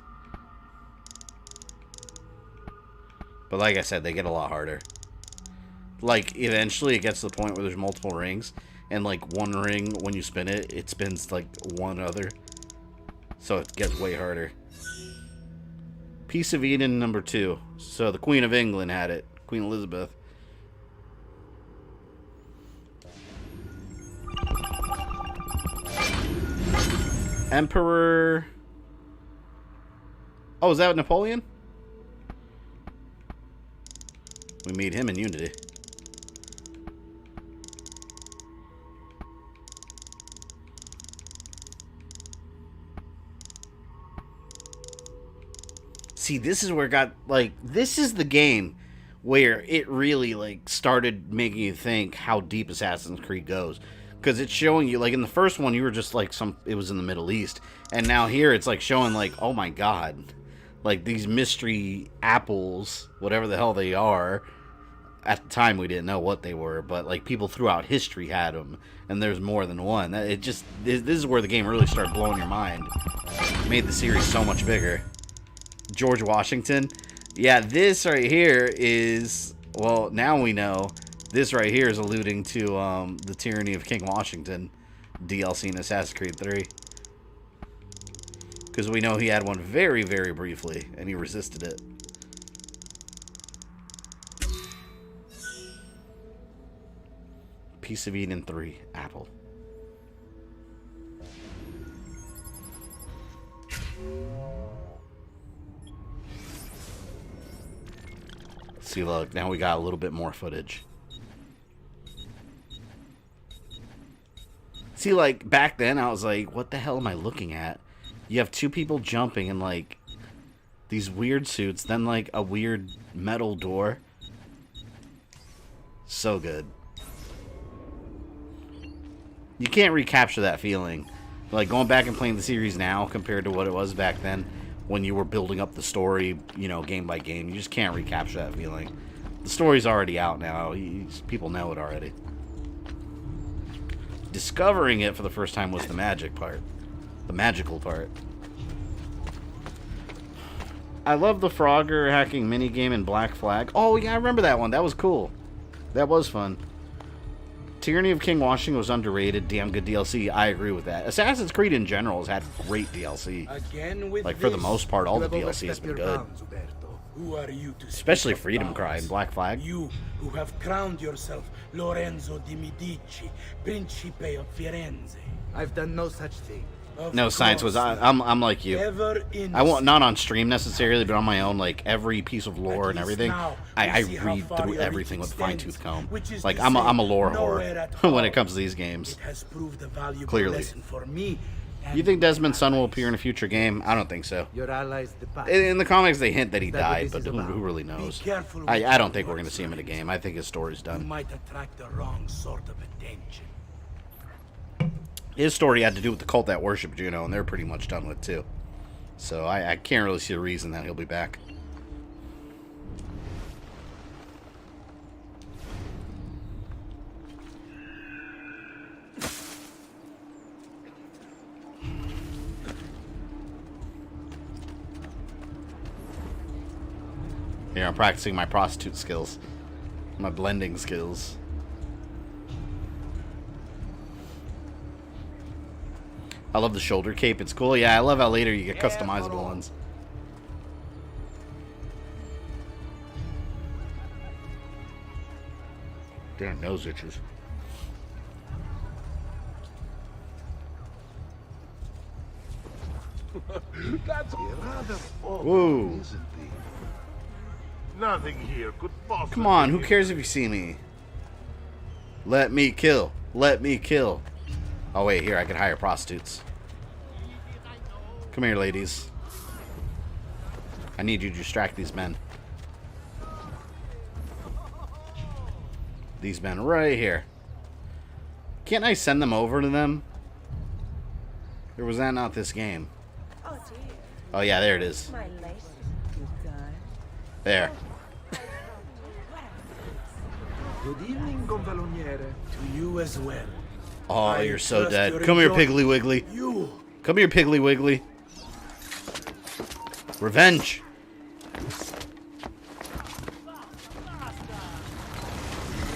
But like I said, they get a lot harder. Like, eventually it gets to the point where there's multiple rings. And, like, one ring, when you spin it, it spins, like, one other. So it gets way harder. Piece of Eden number 2. So the Queen of England had it. Queen Elizabeth. Emperor... Oh, is that Napoleon? We meet him in Unity. See, this is where it got, like, this is the game where it really, like, started making you think how deep Assassin's Creed goes. Because it's showing you, like, in the first one, you were just, like, it was in the Middle East. And now here, it's, like, showing, like, oh my god. Like, these mystery apples, whatever the hell they are. At the time, we didn't know what they were. But, like, people throughout history had them. And there's more than one. It just, this is where the game really started blowing your mind. It made the series so much bigger. George Washington. Yeah, this right here is, well, now we know. This right here is alluding to the Tyranny of King Washington DLC in Assassin's Creed 3. Because we know he had one very, very briefly, and he resisted it. Piece of Eden 3, Apple. See, look, now we got a little bit more footage. See, like, back then, I was like, what the hell am I looking at? You have two people jumping in, like, these weird suits, then, like, a weird metal door. So good. You can't recapture that feeling. Like, going back and playing the series now compared to what it was back then, when you were building up the story, you know, game by game. You just can't recapture that feeling. The story's already out now. People know it already. Discovering it for the first time was the magic part. The magical part. I love the Frogger hacking minigame in Black Flag. Oh, yeah, I remember that one. That was cool. That was fun. Tyranny of King Washington was underrated. Damn good DLC. I agree with that. Assassin's Creed in general has had great DLC. Like, for the most part, all the DLC has been good. Who are you to Especially Freedom Cry and Black Flag. You who have crowned yourself Lorenzo di Medici, Principe of Firenze. I've done no such thing. No, Science was... I'm like you. I won't, not on stream necessarily, but on my own, like, every piece of lore and everything, I read through everything with a fine-tooth comb. Like, I'm a lore whore when it comes to these games. Clearly. You think Desmond's son will appear in a future game? I don't think so. In the comics, they hint that he died, but who really knows? I don't think we're going to see him in a game. I think his story's done. Might attract the wrong sort of attention. His story had to do with the cult that worshipped Juno, and they're pretty much done with, too. So I can't really see a reason that he'll be back. Here, I'm practicing my prostitute skills. My blending skills. I love the shoulder cape. It's cool. Yeah, I love how later you get customizable ones. Damn, nose itches. That's rather Whoa. isn't it? Nothing here could possibly... Come on, who cares if you see me? Let me kill. Let me kill. Oh, wait, here, I can hire prostitutes. Come here, ladies. I need you to distract these men. These men right here. Can't I send them over to them? Or was that not this game? Oh, yeah, there it is. There. Good evening, Gonfaloniere. To you as well. Oh, you're so dead. Come here, Piggly Wiggly. Come here, Piggly Wiggly. Revenge.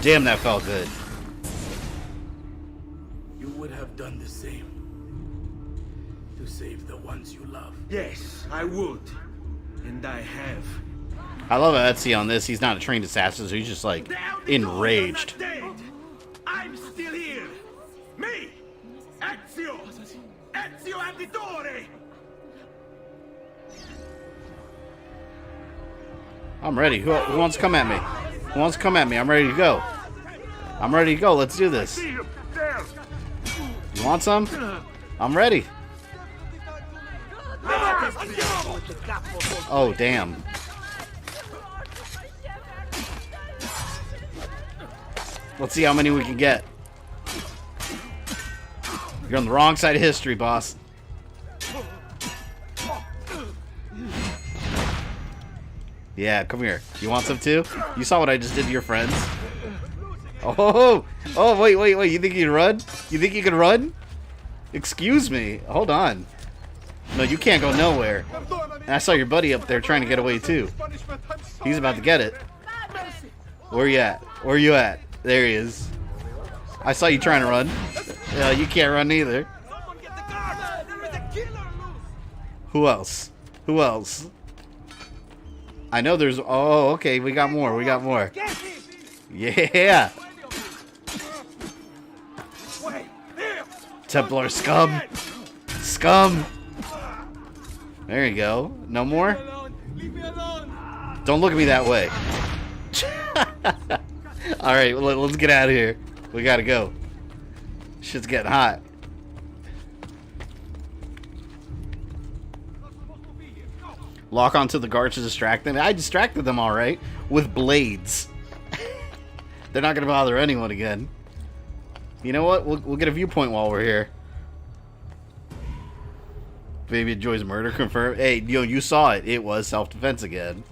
Damn, that felt good. You would have done the same. To to save the ones you love. Yes, I would. And I have. I love Ezio on this. He's not a trained assassin, so he's just like enraged. I'm still here. Me, Ezio. Ezio Auditore. I'm ready. Who wants to come at me? Who wants to come at me? I'm ready to go. I'm ready to go. Let's do this. You want some? I'm ready. Oh, damn. Let's see how many we can get. You're on the wrong side of history, boss. Yeah, come here. You want some too? You saw what I just did to your friends? Oh, wait. You think you can run? You think you can run? Excuse me. Hold on. No, you can't go nowhere. And I saw your buddy up there trying to get away too. He's about to get it. Where you at? Where you at? There he is. I saw you trying to run. You can't run either. Who else? Who else? I know there's... Oh, okay. We got more. We got more. Yeah. Templar scum. Scum. There you go. No more? Don't look at me that way. Alright, let's get out of here. We gotta go. Shit's getting hot. Lock onto the guards to distract them. I distracted them alright with blades. They're not gonna bother anyone again. You know what? We'll get a viewpoint while we're here. Baby enjoys murder confirmed. Hey, you saw it. It was self-defense again.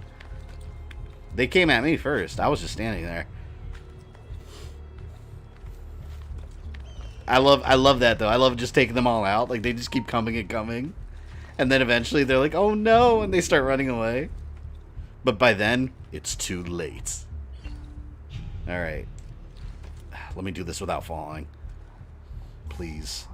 They came at me first. I was just standing there. I love that though. I love just taking them all out. Like they just keep coming and coming. And then eventually they're like, "Oh no," and they start running away. But by then, it's too late. All right. Let me do this without falling. Please.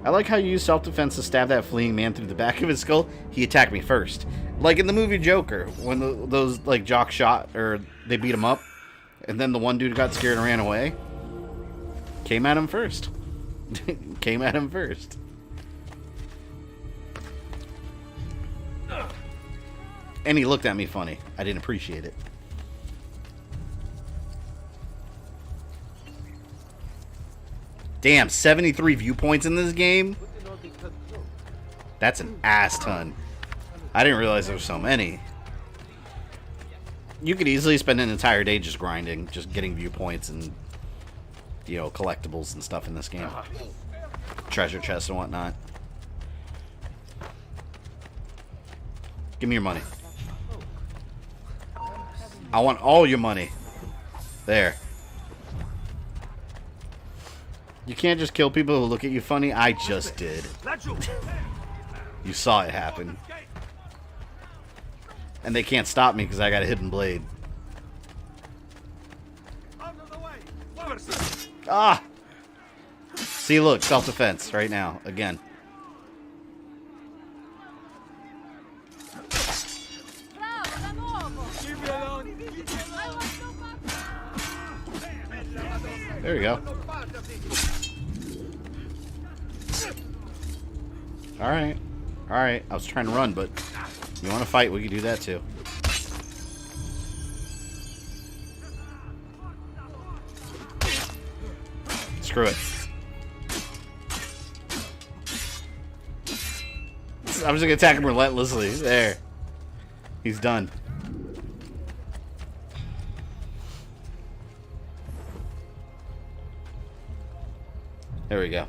I like how you use self-defense to stab that fleeing man through the back of his skull. He attacked me first. Like in the movie Joker, when those like jocks shot, or they beat him up, and then the one dude got scared and ran away. Came at him first. Came at him first. And he looked at me funny. I didn't appreciate it. Damn, 73 viewpoints in this game? That's an ass ton. I didn't realize there were so many. You could easily spend an entire day just grinding, just getting viewpoints and, you know, collectibles and stuff in this game. Treasure chests and whatnot. Give me your money. I want all your money. There. You can't just kill people who look at you funny. I just did. You saw it happen. And they can't stop me because I got a hidden blade. Ah! See, look, self-defense right now, again. There you go. Alright. Alright. I was trying to run, but you want to fight, we can do that too. Screw it. I'm just going to attack him relentlessly. There. He's done. There we go.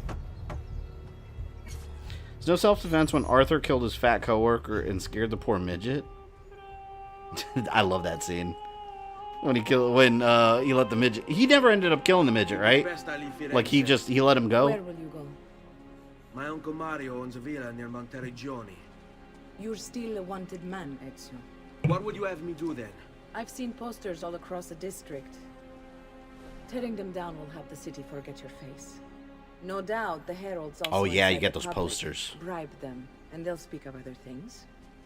There's no self-defense when Arthur killed his fat coworker and scared the poor midget. I love that scene. When he let the midget. He never ended up killing the midget, right? Like he let him go. Where will you go? My uncle Mario owns a villa near Monteriggioni. You're still a wanted man, Ezio. What would you have me do then? I've seen posters all across the district. Tearing them down will have the city forget your face. No doubt the heralds also Oh yeah, you inside get the those public. posters. Bribe them, and they'll speak of other things.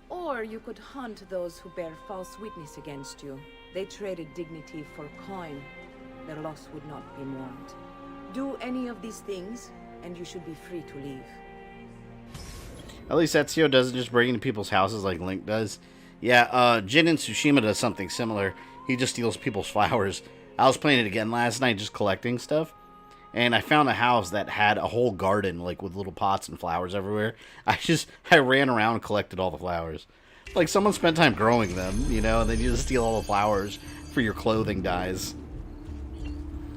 Or you could hunt those who bear false witness against you. They traded dignity for coin. Their loss would not be mourned. Do any of these things, and you should be free to leave. At least Ezio doesn't just break into people's houses like Link does. Yeah, Jin in Tsushima does something similar. He just steals people's flowers. I was playing it again last night, just collecting stuff. And I found a house that had a whole garden, like, with little pots and flowers everywhere. I ran around and collected all the flowers. Like, someone spent time growing them, you know, and then you just steal all the flowers for your clothing dyes.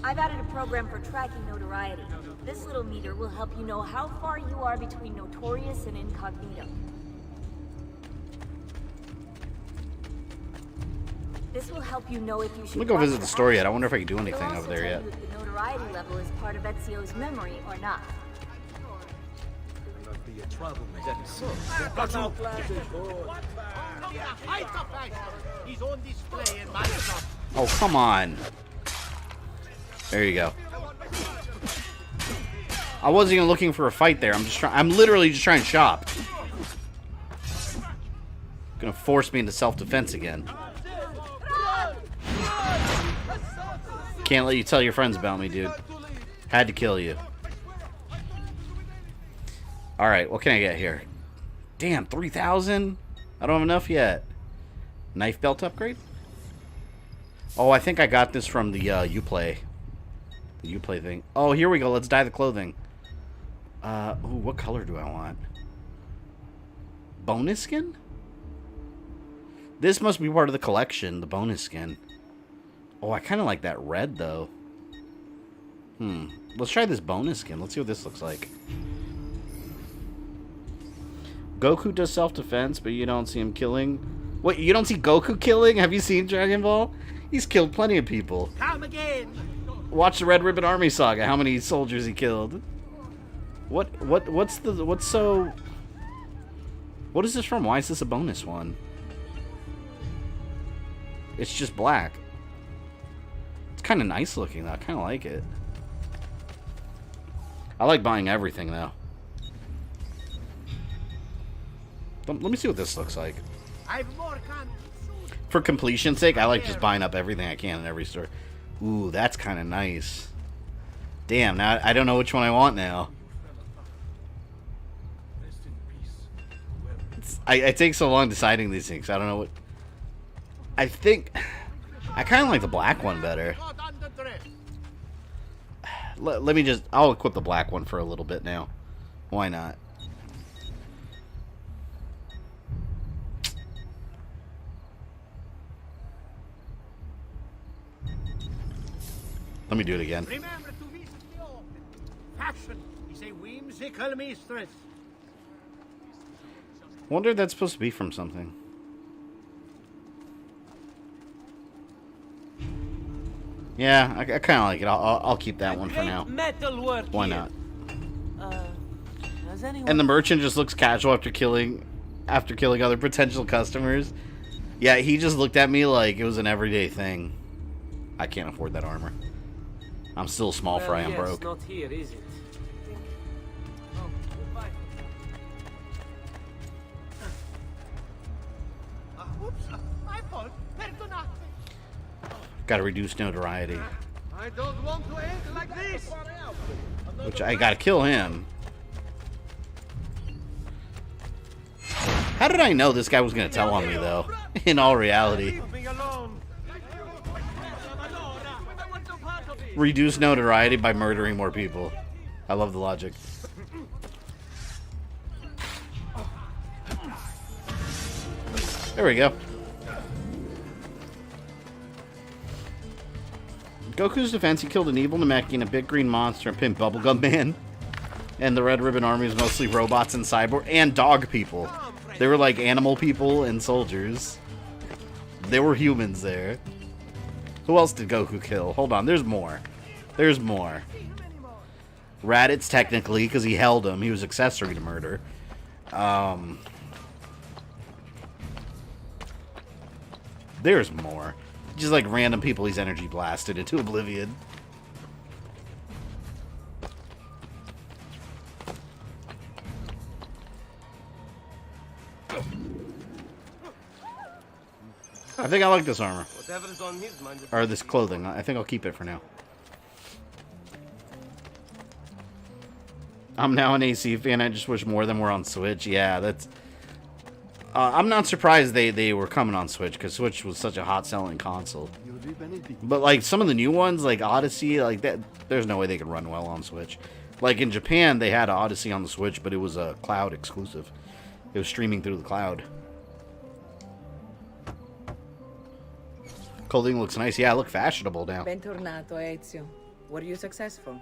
I've added a program for tracking notoriety. This little meter will help you know how far you are between notorious and incognito. This will help you know if you should. Let me go visit the store yet. I wonder if I can do anything over there yet. If the notoriety level is part of Ezio's memory or not. Oh, come on. There you go. I wasn't even looking for a fight there. I'm literally just trying to shop. Gonna force me into self-defense again. Can't let you tell your friends about me, dude. Had to kill you. Alright, what can I get here? Damn, 3,000? I don't have enough yet. Knife belt upgrade? Oh, I think I got this from the Uplay. The Uplay thing. Oh, here we go. Let's dye the clothing. Ooh, what color do I want? Bonus skin? This must be part of the collection, the bonus skin. Oh, I kind of like that red, though. Let's try this bonus skin. Let's see what this looks like. Goku does self-defense, but you don't see him killing. Wait, you don't see Goku killing? Have you seen Dragon Ball? He's killed plenty of people. Come again. Watch the Red Ribbon Army Saga. How many soldiers he killed? What is this from? Why is this a bonus one? It's just black. It's kind of nice looking, though. I kind of like it. I like buying everything, though. Let me see what this looks like. For completion's sake, I like just buying up everything I can in every store. Ooh, that's kind of nice. Damn, now I don't know which one I want now. I take so long deciding these things. I don't know what... I think... I kind of like the black one better. Let me just... I'll equip the black one for a little bit now. Why not? Let me do it again. Remember to visit the open. Fashion is a whimsical mistress. Wonder if that's supposed to be from something. Yeah, I kind of like it. I'll keep that one for now. Why not? And the merchant just looks casual after killing other potential customers. Yeah, he just looked at me like it was an everyday thing. I can't afford that armor. I'm still small fry. I'm broke. Not here, is it? Gotta reduce notoriety. I don't want to end like this. Which I gotta kill him. How did I know this guy was gonna tell on me, though? In all reality. Reduce notoriety by murdering more people. I love the logic. There we go. Goku's defense, he killed an evil Namekian, a big green monster, and Pimp Bubblegum Man. And the Red Ribbon Army is mostly robots and cyborg and dog people. They were like animal people and soldiers. There were humans there. Who else did Goku kill? Hold on, there's more. There's more. Raditz, technically, because he held him. He was accessory to murder. There's more. Just like random people he's energy blasted into oblivion. I think I like this armor. Whatever's on his mind. Or this clothing. I think I'll keep it for now. I'm now an AC fan. I just wish more of them were on Switch. Yeah, that's... I'm not surprised they were coming on Switch, because Switch was such a hot-selling console. But, like, some of the new ones, like Odyssey, like that, there's no way they could run well on Switch. Like, in Japan, they had Odyssey on the Switch, but it was a cloud exclusive. It was streaming through the cloud. Clothing looks nice. Yeah, I look fashionable now. Bentornato, Ezio. Were you successful?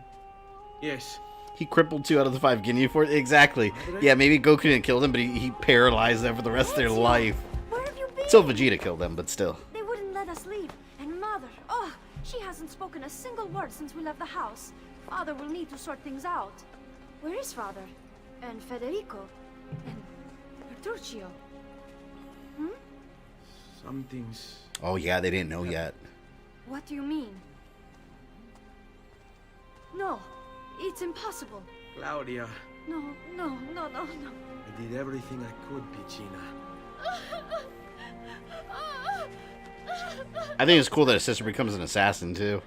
Yes. He crippled 2 out of the 5 Ginyu Force. Exactly. Yeah, maybe Goku didn't kill them, but he paralyzed them for the rest of their life. Where have you been? Still Vegeta killed them, but still. They wouldn't let us leave. And Mother, oh, she hasn't spoken a single word since we left the house. Father will need to sort things out. Where is Father? And Federico? And Petruccio? Hmm? Something's... Oh, yeah, they didn't know yet. What do you mean? No, it's impossible. Claudia, No. I did everything I could, Piccina. I think it's cool that his sister becomes an assassin, too.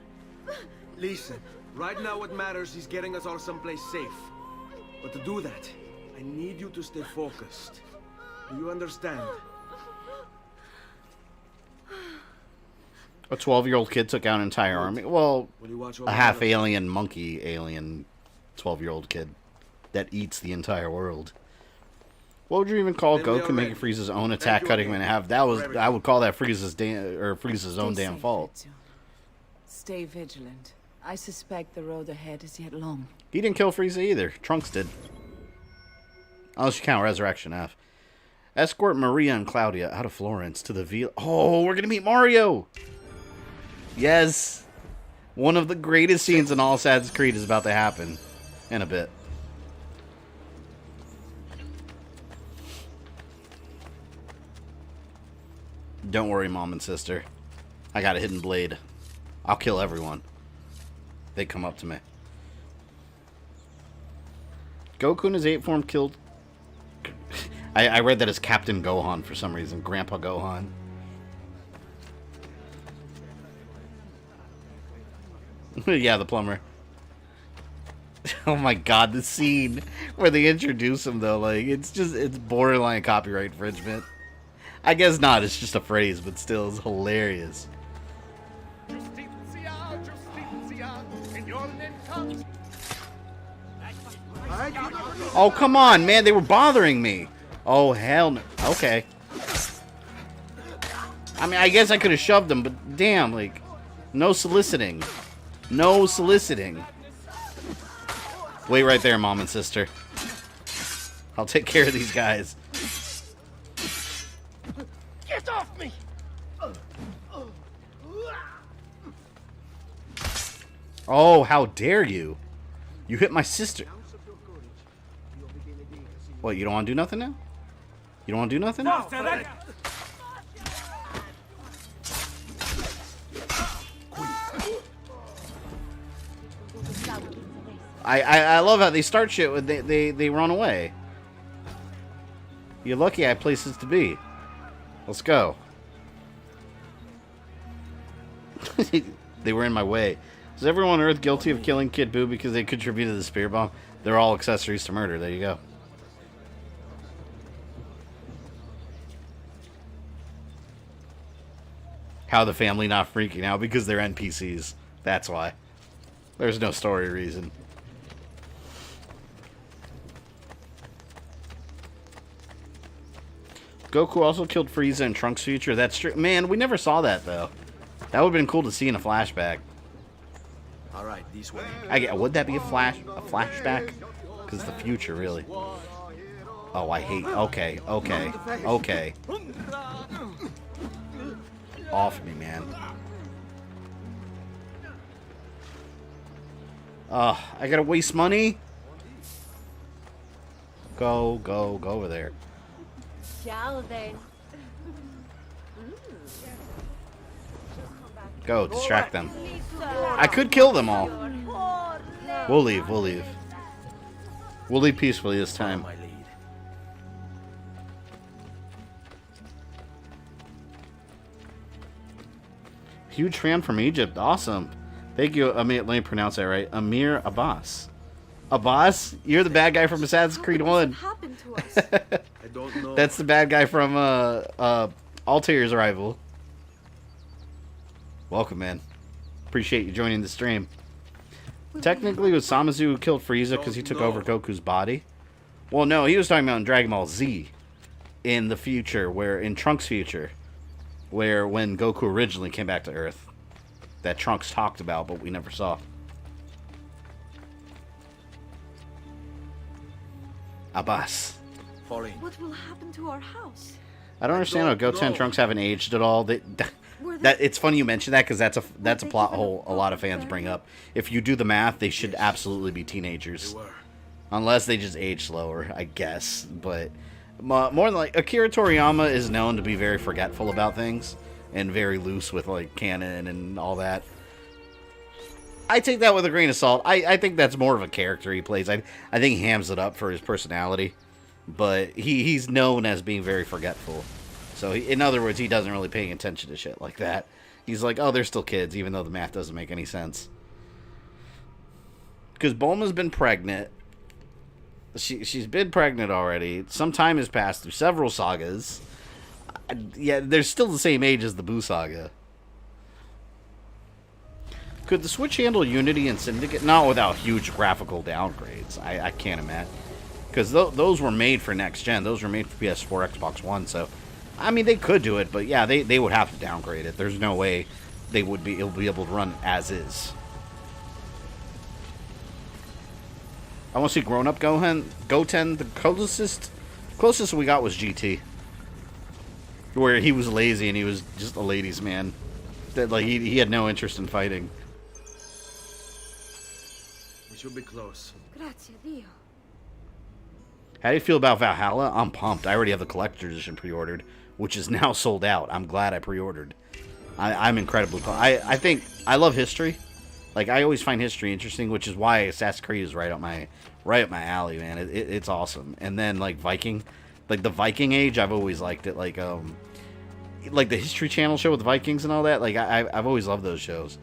Listen, right now what matters is getting us all someplace safe. But to do that, I need you to stay focused. Do you understand? A 12-year-old kid took out an entire army. Well, a half-alien, monkey-alien 12-year-old kid that eats the entire world. What would you even call Goku making Frieza's own attack, cutting him in half? That was, I would call that Frieza's own damn fault. Stay vigilant. I suspect the road ahead is yet long. He didn't kill Frieza either. Trunks did. Unless you count Resurrection F. Escort Maria and Claudia out of Florence to the Villa. Oh, we're gonna meet Mario! Yes! One of the greatest scenes in all Assassin's Creed is about to happen. In a bit. Don't worry, Mom and Sister. I got a hidden blade. I'll kill everyone. They come up to me. Goku in his 8th form killed... I read that as Captain Gohan for some reason. Grandpa Gohan. Yeah, the plumber. Oh my god, the scene where they introduce him, though, like, it's borderline copyright infringement. I guess not, it's just a phrase, but still, it's hilarious. Oh, come on, man, they were bothering me. Oh, hell no. Okay. I mean, I guess I could have shoved them, but damn, like, no soliciting. No soliciting. Wait right there, Mom and Sister. I'll take care of these guys. Get off me! Oh, how dare you? You hit my sister. What, you don't want to do nothing now? You don't want to do nothing? I love how they start shit with they run away. You're lucky I have places to be. Let's go. They were in my way. Is everyone on Earth guilty of killing Kid Buu because they contributed to the spear bomb? They're all accessories to murder. There you go. How the family not freaking out? Because they're NPCs. That's why. There's no story reason. Goku also killed Frieza in Trunks' future. That's true. Man, we never saw that, though. That would have been cool to see in a flashback. All right, this way. Would that be a flashback? Because the future, really. Oh, I hate... Okay. Off me, man. I gotta waste money? Go over there. Ciao then. Go, distract them. I could kill them all. We'll leave. We'll leave peacefully this time. Huge fan from Egypt. Awesome. Thank you. Let me pronounce that right. Amir Abbas. Abbas? You're the bad guy from Assassin's Creed 1. I don't know. That's the bad guy from Altair's Arrival. Welcome, man. Appreciate you joining the stream. Technically, it was Samazu who killed Frieza because he took over Goku's body. Well, no, he was talking about in Dragon Ball Z. In the future, in Trunks' future. Where when Goku originally came back to Earth. That Trunks talked about, but we never saw. Abbas. What will happen to our house? I don't understand how Goten and Trunks haven't aged at all. It's funny you mention that because that's a plot hole a lot of fans bring up. If you do the math, they should absolutely be teenagers, unless they just age slower, I guess. But more than like Akira Toriyama is known to be very forgetful about things and very loose with like canon and all that. I take that with a grain of salt. I think that's more of a character he plays. I think he hams it up for his personality. But he's known as being very forgetful. So, in other words, he doesn't really pay attention to shit like that. He's like, oh, they're still kids, even though the math doesn't make any sense. Because Bulma's been pregnant. She's been pregnant already. Some time has passed through several sagas. Yeah, they're still the same age as the Buu saga. Could the Switch handle Unity and Syndicate? Not without huge graphical downgrades. I can't imagine. Because those were made for next gen. Those were made for PS4, Xbox One. So, I mean, they could do it, but yeah, they would have to downgrade it. There's no way it'll be able to run as is. I want to see grown-up Goten. The closest we got was GT, where he was lazy and he was just a ladies' man. That like he had no interest in fighting. We should be close. Grazie Dio. How do you feel about Valhalla? I'm pumped. I already have the collector's edition pre-ordered, which is now sold out. I'm glad I pre-ordered. I'm incredibly pumped. I think I love history. Like I always find history interesting, which is why Assassin's Creed is right up my alley, man. It's awesome. And then like Viking, like the Viking Age, I've always liked it. Like the History Channel show with Vikings and all that. Like I've always loved those shows.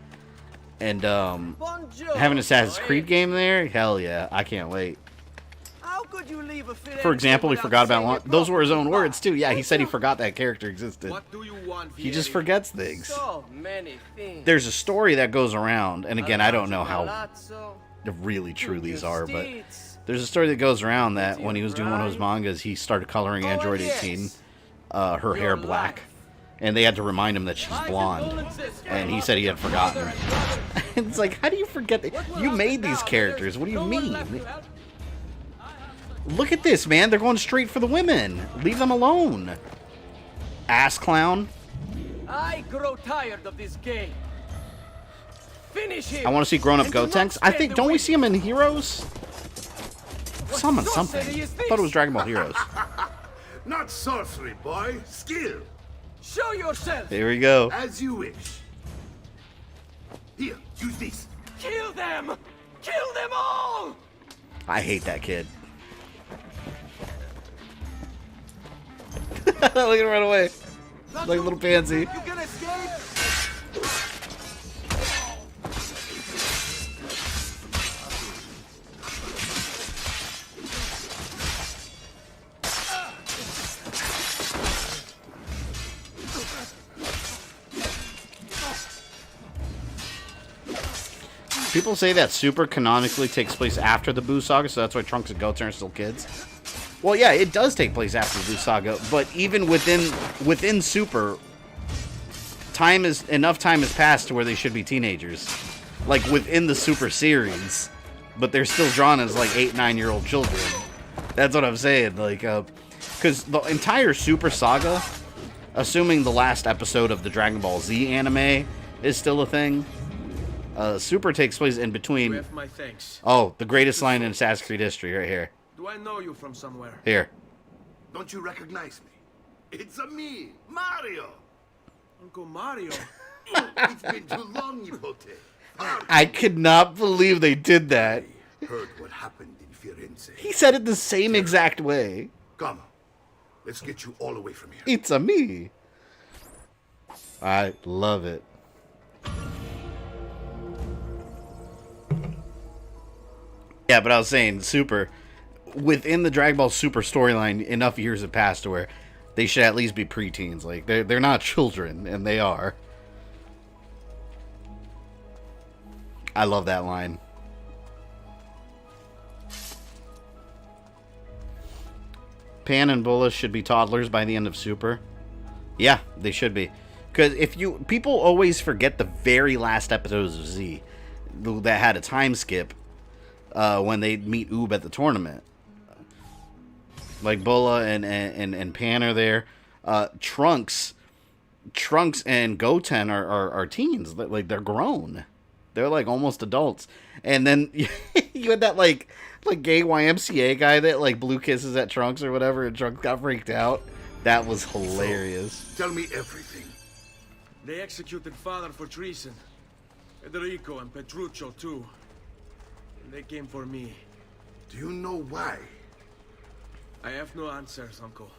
And having an Assassin's Creed game there, hell yeah, I can't wait. For example, he forgot about those were his own words too. Yeah, he said he forgot that character existed. He just forgets things. There's a story that goes around, and again, I don't know how really true these are, but there's a story that goes around that when he was doing one of his mangas, he started coloring Android 18, her hair black, and they had to remind him that she's blonde, and he said he had forgotten. It's like, how do you forget that? You made these characters. What do you mean? Look at this, man. They're going straight for the women. Leave them alone. Ass clown. I grow tired of this game. Finish him. I want to see grown-up Gotenks. I think, don't we see him in Heroes? Something. I thought it was Dragon Ball Heroes. Not sorcery, boy. Skill. Show yourself. Here we go. As you wish. Here, use this. Kill them. Kill them all. I hate that kid. Look at him run away. Like a little pansy. You gonna escape? People say that Super canonically takes place after the Buu Saga, so that's why Trunks and Goten are still kids. Well, yeah, it does take place after the Buu Saga, but even within Super, enough time has passed to where they should be teenagers, like within the Super series, but they're still drawn as like 8-9-year-old children. That's what I'm saying, like, because the entire Super Saga, assuming the last episode of the Dragon Ball Z anime is still a thing, Super takes place in between. My thanks. Oh, the greatest line in Assassin's Creed history, right here. Do I know you from somewhere? Here. Don't you recognize me? It's a me, Mario. Uncle Mario. It's been too long, Nipote. I could not believe they did that. Heard what happened in Firenze. He said it the same exact way. Come on. Let's get you all away from here. It's a me. I love it. Yeah, but I was saying, Super, within the Dragon Ball Super storyline, enough years have passed to where they should at least be preteens. Like, they're not children, and they are. I love that line. Pan and Bulla should be toddlers by the end of Super. Yeah, they should be. Because people always forget the very last episodes of Z that had a time skip when they meet Oob at the tournament. Like Bulla and Pan are there. Trunks and Goten are teens. Like, they're grown. They're like almost adults. And then you had that like gay YMCA guy that like blew kisses at Trunks or whatever, and Trunks got freaked out. That was hilarious. So, tell me everything. They executed father for treason. Federico and Petruccio too. And they came for me. Do you know why? I have no answers, Uncle.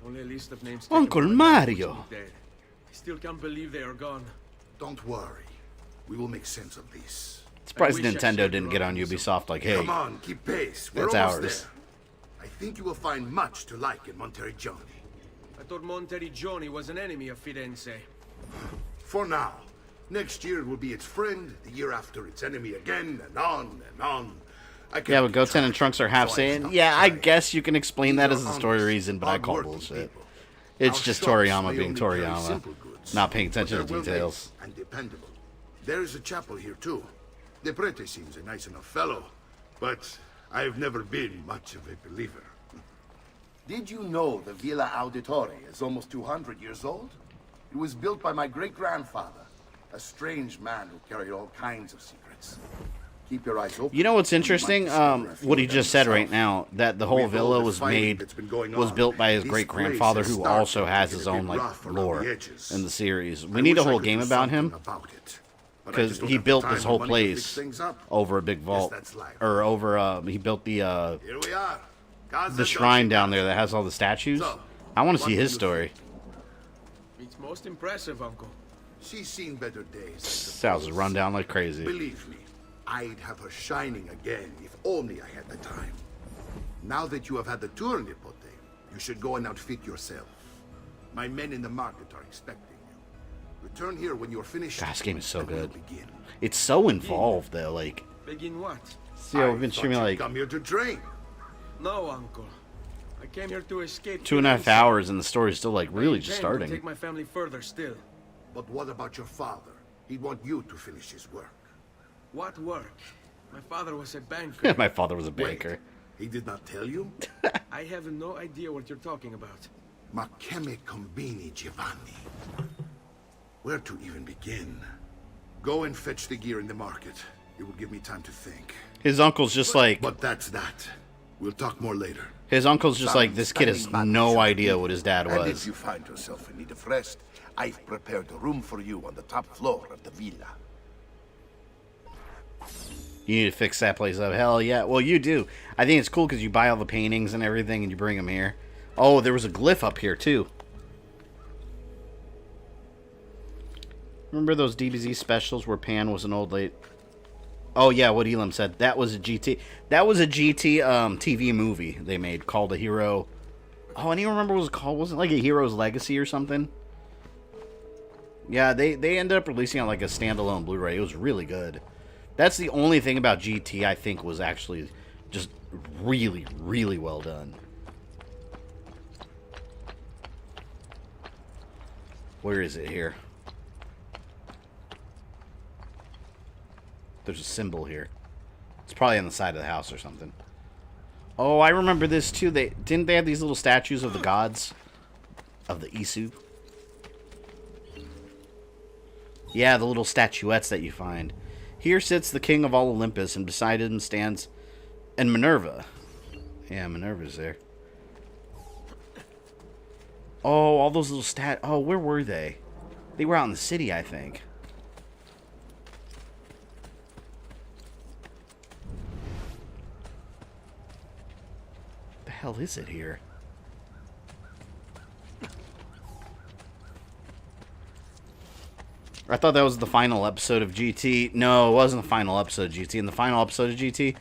Only a list of names. Uncle Mario. I still can't believe they are gone. Don't worry. We will make sense of this. Surprised Nintendo didn't get on Ubisoft like, hey, come on, keep pace. We're that's almost ours. there. I think you will find much to like in Monteriggioni. I thought Monteriggioni was an enemy of Firenze. For now. Next year it will be its friend, the year after its enemy again, and on and on. Yeah, but Goten and Trunks are half saying, yeah, I guess you can explain that as a story reason, but I call bullshit. It's just Toriyama being Toriyama, not paying attention to details. And dependable. There is a chapel here too. The prete seems a nice enough fellow, but I've never been much of a believer. Did you know the Villa Auditore is almost 200 years old? It was built by my great-grandfather, a strange man who carried all kinds of secrets. Keep your eyes open. You know what's interesting? What he just said right now, that the whole villa was built by his great-grandfather, who also has his own like lore in the series. We need a whole game about him, because he built this whole place over a big vault, or over he built the shrine down there that has all the statues. I want to see his story. It's most impressive, Uncle. She's seen better days. Sounds run down like crazy. Believe me, I'd have her shining again if only I had the time. Now that you have had the tour, Nipote, you should go and outfit yourself. My men in the market are expecting you. Return here when you're finished. God, this game is so good. It's so involved, though. Like, begin what? See, I've been streaming like come here to train. No, Uncle. I came here to escape. 2.5 hours, and the story's still like really just starting. Take my family further still. But what about your father? He'd want you to finish his work. What work? My father was a banker. My father was a banker. Wait, he did not tell you? I have no idea what you're talking about. Ma che me combini, Giovanni? Where to even begin? Go and fetch the gear in the market. It will give me time to think. His uncle's just like... But that's that. We'll talk more later. His uncle's just like, this kid has no idea what his dad was. And if you find yourself in need of rest, I've prepared a room for you on the top floor of the villa. You need to fix that place up. Hell yeah. Well, you do. I think it's cool because you buy all the paintings and everything and you bring them here. Oh, there was a glyph up here too. Remember those DBZ specials where Pan was an old lady? Oh yeah, what Elim said. That was a GT. That was a GT TV movie they made called A Hero. Oh, I don't even remember what it was called. Wasn't it like A Hero's Legacy or something? Yeah, they ended up releasing it on like a standalone Blu-ray. It was really good. That's the only thing about GT I think was actually just really, really well done. Where is it here? There's a symbol here. It's probably on the side of the house or something. Oh, I remember this too. Didn't they have these little statues of the gods? Of the Isu? Yeah, the little statuettes that you find. Here sits the king of all Olympus, and beside him stands... And Minerva. Yeah, Minerva's there. Oh, all those little Oh, where were they? They were out in the city, I think. The hell is it here? I thought that was the final episode of GT. No, it wasn't the final episode of GT. In the final episode of GT,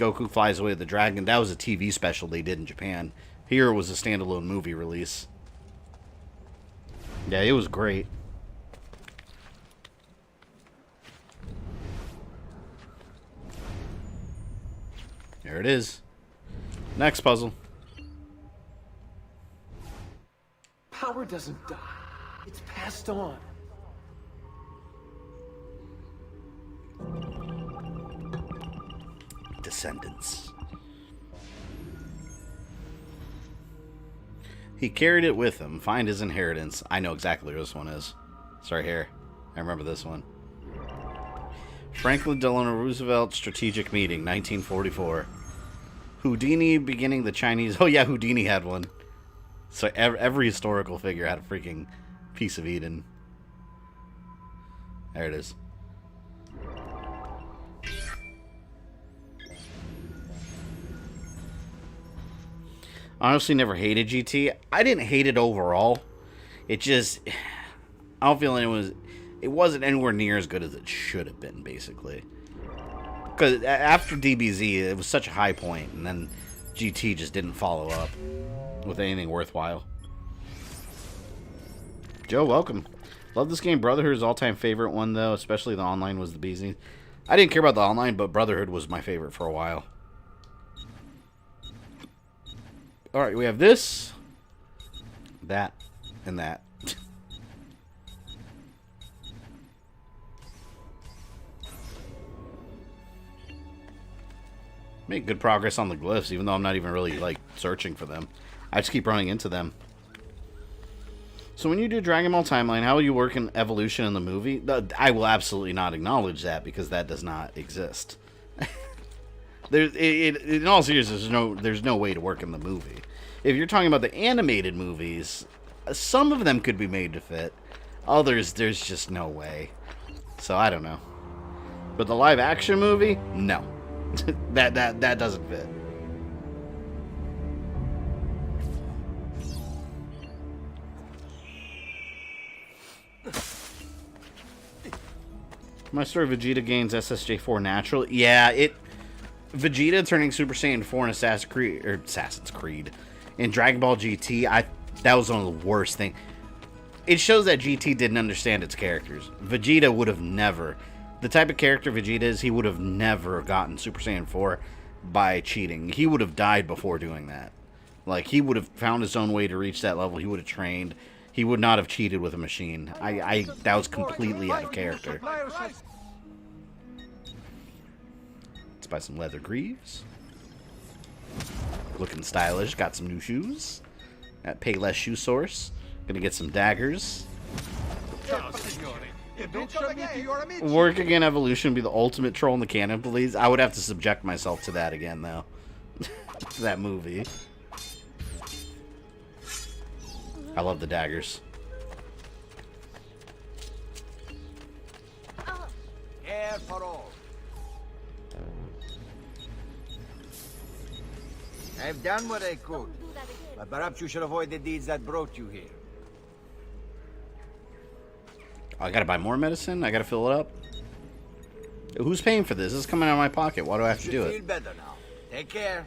Goku flies away with the dragon. That was a TV special they did in Japan. Here it was a standalone movie release. Yeah, it was great. There it is. Next puzzle. Power doesn't die. It's passed on. Descendants. He carried it with him. Find his inheritance. I know exactly where this one is. It's right here. I remember this one. Franklin Delano Roosevelt Strategic Meeting, 1944. Houdini beginning the Chinese... Oh yeah, Houdini had one. So every historical figure had a freaking piece of Eden. There it is. Honestly, never hated GT. I didn't hate it overall. It just... I don't feel it wasn't anywhere near as good as it should have been, basically. Because after DBZ, it was such a high point, and then GT just didn't follow up with anything worthwhile. Joe, welcome. Love this game. Brotherhood is all-time favorite one, though. Especially the online was the bee's knees. I didn't care about the online, but Brotherhood was my favorite for a while. Alright, we have this, that, and that. Make good progress on the glyphs, even though I'm not even really, like, searching for them. I just keep running into them. So when you do Dragon Ball Timeline, how will you work in evolution in the movie? I will absolutely not acknowledge that, because that does not exist. In all seriousness, there's no way to work in the movie. If you're talking about the animated movies, some of them could be made to fit. Others, there's just no way. So I don't know. But the live action movie, no. that doesn't fit. My story, Vegeta gains SSJ4 natural. Yeah, Vegeta turning Super Saiyan 4 in Assassin's Creed. In Dragon Ball GT, that was one of the worst things. It shows that GT didn't understand its characters. Vegeta would have never... The type of character Vegeta is, he would have never gotten Super Saiyan 4 by cheating. He would have died before doing that. Like, he would have found his own way to reach that level. He would have trained. He would not have cheated with a machine. That was completely out of character. Let's buy some leather greaves. Looking stylish. Got some new shoes. At Payless Shoe Source. Gonna get some daggers. Work again evolution would be the ultimate troll in the canon, please. I would have to subject myself to that again, though. To that movie. I love the daggers. Air for all. I've done what I could, but perhaps you should avoid the deeds that brought you here. I gotta buy more medicine? I gotta fill it up? Who's paying for this? This is coming out of my pocket. Why do I have to do it? Feel better now. Take care.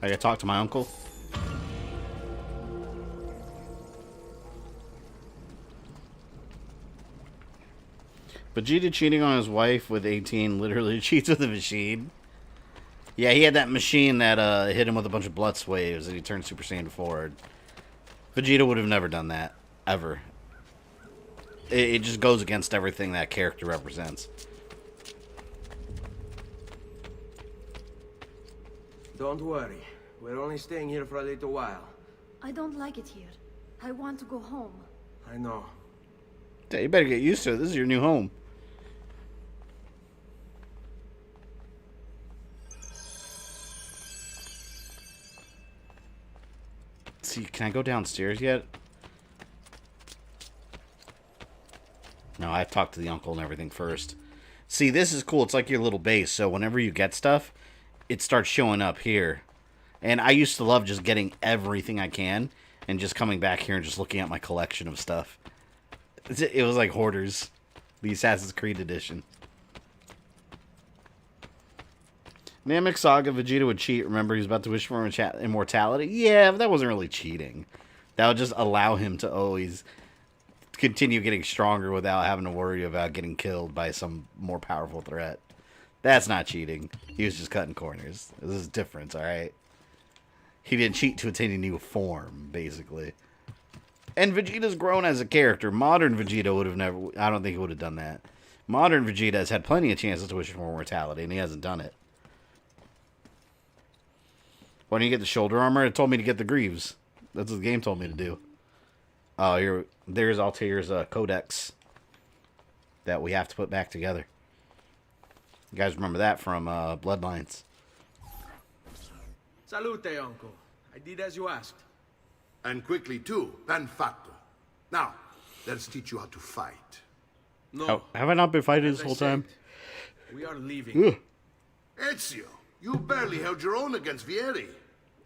I gotta talk to my uncle. Vegeta cheating on his wife with 18 literally cheats with a machine. Yeah, he had that machine that hit him with a bunch of blood waves and he turned Super Saiyan 4. Vegeta would have never done that. Ever. It just goes against everything that character represents. Don't worry. We're only staying here for a little while. I don't like it here. I want to go home. I know. Yeah, you better get used to it. This is your new home. See, can I go downstairs yet? No, I have to talk to the uncle and everything first. See, this is cool. It's like your little base. So whenever you get stuff, it starts showing up here. And I used to love just getting everything I can and just coming back here and just looking at my collection of stuff. It was like Hoarders, the Assassin's Creed edition. Namek Saga, Vegeta would cheat. Remember, he was about to wish for immortality? Yeah, but that wasn't really cheating. That would just allow him to always continue getting stronger without having to worry about getting killed by some more powerful threat. That's not cheating. He was just cutting corners. This is different, alright? He didn't cheat to attain a new form, basically. And Vegeta's grown as a character. Modern Vegeta would have never... I don't think he would have done that. Modern Vegeta has had plenty of chances to wish for immortality, and he hasn't done it. Why don't you get the shoulder armor? It told me to get the greaves. That's what the game told me to do. Oh, there's Altair's codex that we have to put back together. You guys remember that from Bloodlines. Salute, uncle. I did as you asked. And quickly, too. Ben fatto. Now, let's teach you how to fight. No. Have I not been fighting this whole time? We are leaving. Ezio, you barely held your own against Vieri.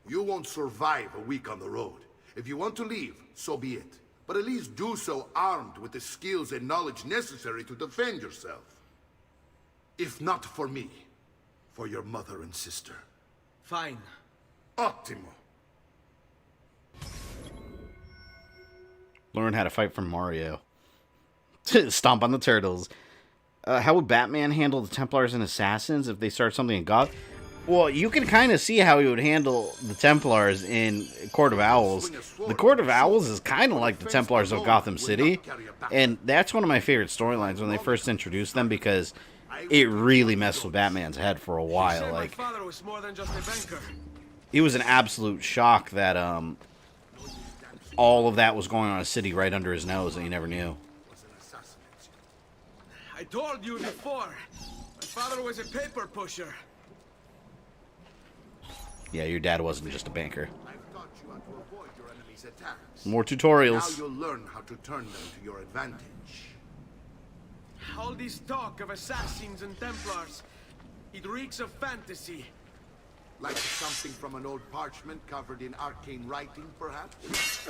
You won't survive a week on the road. If you want to leave, so be it. But at least do so armed with the skills and knowledge necessary to defend yourself. If not for me, for your mother and sister. Fine. Ottimo. Learn how to fight from Mario. Stomp on the turtles. How would Batman handle the Templars and Assassins if they start something in Gotham? Well, you can kind of see how he would handle the Templars in Court of Owls. The Court of Owls is kind of like the Templars of Gotham City. And that's one of my favorite storylines when they first introduced them, because it really messed with Batman's head for a while. Like, Father was more than just a banker. it was an absolute shock that all of that was going on in a city right under his nose and he never knew. I told you before. My father was a paper pusher. Yeah, your dad wasn't just a banker. I've taught you how to avoid your enemy's attacks. More tutorials. Now you'll learn how to turn them to your advantage. All this talk of assassins and Templars, it reeks of fantasy. Like something from an old parchment covered in arcane writing, perhaps?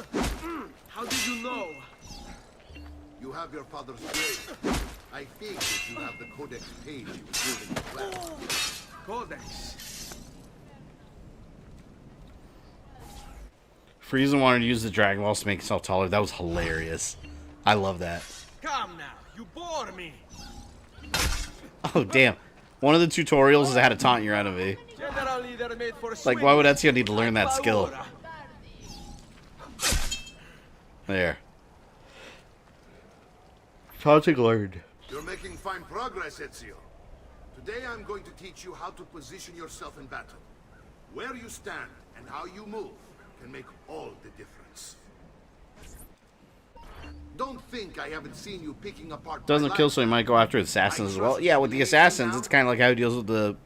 How did you know? You have your father's grave. I figured you have the codex page including the plan. Codex? Frieza wanted to use the Dragon Balls to make himself taller. That was hilarious. I love that. Come now, you bore me. Oh, damn. One of the tutorials is how to taunt your enemy. Like, why would Ezio need to learn that skill? There. Taunting learned. You're making fine progress, Ezio. Today I'm going to teach you how to position yourself in battle. Where you stand and how you move can make all the difference. Don't think I haven't seen you picking apart. Doesn't kill, so he might go after assassins as well. Yeah, with the assassins, it's kind of like how he deals with the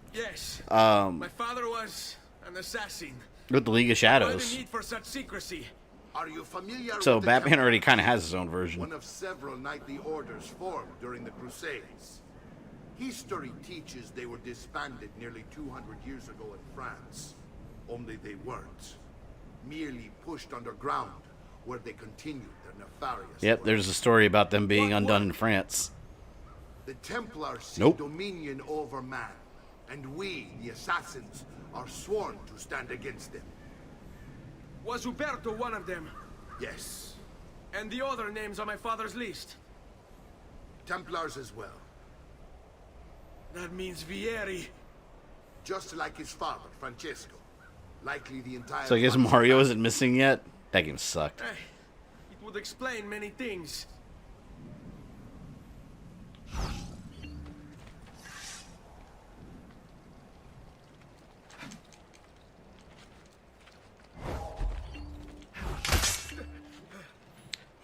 my father was an assassin. with the League of Why Shadows. the need for such secrecy? Are you familiar So with the Batman Templars? already kind of has his own version. One of several knightly orders formed during the Crusades. History teaches they were disbanded nearly 200 years ago in France. Only they weren't. Merely pushed underground, where they continued their nefarious Yep, work. there's a story about them being undone in France. The Templars seek Nope. dominion over man, and we, the assassins, are sworn to stand against them. Was Uberto one of them? Yes. And the other names on my father's list? Templars as well. That means Vieri. Just like his father, Francesco. Likely the entire... So I guess Mario isn't missing yet? That game sucked. It would explain many things.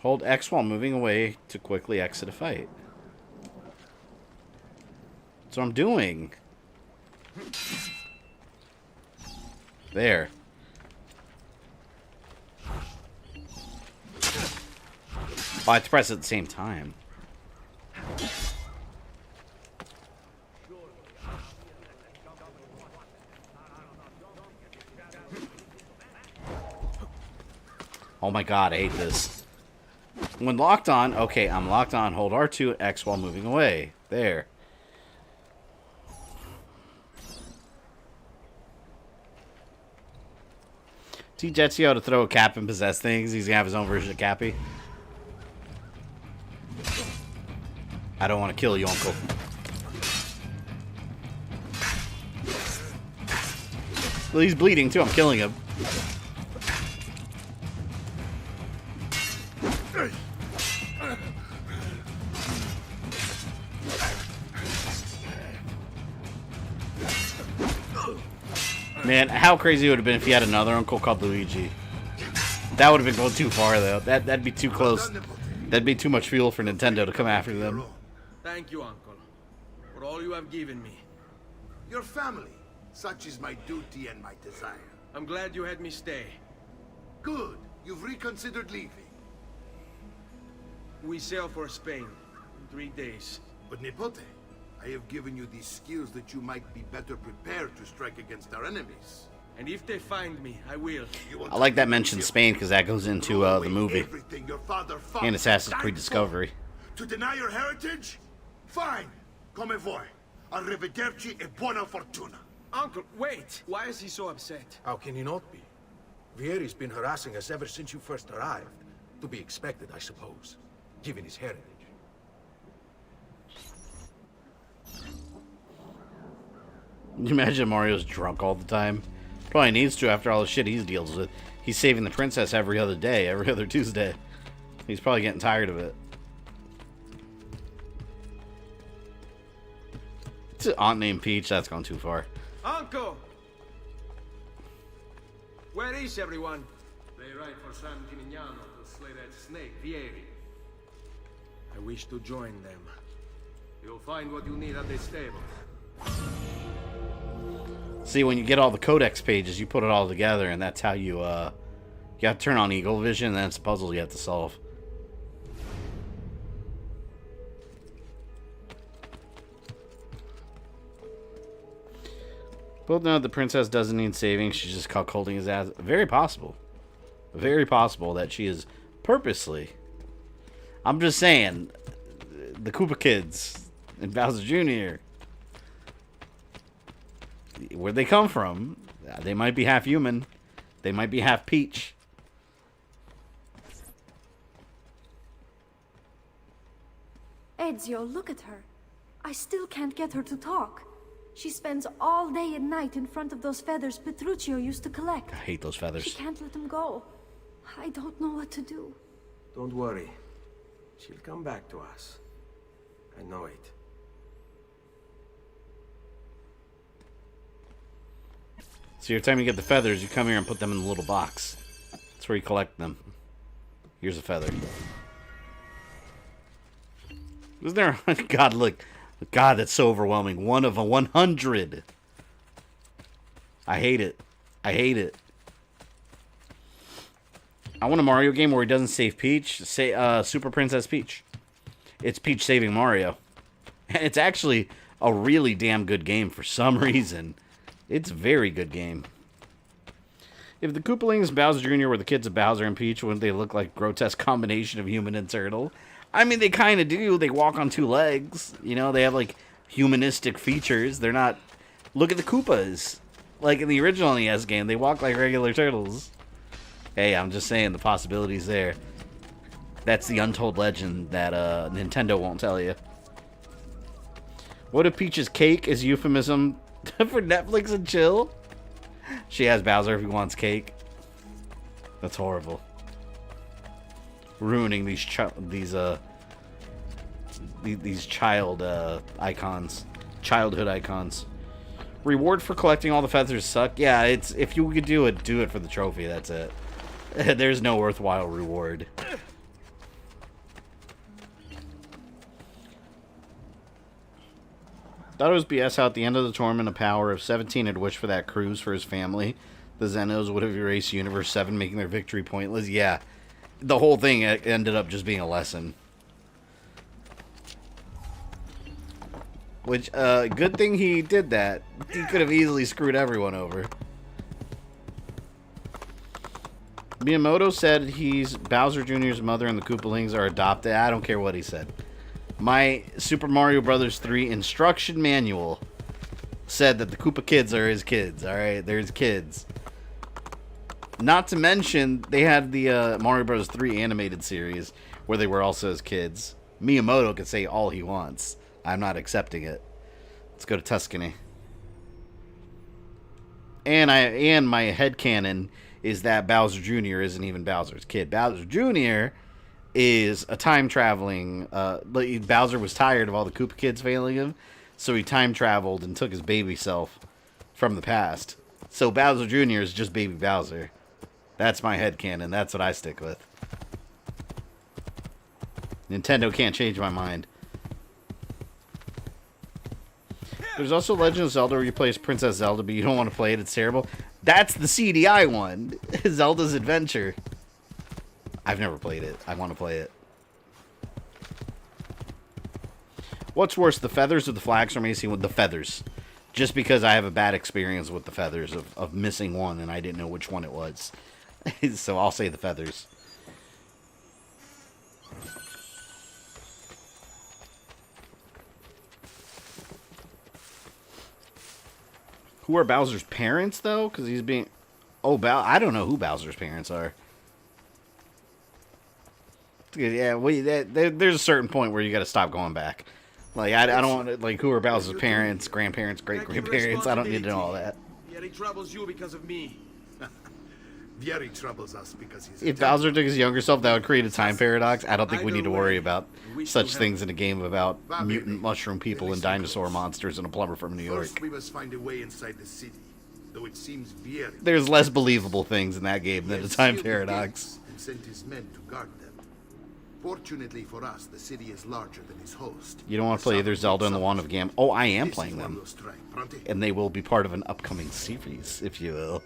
Hold X while moving away to quickly exit a fight. That's what I'm doing. There. Oh, I have to press it at the same time. Oh my god, I hate this. When locked on, okay, I'm locked on. Hold R2 and X while moving away. There. Teach Ezio to throw a cap and possess things. He's gonna have his own version of Cappy. I don't want to kill you, Uncle. Well, he's bleeding too. I'm killing him. Man, how crazy it would have been if he had another uncle called Luigi. That would have been going too far, though. That'd be too close. That'd be too much fuel for Nintendo to come after them. Thank you, Uncle, for all you have given me. Your family. Such is my duty and my desire. I'm glad you had me stay. Good. You've reconsidered leaving. We sail for Spain in 3 days. But Nipote, I have given you these skills that you might be better prepared to strike against our enemies. And if they find me, I will. I like that mention Spain because that goes into the movie Your father fought and Assassin's and Creed died Discovery. for. To deny your heritage? Fine. Come voi. Arrivederci e buona fortuna. Uncle, wait! Why is he so upset? How can he not be? Vieri's been harassing us ever since you first arrived. To be expected, I suppose, given his heritage. Can you imagine Mario's drunk all the time? Probably needs to after all the shit he deals with. He's saving the princess every other day, every other Tuesday. He's probably getting tired of it. It's an aunt named Peach. That's gone too far. Uncle! Where is everyone? They ride for San Gimignano to slay that snake, Vieri. I wish to join them. You'll find what you need at the stable. See, when you get all the codex pages, you put it all together, and that's how you have to turn on Eagle Vision, and then it's a puzzle you have to solve. Both know the princess doesn't need saving. She's just cuckolding his ass. Very possible. Very possible that she is purposely. I'm just saying, the Koopa kids and Bowser Jr., where'd they come from? They might be half human. They might be half Peach. Ezio, look at her. I still can't get her to talk. She spends all day and night in front of those feathers Petruchio used to collect. I hate those feathers. She can't let them go. I don't know what to do. Don't worry. She'll come back to us. I know it. So every time you get the feathers, you come here and put them in the little box. That's where you collect them. Here's a feather. Isn't there... God, look. God, that's so overwhelming. 1 of 100. I hate it. I hate it. I want a Mario game where he doesn't save Peach. Say, Super Princess Peach. It's Peach saving Mario. And it's actually a really damn good game for some reason. It's a very good game. If the Koopalings Bowser Jr. were the kids of Bowser and Peach, wouldn't they look like a grotesque combination of human and turtle? I mean, they kind of do. They walk on 2 legs. You know, they have, like, humanistic features. They're not... Look at the Koopas. Like, in the original NES game, they walk like regular turtles. Hey, I'm just saying, the possibilities there. That's the untold legend that Nintendo won't tell you. What if Peach's cake is euphemism for Netflix and chill? She has Bowser if he wants cake. That's horrible. Ruining these child icons, childhood icons. Reward for collecting all the feathers suck. Yeah, it's if you could do it for the trophy. That's it. There's no worthwhile reward. Thought it was BS how at the end of the tournament, a power of 17 had wished for that cruise for his family. The Zenos would have erased Universe 7, making their victory pointless. Yeah. The whole thing ended up just being a lesson. Which, good thing he did that. He could have easily screwed everyone over. Miyamoto said he's Bowser Jr.'s mother and the Koopalings are adopted. I don't care what he said. My Super Mario Bros. 3 instruction manual said that the Koopa kids are his kids. Alright, they're his kids. Not to mention, they had the Mario Bros. 3 animated series where they were also his kids. Miyamoto can say all he wants. I'm not accepting it. Let's go to Tuscany. And my headcanon is that Bowser Jr. isn't even Bowser's kid. Bowser Jr. is a time-traveling... Bowser was tired of all the Koopa kids failing him, so he time-traveled and took his baby self from the past. So Bowser Jr. is just baby Bowser. That's my headcanon. That's what I stick with. Nintendo can't change my mind. There's also Legend of Zelda where you play as Princess Zelda, but you don't want to play it. It's terrible. That's the CDI one. Zelda's Adventure. I've never played it. I want to play it. What's worse, the feathers or the flags from AC? With the feathers. Just because I have a bad experience with the feathers of missing one and I didn't know which one it was. So I'll say the feathers. Who are Bowser's parents, though? Because he's being... Oh, I don't know who Bowser's parents are. Yeah, there's a certain point where you got to stop going back. Like, I don't want to... Like, who are Bowser's parents, grandparents, great-grandparents? I don't need to know all that. Vieri troubles you because of me. Vieri troubles us because he's... If Bowser took his younger self, that would create a time paradox. I don't think we need to worry about such things in a game about mutant mushroom people and dinosaur monsters and a plumber from New York. First, we must find a way inside the city, though it seems Vieri... There's less believable things in that game than a time paradox. ...and sent his men to guard them. Fortunately for us, the city is larger than his host. You don't want to play either Zelda and the Wand of Gamelon. Oh, I am playing them. And they will be part of an upcoming series, if you will.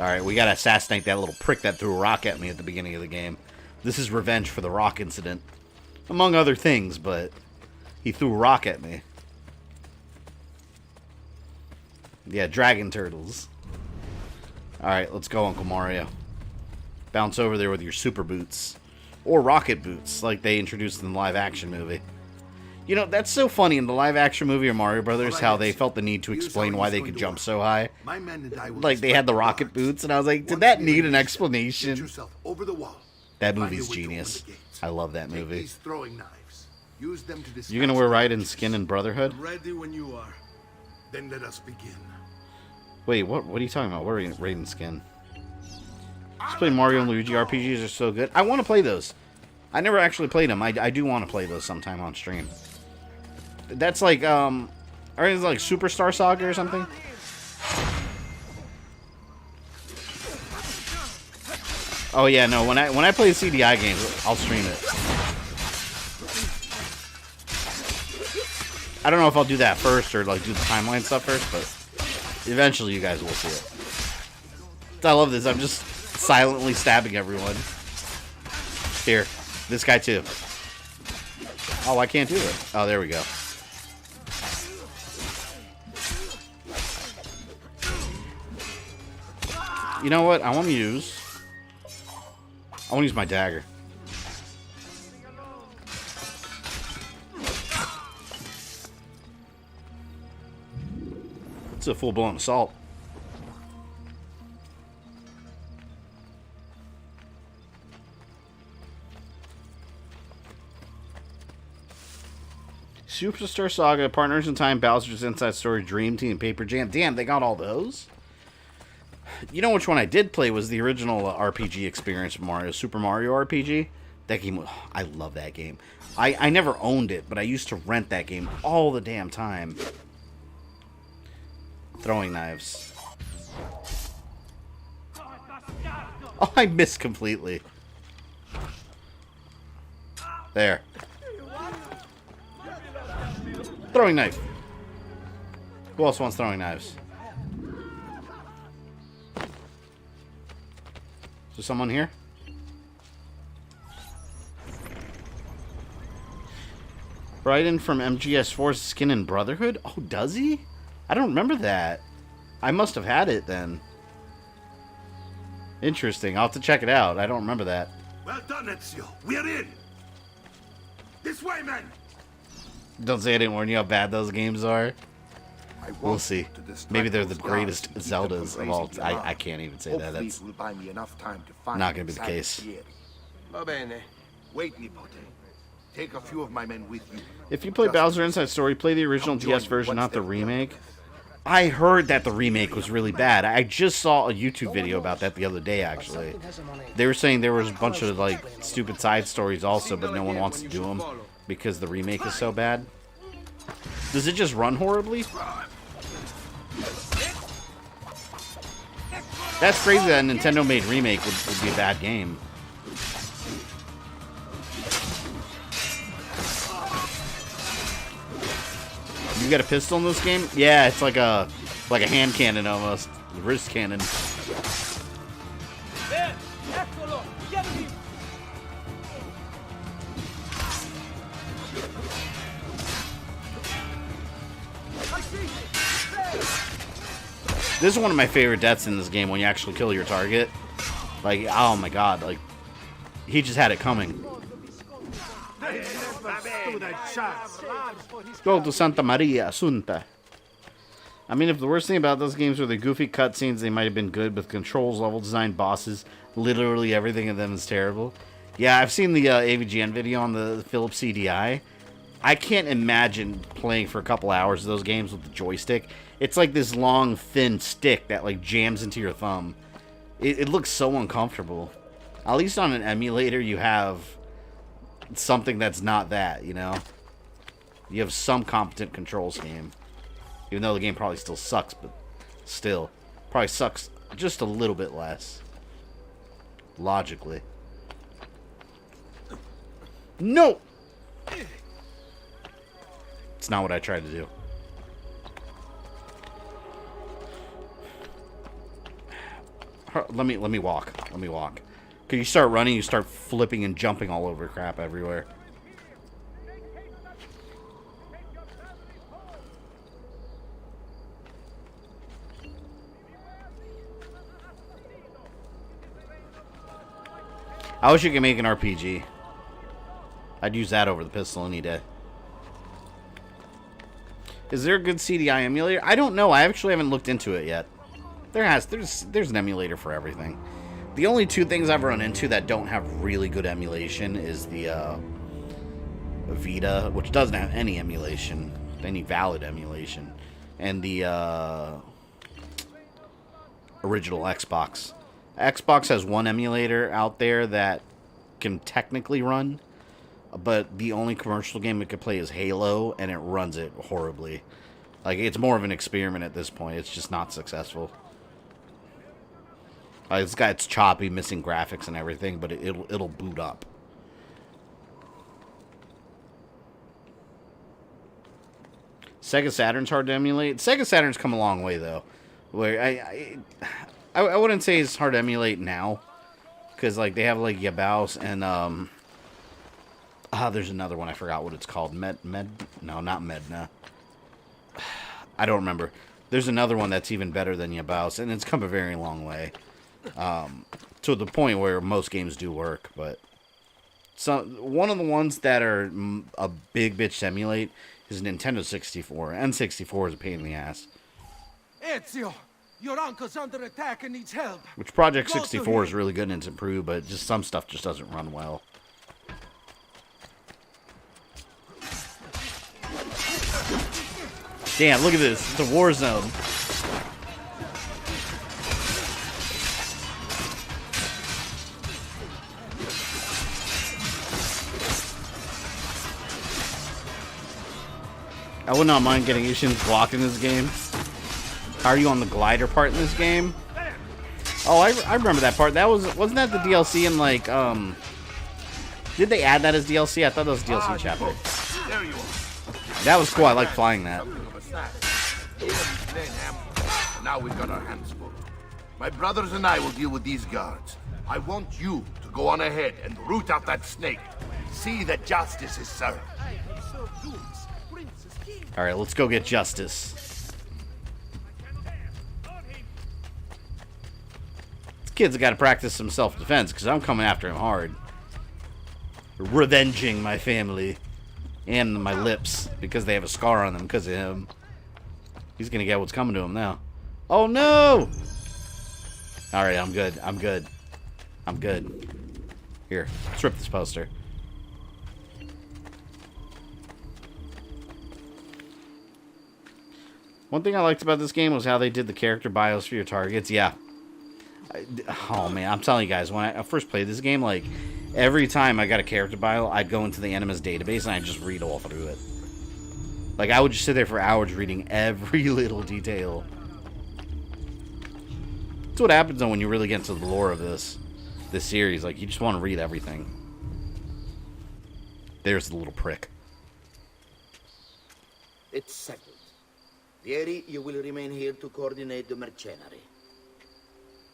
Alright, we gotta assassinate that little prick that threw a rock at me at the beginning of the game. This is revenge for the rock incident. Among other things, but he threw a rock at me. Yeah, dragon turtles. Alright, let's go, Uncle Mario. Bounce over there with your super boots. Or rocket boots, like they introduced in the live-action movie. You know, that's so funny in the live-action movie of Mario Brothers, how they felt the need to explain why they could jump so high. Like, they had the rocket boots, and I was like, did that need an explanation? That movie's genius. I love that movie. You gonna wear Raiden's skin in Brotherhood? Ready when you are. Then let us begin. Wait, what are you talking about? What are Raiden's skin? Let's play Mario and Luigi RPGs are so good. I want to play those. I never actually played them. I do want to play those sometime on stream. That's like, are they like Superstar Saga or something? Oh yeah, no, when I play CDI games, I'll stream it. I don't know if I'll do that first or like do the timeline stuff first, but eventually you guys will see it. I love this. I'm just silently stabbing everyone. Here, this guy too. Oh, I can't do it. Oh, there we go. You know what? I want to use my dagger. It's a full-blown assault. Superstar Saga, Partners in Time, Bowser's Inside Story, Dream Team, Paper Jam. Damn, they got all those? You know which one I did play was the original RPG experience from Mario, Super Mario RPG. That game, I love that game. I never owned it, but I used to rent that game all the damn time. Throwing knives. Oh, I missed completely. There. Throwing knife. Who else wants throwing knives? Is there someone here? Raiden from MGS4's skin in Brotherhood? Oh, does he? I don't remember that. I must have had it then. Interesting. I'll have to check it out. I don't remember that. Well done, Ezio. We're in. This way, men. Don't say I didn't warn you how bad those games are. We'll see. Maybe they're the greatest Zeldas of all. I can't even say that. That's will buy me enough time to find not going to be the case. Va bene. Wait, Nipote. Take a few of my men with you. If you play Bowser Inside Story, play the original DS version, not the remake. I heard that the remake was really bad. I just saw a YouTube video about that the other day, actually. They were saying there was a bunch of, like, stupid side stories also, but no one wants to do them because the remake is so bad. Does it just run horribly? That's crazy that a Nintendo-made remake would be a bad game. You got a pistol in this game? Yeah, it's like a hand cannon almost. A wrist cannon. This is one of my favorite deaths in this game when you actually kill your target. Like, oh my god, like he just had it coming. Go to Santa Maria Assunta. I mean, if the worst thing about those games were the goofy cutscenes, they might have been good, but controls, level design, bosses, literally everything in them is terrible. Yeah, I've seen the AVGN video on the Philips CDI. I can't imagine playing for a couple hours of those games with the joystick. It's like this long, thin stick that like jams into your thumb. It looks so uncomfortable. At least on an emulator, you have something that's not that, you know? You have some competent control scheme. Even though the game probably still sucks, but still. Probably sucks just a little bit less. Logically. No! It's not what I tried to do. Let me walk. Let me walk. Cause you start running, you start flipping and jumping all over crap everywhere. I wish you could make an RPG. I'd use that over the pistol any day. Is there a good CDI emulator? I don't know. I actually haven't looked into it yet. There's an emulator for everything. The only two things I've run into that don't have really good emulation is the Vita, which doesn't have any emulation, any valid emulation, and the original Xbox. Xbox has one emulator out there that can technically run, but the only commercial game it could play is Halo, and it runs it horribly. Like, it's more of an experiment at this point. It's just not successful. It's choppy, missing graphics and everything, but it'll boot up. Sega Saturn's hard to emulate. Sega Saturn's come a long way, though. Where I wouldn't say it's hard to emulate now, because like they have like Yabaus and there's another one, I forgot what it's called. No, not Medna. I don't remember. There's another one that's even better than Yabaus, and it's come a very long way. To the point where most games do work, but one of the ones that are a big bitch to emulate is Nintendo 64. N64 is a pain in the ass. Ezio, your uncle's under attack and needs help. Which Project 64 is really good and it's improved, but just some stuff just doesn't run well. Damn, look at this. It's a war zone. I would not mind getting Ishin's blocked in this game. How are you on the glider part in this game? Oh, I remember that part. Wasn't that the DLC in like did they add that as DLC? I thought that was a DLC chapter. There you are. That was cool. I like flying that. Now we've got our hands full. My brothers and I will deal with these guards. I want you to go on ahead and root out that snake. See that justice is served. Alright, let's go get justice. Let's Kid's got to practice some self-defense because I'm coming after him hard. Revenging my family and my lips because they have a scar on them because of him. He's going to get what's coming to him now. Oh, no! Alright, I'm good. I'm good. I'm good. Here, let's rip this poster. One thing I liked about this game was how they did the character bios for your targets. Yeah. Oh, man, I'm telling you guys, when I first played this game, like, every time I got a character bio, I'd go into the Animus database and I'd just read all through it. Like, I would just sit there for hours reading every little detail. That's what happens, though, when you really get into the lore of this series. Like, you just want to read everything. There's the little prick. It's settled. Vieri, you will remain here to coordinate the mercenary.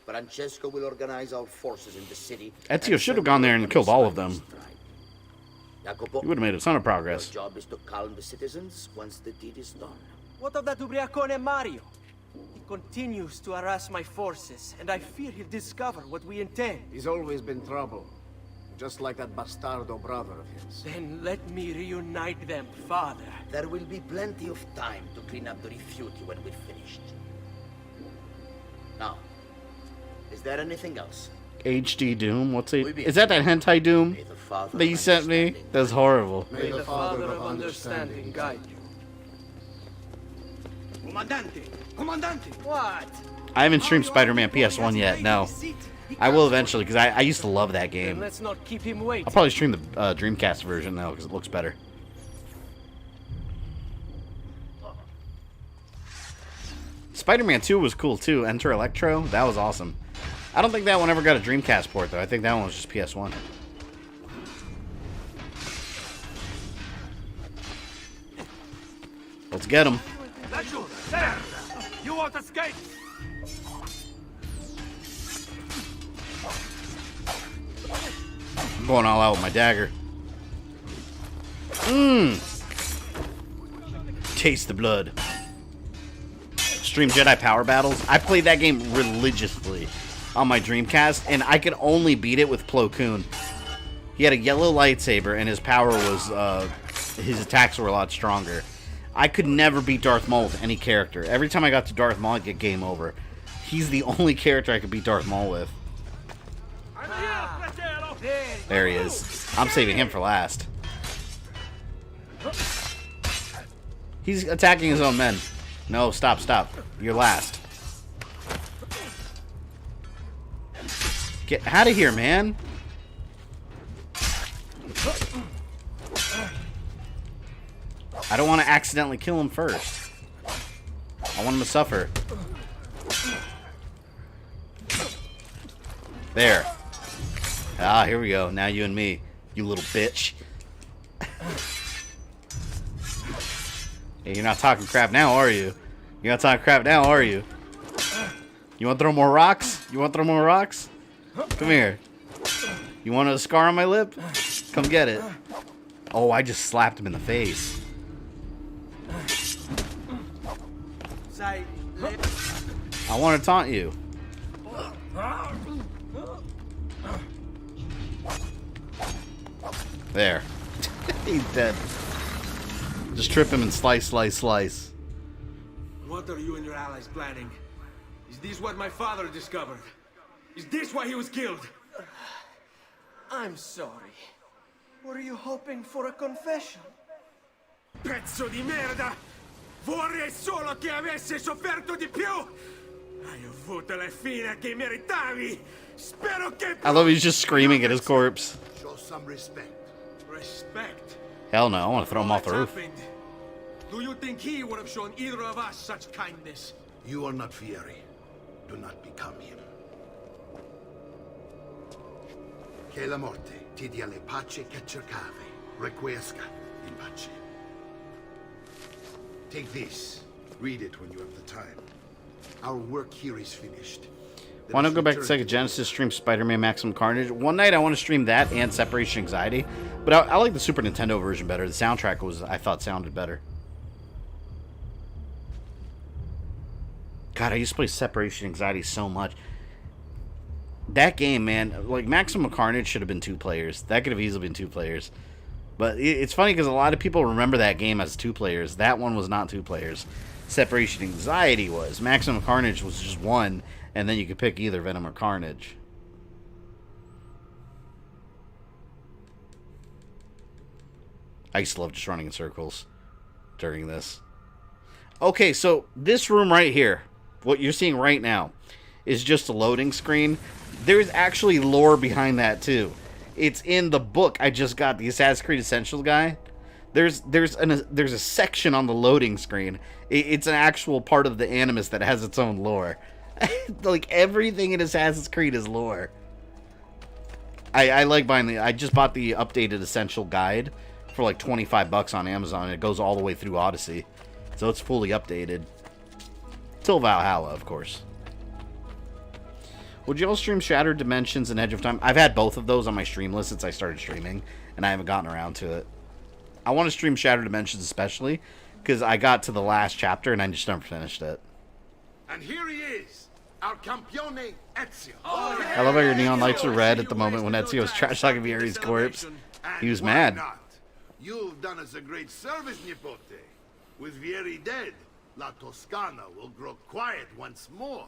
Francesco will organize our forces in the city. Ezio should have gone there and killed all of them. He would have made a ton of progress. Your job is to calm the citizens once the deed is done. What of that ubriacone Mario? He continues to harass my forces, and I fear he'll discover what we intend. He's always been trouble. Just like that bastardo brother of his. Then let me reunite them, father. There will be plenty of time to clean up the refuge when we're finished. Now, is there anything else? HD Doom? What's it? Is that hentai Doom that you sent me? That's horrible. May the Father of Understanding guide you. Comandante! Comandante! What? I haven't streamed Spider-Man PS1 yet, no. I will eventually, because I used to love that game. Then let's not keep him waiting. I'll probably stream the Dreamcast version, though, because it looks better. Spider-Man 2 was cool, too. Enter Electro, that was awesome. I don't think that one ever got a Dreamcast port, though. I think that one was just PS1. Let's get him. You won't escape! I'm going all out with my dagger. Taste the blood. Stream Jedi Power Battles. I played that game religiously on my Dreamcast, and I could only beat it with Plo Koon. He had a yellow lightsaber, and his power was, his attacks were a lot stronger. I could never beat Darth Maul with any character. Every time I got to Darth Maul, I'd get game over. He's the only character I could beat Darth Maul with. There he is. I'm saving him for last. He's attacking his own men. No, stop, stop. You're last. Get out of here, man. I don't want to accidentally kill him first. I want him to suffer. There. Ah, here we go. Now you and me, you little bitch. Hey, you're not talking crap now, are you? You're not talking crap now, are you? You want to throw more rocks? You want to throw more rocks? Come here. You want a scar on my lip? Come get it. Oh, I just slapped him in the face. I want to taunt you. There. He's dead. Just trip him and slice, slice, slice. What are you and your allies planning? Is this what my father discovered? Is this why he was killed? I'm sorry. Were you hoping for a confession? Pezzo di merda! Vorrei solo che avesse sofferto di più! Hai avuto la fine che meritavi! Spero che... I love he's just screaming at his corpse. Show some respect. Respect? Hell no, I want to throw him off the roof. Do you think he would have shown either of us such kindness? You are not Fieri. Do not become him. Che la morte ti dia le pace che cercavi. Requiesca in pace. Take this. Read it when you have the time. Our work here is finished. Why not go back to Sega Genesis, stream Spider-Man Maximum Carnage? One night I want to stream that and Separation Anxiety, but I like the Super Nintendo version better. The soundtrack I thought sounded better. God, I used to play Separation Anxiety so much. that game, man, like Maximum Carnage should have been 2 players. That could have easily been 2 players. But it's funny because a lot of people remember that game as 2 players. That one was not 2 players. Separation Anxiety was. Maximum Carnage was just 1, and then you could pick either Venom or Carnage. I used to love just running in circles during this. Okay, so this room right here, what you're seeing right now, is just a loading screen. There's actually lore behind that too. It's in the book I just got, the Assassin's Creed Essentials guide. There's a section on the loading screen. It's an actual part of the Animus that has its own lore. Like everything in Assassin's Creed is lore. I like buying I just bought the updated Essential guide for like $25 on Amazon. It goes all the way through Odyssey, so it's fully updated till Valhalla, of course. Would you all stream Shattered Dimensions and Edge of Time? I've had both of those on my stream list since I started streaming, and I haven't gotten around to it. I want to stream Shattered Dimensions especially because I got to the last chapter and I just never finished it. And here he is, our campione Ezio. I love how your neon lights are red at the moment when Ezio was trash talking Vieri's corpse. He was mad. Not? You've done us a great service, Nipote. With Vieri dead, La Toscana will grow quiet once more.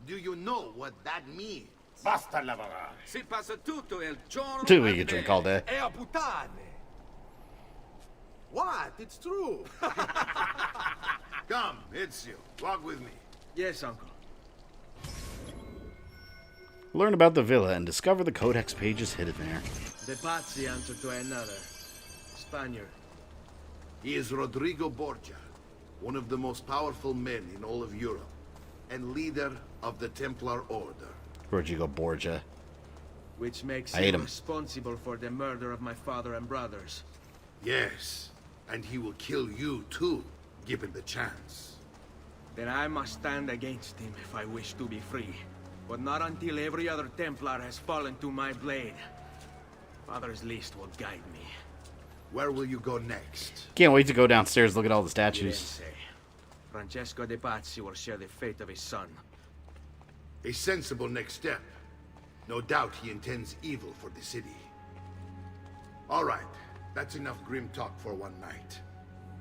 Do you know what that means? Basta lavorare. Si passa tutto il giorno. Dude, we can drink all day. E a puttane. What? It's true. Come, Ezio, walk with me. Yes, uncle. Learn about the villa and discover the codex pages hidden there. The Pazzi answer to another. Spaniard. He is Rodrigo Borgia, one of the most powerful men in all of Europe, and leader of the Templar Order. Rodrigo Borgia. Which makes I hate him him. responsible for the murder of my father and brothers. Yes, and he will kill you too, given the chance. Then I must stand against him if I wish to be free. But not until every other Templar has fallen to my blade. Father's list will guide me. Where will you go next? Can't wait to go downstairs, look at all the statues. Francesco de Pazzi will share the fate of his son. A sensible next step. No doubt he intends evil for the city. All right, that's enough grim talk for one night.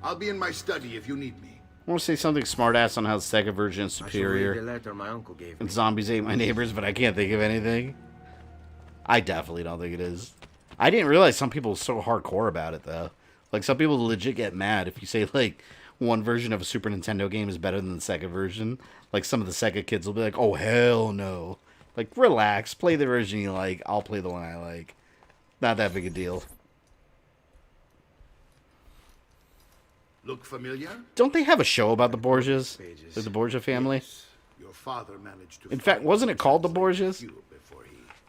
I'll be in my study if you need me. I want to say something smartass on how the Sega version is I should read superior. the letter my uncle gave me. And zombies ate my neighbors, but I can't think of anything. I definitely don't think it is. I didn't realize some people were so hardcore about it, though. Like, some people legit get mad if you say, like, one version of a Super Nintendo game is better than the Sega version. Like, some of the Sega kids will be like, oh, hell no. Like, relax. Play the version you like. I'll play the one I like. Not that big a deal. Look familiar? Don't they have a show about the Borgias? Like the Borgia family? Yes. Your father managed to In fact, wasn't it called the Borgias?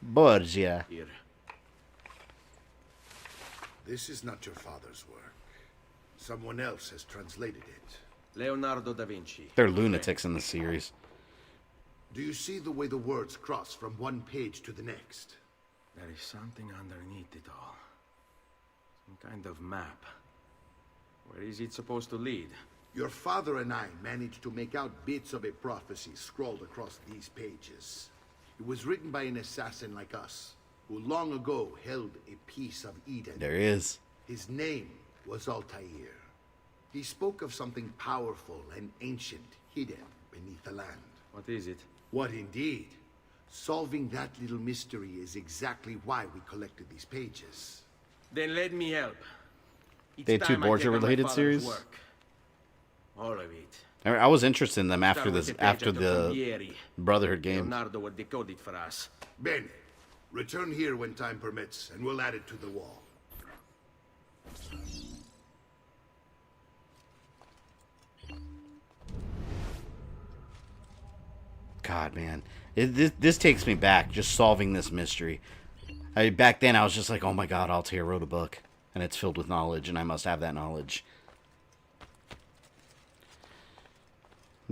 Borgia. Here. This is not your father's work. Someone else has translated it. Leonardo da Vinci. They're lunatics in the series. Do you see the way the words cross from one page to the next? There is something underneath it all. Some kind of map. Where is it supposed to lead? Your father and I managed to make out bits of a prophecy scrawled across these pages. It was written by an assassin like us, who long ago held a piece of Eden. There he is. His name was Altair. He spoke of something powerful and ancient hidden beneath the land. What is it? What indeed? Solving that little mystery is exactly why we collected these pages. Then let me help. They had two Borgia-related series? Work. All of it. I was interested in them after Start this, with after page the Vieri. Brotherhood game. Leonardo will decode it for us. Bennett, return here when time permits, and we'll add it to the wall. God, man. This takes me back, just solving this mystery. Back then, I was just like, oh my god, Altair wrote a book. And it's filled with knowledge, and I must have that knowledge.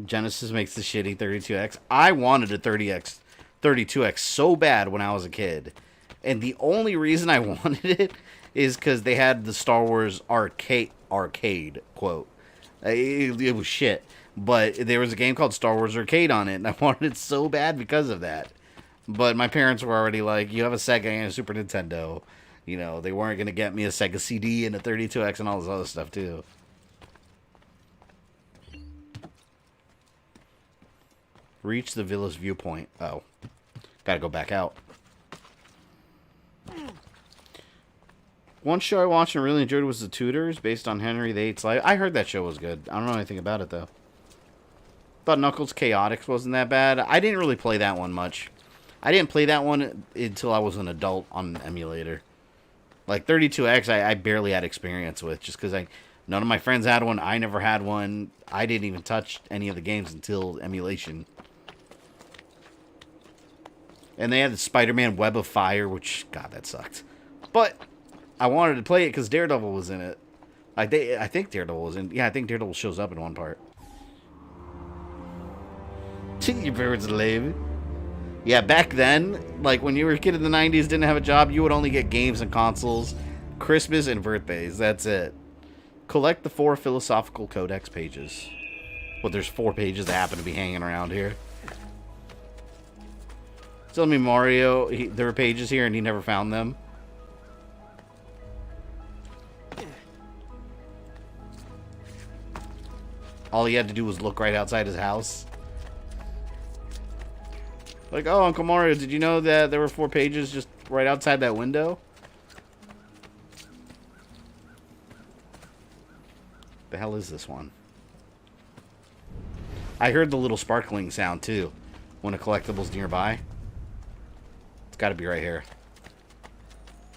Genesis makes the shitty 32X. I wanted a 32X so bad when I was a kid. And the only reason I wanted it is because they had the Star Wars arcade quote. It was shit. But there was a game called Star Wars Arcade on it, and I wanted it so bad because of that. But my parents were already like, you have a Sega and a Super Nintendo. You know, they weren't going to get me a Sega CD and a 32X and all this other stuff, too. Reach the villa's viewpoint. Oh. Gotta go back out. One show I watched and really enjoyed was The Tudors, based on Henry VIII's life. I heard that show was good. I don't know anything about it, though. Thought Knuckles Chaotix wasn't that bad. I didn't really play that one much. I didn't play that one until I was an adult on an emulator. Like 32X, I barely had experience with, just because none of my friends had one. I never had one. I didn't even touch any of the games until emulation. And they had the Spider-Man Web of Fire, which, God, that sucked. But I wanted to play it because Daredevil was in it. I think Daredevil was in. Yeah, I think Daredevil shows up in one part. Your parents lame. Yeah, back then, like when you were a kid in the 90s, didn't have a job, you would only get games and consoles, Christmas and birthdays. That's it. Collect the 4 philosophical codex pages. Well, there's 4 pages that happen to be hanging around here. Tell me, Mario, there were pages here and he never found them. All he had to do was look right outside his house. Like, oh, Uncle Mario, did you know that there were 4 pages just right outside that window? The hell is this one? I heard the little sparkling sound, too, when a collectible's nearby. It's got to be right here.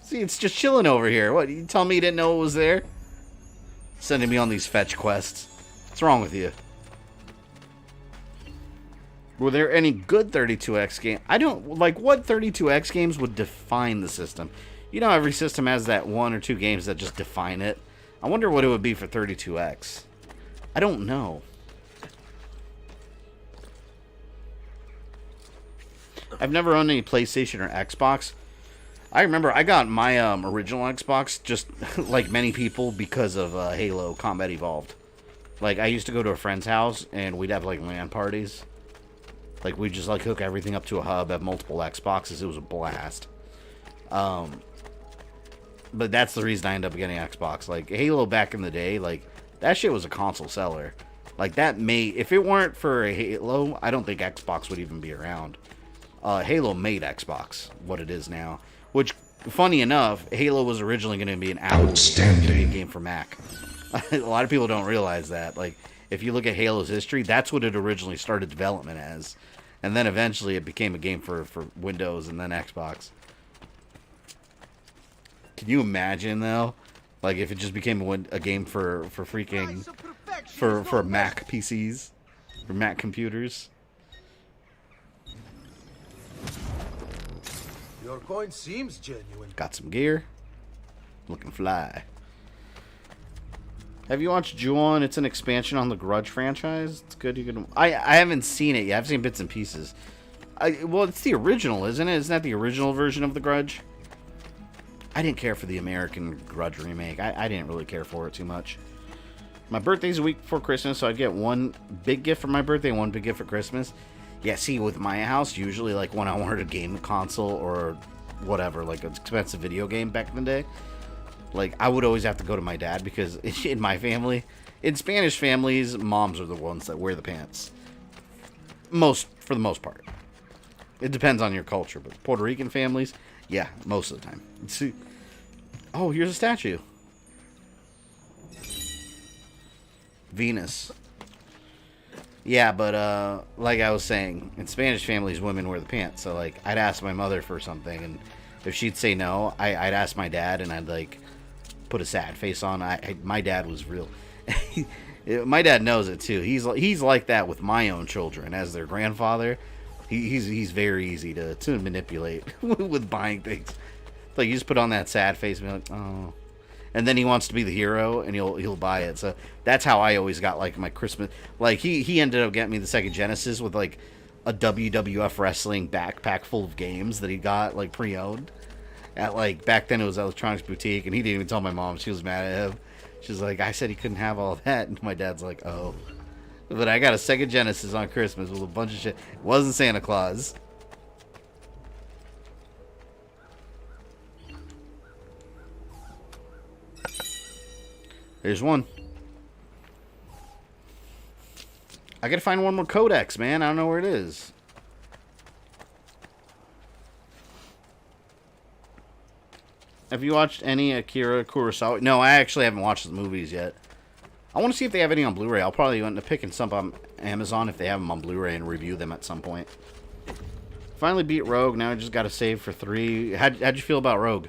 See, it's just chilling over here. What, you tell me you didn't know it was there? Sending me on these fetch quests. What's wrong with you? Were there any good 32X games? I don't, like, what 32X games would define the system? You know, every system has that 1 or 2 games that just define it. I wonder what it would be for 32X. I don't know. I've never owned any PlayStation or Xbox. I remember I got my original Xbox, just like many people, because of Halo Combat Evolved. Like, I used to go to a friend's house, and we'd have, like, LAN parties. Like, we'd just, like, hook everything up to a hub, have multiple Xboxes. It was a blast. But that's the reason I ended up getting Xbox. Like, Halo back in the day, like, that shit was a console seller. Like, that made... If it weren't for Halo, I don't think Xbox would even be around. Halo made Xbox what it is now. Which, funny enough, Halo was originally going to be an Apple game for Mac. A lot of people don't realize that. Like, if you look at Halo's history, that's what it originally started development as. And then eventually it became a game for Windows and then Xbox. Can you imagine, though? Like, if it just became a game for freaking... For Mac PCs? For Mac computers? Your coin seems genuine. Got some gear. Looking fly. Have you watched Ju-On? It's an expansion on the Grudge franchise. It's good. You can. I haven't seen it yet. I've seen bits and pieces. Well, it's the original, isn't it? Isn't that the original version of the Grudge? I didn't care for the American Grudge remake. I didn't really care for it too much. My birthday's a week before Christmas, so I'd get one big gift for my birthday and one big gift for Christmas. Yeah, see, with my house, usually, like, when I wanted a game console or whatever, like an expensive video game back in the day, like, I would always have to go to my dad because in my family, in Spanish families, moms are the ones that wear the pants. For the most part. It depends on your culture, but Puerto Rican families, yeah, most of the time. See, oh, here's a statue. Venus. Yeah, but, like I was saying, in Spanish families, women wear the pants. So, like, I'd ask my mother for something, and if she'd say no, I'd ask my dad, and I'd, like, put a sad face on. My dad was real... My dad knows it, too. He's like that with my own children. As their grandfather, he's very easy to manipulate with buying things. Like, you just put on that sad face and be like, oh... And then he wants to be the hero, and he'll buy it. So that's how I always got, like, my Christmas. Like, he ended up getting me the Sega Genesis with, like, a WWF wrestling backpack full of games that he got, like, pre-owned. At, like, back then it was Electronics Boutique, and he didn't even tell my mom. She was mad at him. She's like, I said he couldn't have all that. And my dad's like, oh. But I got a Sega Genesis on Christmas with a bunch of shit. It wasn't Santa Claus. There's one. I gotta find one more codex, man. I don't know where it is. Have you watched any Akira Kurosawa? No, I actually haven't watched the movies yet. I want to see if they have any on Blu-ray. I'll probably end up picking some on Amazon if they have them on Blu-ray and review them at some point. Finally beat Rogue. Now I just got to save for 3. How'd you feel about Rogue?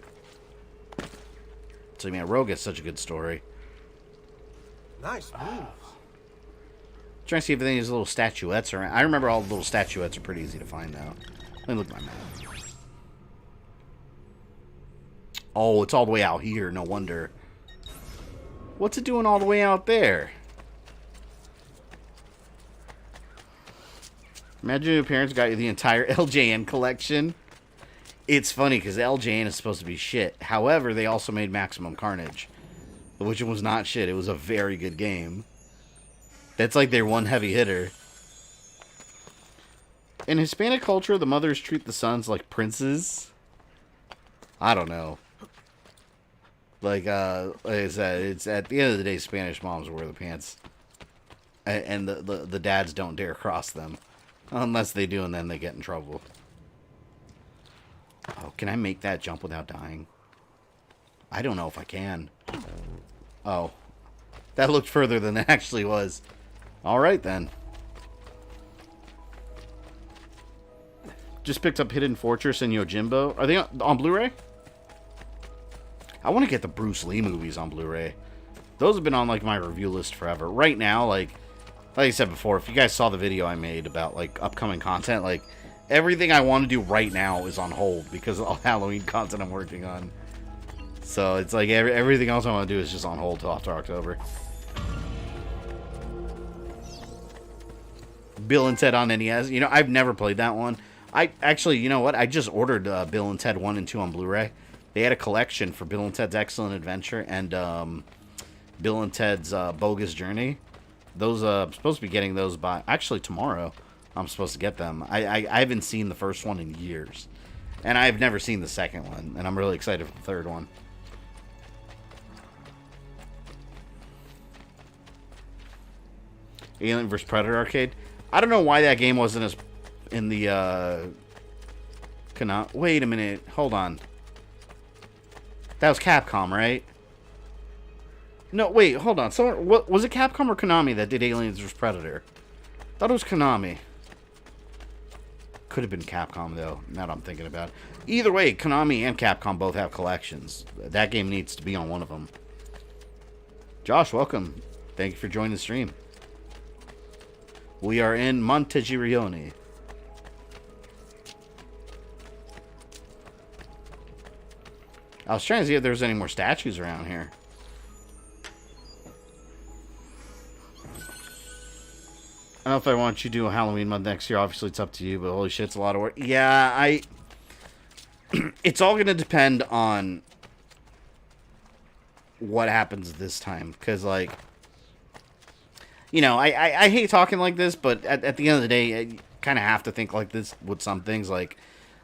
So, man, Rogue has such a good story. Nice moves. Trying to see if any of these little statuettes are... I remember all the little statuettes are pretty easy to find now. Let me look at my map. Oh, it's all the way out here. No wonder. What's it doing all the way out there? Imagine your parents got you the entire LJN collection. It's funny because LJN is supposed to be shit. However, they also made Maximum Carnage, which was not shit. It was a very good game. That's like their one heavy hitter. In Hispanic culture, the mothers treat the sons like princes. I don't know. Like I said, it's at the end of the day, Spanish moms wear the pants. And the dads don't dare cross them. Unless they do, and then they get in trouble. Oh, can I make that jump without dying? I don't know if I can. Oh. That looked further than it actually was. Alright, then. Just picked up Hidden Fortress and Yojimbo. Are they on Blu-ray? I want to get the Bruce Lee movies on Blu-ray. Those have been on, like, my review list forever. Right now, like I said before, if you guys saw the video I made about, like, upcoming content, like, everything I want to do right now is on hold because of all Halloween content I'm working on. So, it's like, everything else I want to do is just on hold till after October. Bill and Ted on NES. You know, I've never played that one. I actually, you know what? I just ordered Bill and Ted 1 and 2 on Blu-ray. They had a collection for Bill and Ted's Excellent Adventure and Bill and Ted's Bogus Journey. Those, I'm supposed to be getting those by... Actually, tomorrow, I'm supposed to get them. I haven't seen the first one in years. And I've never seen the second one. And I'm really excited for the third one. Alien vs. Predator arcade. I don't know why that game wasn't as... in the, Wait a minute. Hold on. That was Capcom, right? No, wait, hold on. So, what was it Capcom or Konami that did Aliens vs. Predator? I thought it was Konami. Could have been Capcom, though, now that I'm thinking about it. Either way, Konami and Capcom both have collections. That game needs to be on one of them. Josh, welcome. Thank you for joining the stream. We are in Montegirione. I was trying to see if there was any more statues around here. I don't know if I want you to do a Halloween month next year. Obviously, it's up to you, but holy shit, it's a lot of work. Yeah, it's all going to depend on what happens this time. Because, like, you know, I hate talking like this, but at the end of the day, you kind of have to think like this with some things. Like,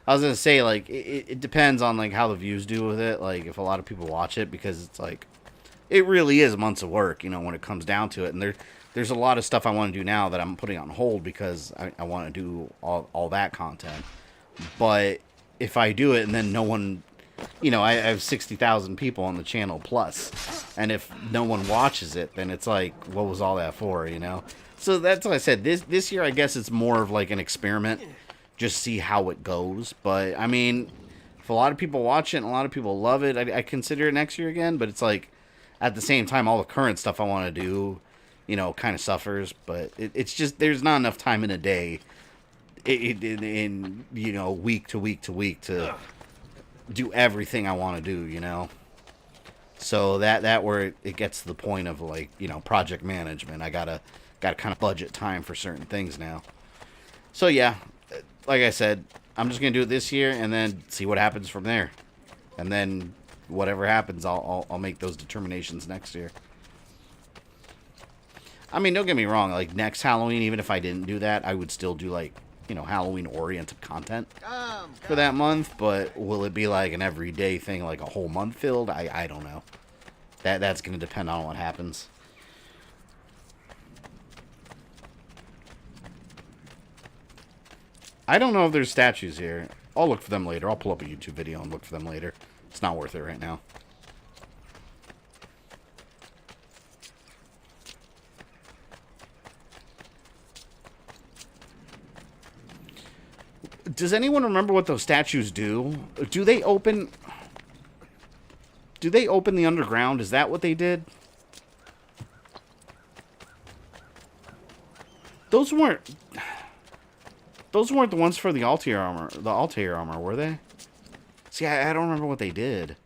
I was going to say, like, it depends on, like, how the views do with it. Like, if a lot of people watch it, because it's, like, it really is months of work, you know, when it comes down to it. And there's a lot of stuff I want to do now that I'm putting on hold because I want to do all that content. But if I do it and then no one, you know, I have 60,000 people on the channel plus. And if no one watches it, then it's like, what was all that for, you know? So that's what I said. This year, I guess it's more of like an experiment. Just see how it goes. But, I mean, if a lot of people watch it and a lot of people love it, I consider it next year again. But it's like, at the same time, all the current stuff I want to do, you know, kind of suffers. But it's just, there's not enough time in a day, in you know, week to week to week to do everything I want to do, you know. So that where it gets to the point of, like, you know, project management. I gotta kind of budget time for certain things now. So, yeah. Like I said, I'm just going to do it this year and then see what happens from there. And then whatever happens, I'll make those determinations next year. I mean, don't get me wrong. Like, next Halloween, even if I didn't do that, I would still do, like, you know, Halloween-oriented content for that month. But will it be, like, an everyday thing, like a whole month filled? I don't know. That's going to depend on what happens. I don't know if there's statues here. I'll look for them later. I'll pull up a YouTube video and look for them later. It's not worth it right now. Does anyone remember what those statues do? Do they open the underground? Is that what they did? Those weren't the ones for the Altair armor, were they? See, I don't remember what they did.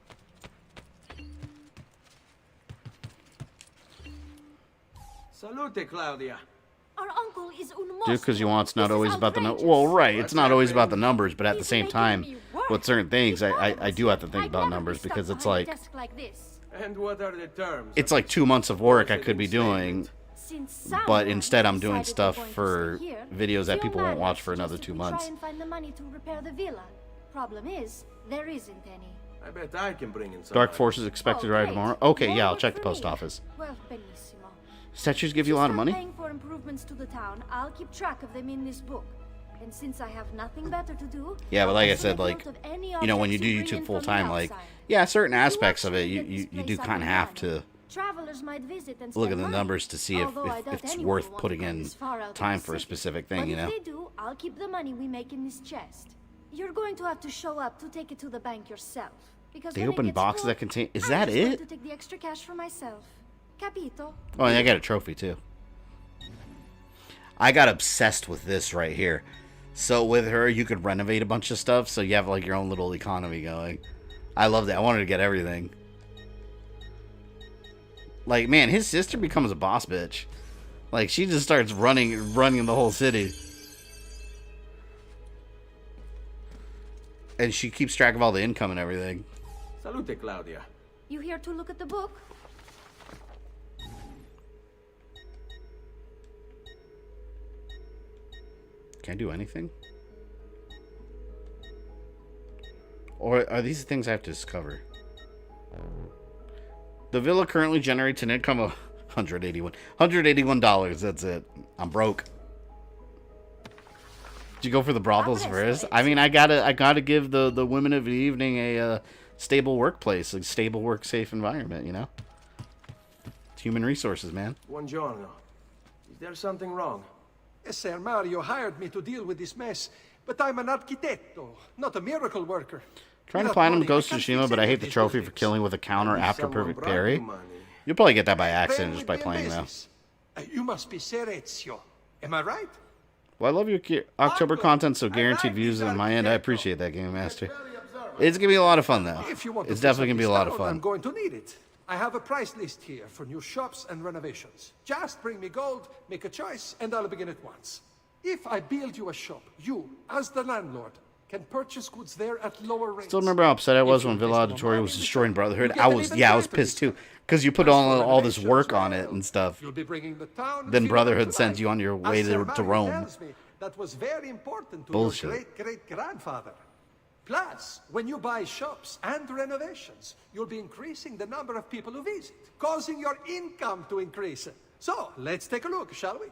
Salute, Claudia. Our uncle is un Just because you want, it's not always about the numbers. Well, right, it's not always about the numbers, but at the same time, with certain things, I do have to think about numbers because it's like, And what are the terms? it's like 2 months of work I could be doing, but instead I'm doing stuff for videos that people won't watch for another 2 months. Try and find the money to repair the villa. Problem is, there isn't any. I bet I can bring in some. Dark Forces expected to arrive tomorrow. Okay, yeah, I'll check the post office. Well, benissimo. Statues give you a lot of money? Paying for improvements to the town, I'll keep track of them in this book. And since I have nothing better to do, Yeah, but like I said, like, you know, when you do YouTube full time, like, yeah, certain aspects of it, you do kind of have to travelers might visit and look at spend the money. numbers to see if it's worth putting in time for a specific thing, you know? But if they do, I'll keep the money we make in this chest. You're going to have to show up to take it to the bank yourself. Because They when it open gets boxes full, that contain... Is I'm that just going it? to take the extra cash for myself. Capito? Oh, and I got a trophy, too. I got obsessed with this right here. So with her, you could renovate a bunch of stuff, so you have, like, your own little economy going. I loved it. I wanted to get everything. Like, man, his sister becomes a boss bitch. Like, she just starts running the whole city. And she keeps track of all the income and everything. Salute, Claudia. You here to look at the book? Can I do anything? Or are these things I have to discover? The villa currently generates an income of $181. That's it. I'm broke. Did you go for the brothels first? I mean, I gotta give the women of the evening a stable workplace, a stable, work safe environment. You know, it's human resources, man. Buongiorno. Is there something wrong? Sir Mario hired me to deal with this mess, but I'm an architetto, not a miracle worker. Trying to platinum Ghost of Tsushima, but I hate the trophy for killing with a counter after perfect parry. You'll probably get that by accident just by playing though. You must be Sir Ezio. Am I right? Well, I love your October content, so guaranteed views on my end. I appreciate that, Game Master. It's gonna be a lot of fun though. It's definitely gonna be a lot of I'm fun. going to need it. I have a price list here for new shops and renovations. Just bring me gold, make a choice, and I'll begin at once. If I build you a shop, you, as the landlord, can purchase goods there at lower rates. Still remember how upset I was when Villa Auditoria was destroying Brotherhood. I was pissed too, because you put all this work on it and stuff. You'll be bringing the town Then Brotherhood sends you on your way to Rome. Tells me that was very important to Bullshit. your great-great-grandfather. Plus, when you buy shops and renovations, you'll be increasing the number of people who visit, causing your income to increase. So, let's take a look, shall we?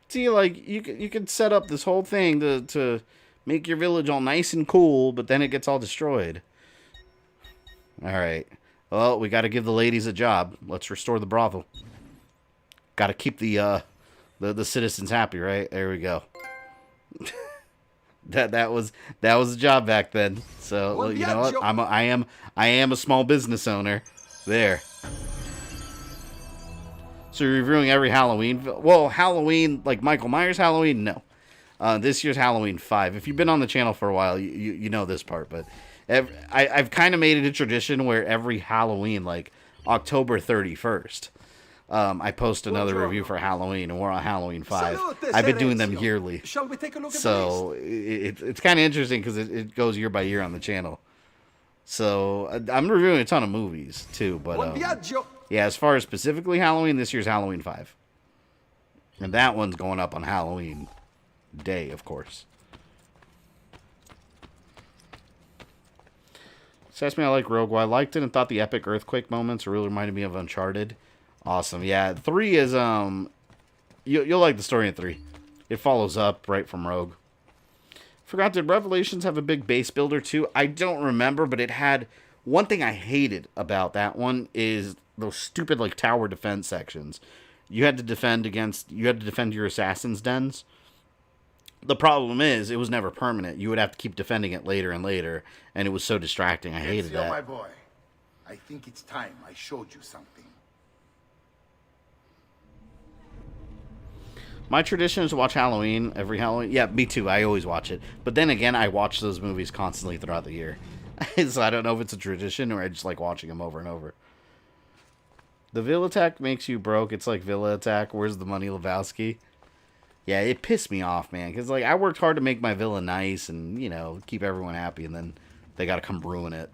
See, like, you could set up this whole thing to make your village all nice and cool, but then it gets all destroyed. Alright. Well, we gotta give the ladies a job. Let's restore the brothel. Gotta keep the citizens happy, right? There we go. that was a job back then. So, you know what? I am a small business owner. There. So you're reviewing every Halloween. Well, Halloween, like Michael Myers Halloween, no. This year's Halloween 5. If you've been on the channel for a while, you know this part. But I've kind of made it a tradition where every Halloween, like October 31st, I post another review for Halloween, and we're on Halloween 5. I've been doing them yearly. Shall we take a look at so it's kind of interesting because it goes year by year on the channel. So I'm reviewing a ton of movies too, but yeah, as far as specifically Halloween, this year's Halloween 5. And that one's going up on Halloween Day, of course. So ask me I like Rogue. Well, I liked it and thought the epic earthquake moments really reminded me of Uncharted. Awesome. Yeah, 3 is, you'll like the story in 3. It follows up right from Rogue. Forgot, did Revelations have a big base builder too? I don't remember, but it had... One thing I hated about that one is those stupid, like, tower defense sections. You had to defend your assassin's dens. The problem is, it was never permanent. You would have to keep defending it later and later, and it was so distracting. I hated that. my boy. I think it's time I showed you something. My tradition is to watch Halloween every Halloween. Yeah, me too. I always watch it. But then again, I watch those movies constantly throughout the year. So I don't know if it's a tradition or I just like watching them over and over. The Villa Attack makes you broke. It's like Villa Attack. Where's the money, Lebowski? Yeah, it pissed me off, man. Because like I worked hard to make my villa nice and, you know, keep everyone happy. And then they got to come ruin it.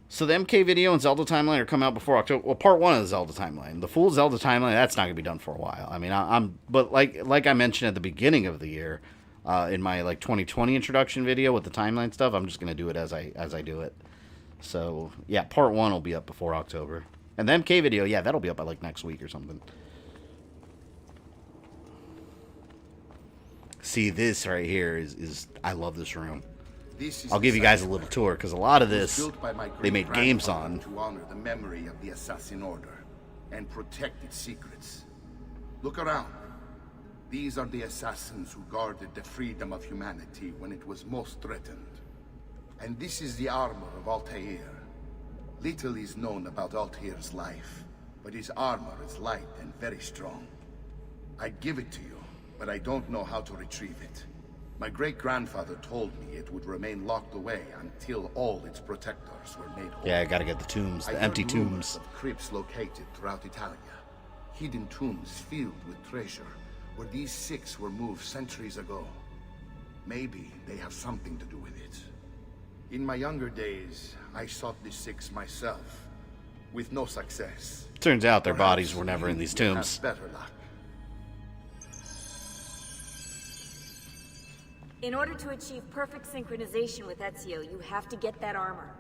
So the MK video and Zelda Timeline are coming out before October. Well, part 1 of the Zelda Timeline. The full Zelda Timeline, that's not going to be done for a while. I mean, but like I mentioned at the beginning of the year, in my like 2020 introduction video with the timeline stuff, I'm just going to do it as I do it. So, yeah, part 1 will be up before October. And the MK video, yeah, that'll be up by like next week or something. See, this right here is I love this room. I'll give you guys a little tour, because a lot of this, they made games on. To honor the memory of the Assassin Order and protect its secrets. Look around. These are the assassins who guarded the freedom of humanity when it was most threatened. And this is the armor of Altair. Little is known about Altair's life, but his armor is light and very strong. I'd give it to you, but I don't know how to retrieve it. My great-grandfather told me it would remain locked away until all its protectors were made whole. Yeah, I gotta get the tombs, the empty tombs. Of crypts located throughout Italia. Hidden tombs filled with treasure, where these 6 were moved centuries ago. Maybe they have something to do with it. In my younger days, I sought the 6 myself, with no success. Turns out their bodies were never in these tombs. Better luck. In order to achieve perfect synchronization with Ezio, you have to get that armor.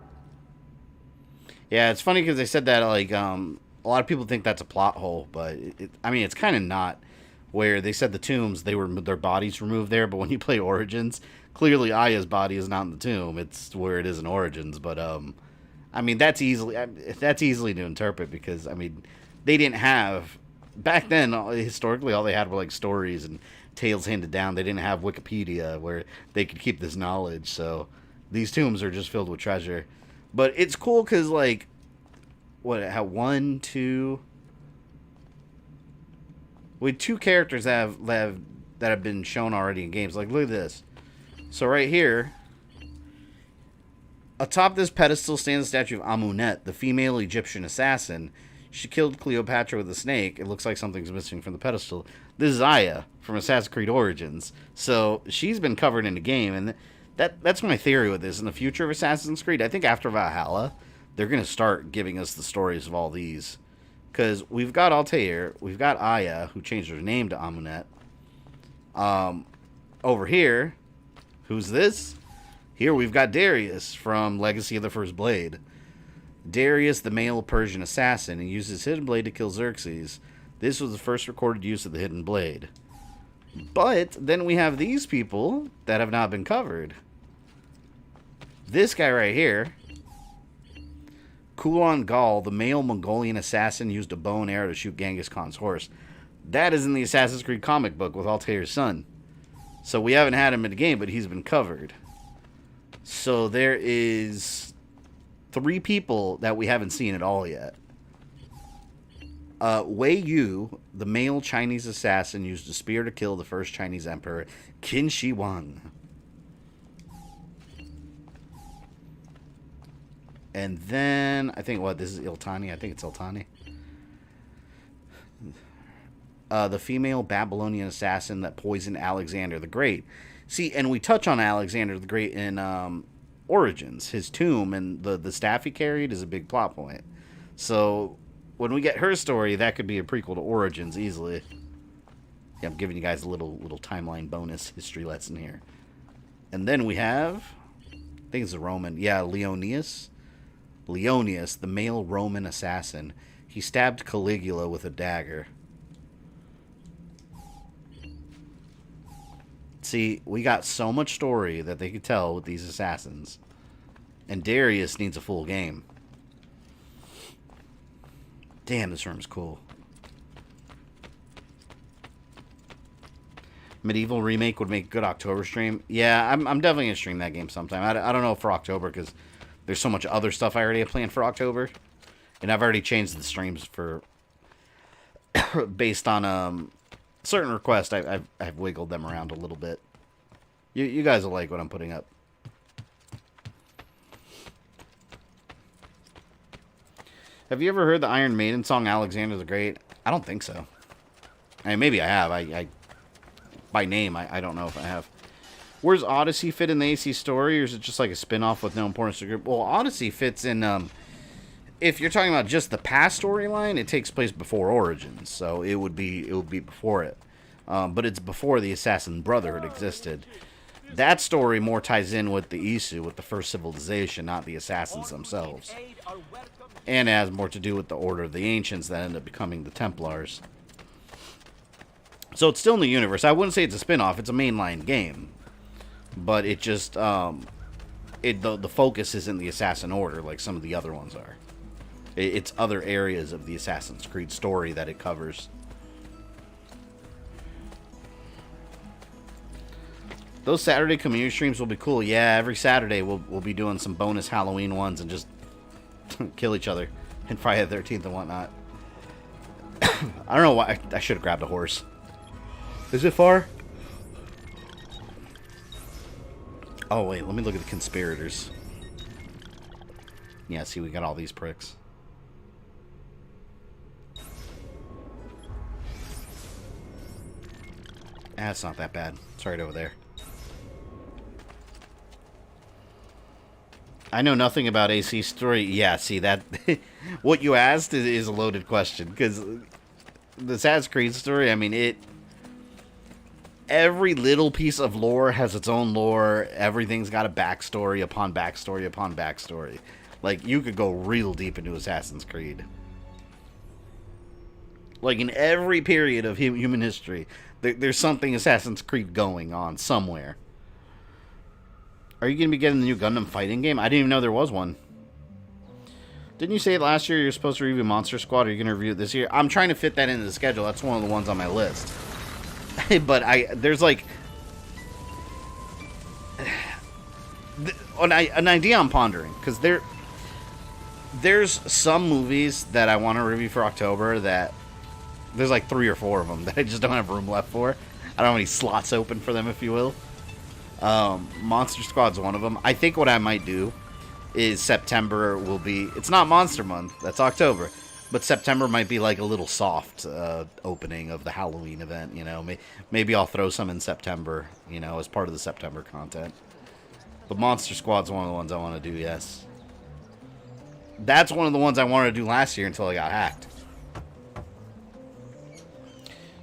Yeah, it's funny because they said that, like, a lot of people think that's a plot hole, but, I mean, it's kind of not. Where they said the tombs, their bodies were moved there, but when you play Origins, clearly Aya's body is not in the tomb. It's where it is in Origins, but, I mean, that's easily to interpret because, I mean, they didn't have, back then, historically, all they had were, like, stories and tales handed down. They didn't have Wikipedia where they could keep this knowledge, so these tombs are just filled with treasure. But it's cool because, like, how 1, 2... We had 2 characters that have been shown already in games. Like, look at this. So right here, atop this pedestal stands the statue of Amunet, the female Egyptian assassin. She killed Cleopatra with a snake. It looks like something's missing from the pedestal. This is Aya from Assassin's Creed Origins. So she's been covered in the game, and that's my theory with this. In the future of Assassin's Creed, I think after Valhalla, they're going to start giving us the stories of all these. Because we've got Altair, we've got Aya, who changed her name to Amunet. Over here, who's this? Here we've got Darius from Legacy of the First Blade. Darius, the male Persian assassin, and uses his hidden blade to kill Xerxes. This was the first recorded use of the hidden blade. But then we have these people that have not been covered. This guy right here, Kulan Gal, the male Mongolian assassin, used a bow and arrow to shoot Genghis Khan's horse. That is in the Assassin's Creed comic book with Altair's son. So we haven't had him in the game, but he's been covered. So there is 3 people that we haven't seen at all yet. Wei Yu, the male Chinese assassin, used a spear to kill the first Chinese emperor, Qin Shi Huang. And then, I think, this is Iltani? I think it's Iltani. The female Babylonian assassin that poisoned Alexander the Great. See, and we touch on Alexander the Great in Origins. His tomb and the staff he carried is a big plot point. So, when we get her story, that could be a prequel to Origins easily. Yeah, I'm giving you guys a little timeline bonus history lesson here. And then we have I think it's a Roman. Yeah, Leonius, the male Roman assassin. He stabbed Caligula with a dagger. See, we got so much story that they could tell with these assassins. And Darius needs a full game. Damn, this room's cool. Medieval remake would make a good October stream. Yeah, I'm definitely going to stream that game sometime. I don't know for October because there's so much other stuff I already have planned for October. And I've already changed the streams for... based on certain requests. I've wiggled them around a little bit. You guys will like what I'm putting up. Have you ever heard the Iron Maiden song Alexander the Great? I don't think so. I mean, maybe I have. I by name, I don't know if I have. Where's Odyssey fit in the AC story, or is it just like a spin-off with no importance to the group? Well, Odyssey fits in, if you're talking about just the past storyline, it takes place before Origins, so it would be before it. But it's before the Assassin Brotherhood existed. That story more ties in with the Isu, with the first civilization, not the assassins themselves. And it has more to do with the Order of the Ancients that end up becoming the Templars. So it's still in the universe. I wouldn't say it's a spin-off. It's a mainline game. But it just, the focus isn't the Assassin Order like some of the other ones are. It's other areas of the Assassin's Creed story that it covers. Those Saturday community streams will be cool. Yeah, every Saturday we'll be doing some bonus Halloween ones and just kill each other and Friday the 13th and whatnot. I don't know why. I should have grabbed a horse. Is it far? Oh, wait. Let me look at the conspirators. Yeah, see, we got all these pricks. It's not that bad. It's right over there. I know nothing about AC story. Yeah, see, that... what you asked is a loaded question. Because the Assassin's Creed story, I mean, every little piece of lore has its own lore. Everything's got a backstory upon backstory upon backstory. Like, you could go real deep into Assassin's Creed. Like, in every period of human history, there's something Assassin's Creed going on somewhere. Are you going to be getting the new Gundam fighting game? I didn't even know there was one. Didn't you say last year you were supposed to review Monster Squad? Are you going to review it this year? I'm trying to fit that into the schedule. That's one of the ones on my list. But there's like... an idea I'm pondering. Because there's some movies that I want to review for October that... There's like 3 or 4 of them that I just don't have room left for. I don't have any slots open for them, if you will. Monster Squad's one of them. I think what I might do is September will be... It's not Monster Month. That's October. But September might be like a little soft opening of the Halloween event, you know. Maybe I'll throw some in September, you know, as part of the September content. But Monster Squad's one of the ones I want to do, yes. That's one of the ones I wanted to do last year until I got hacked.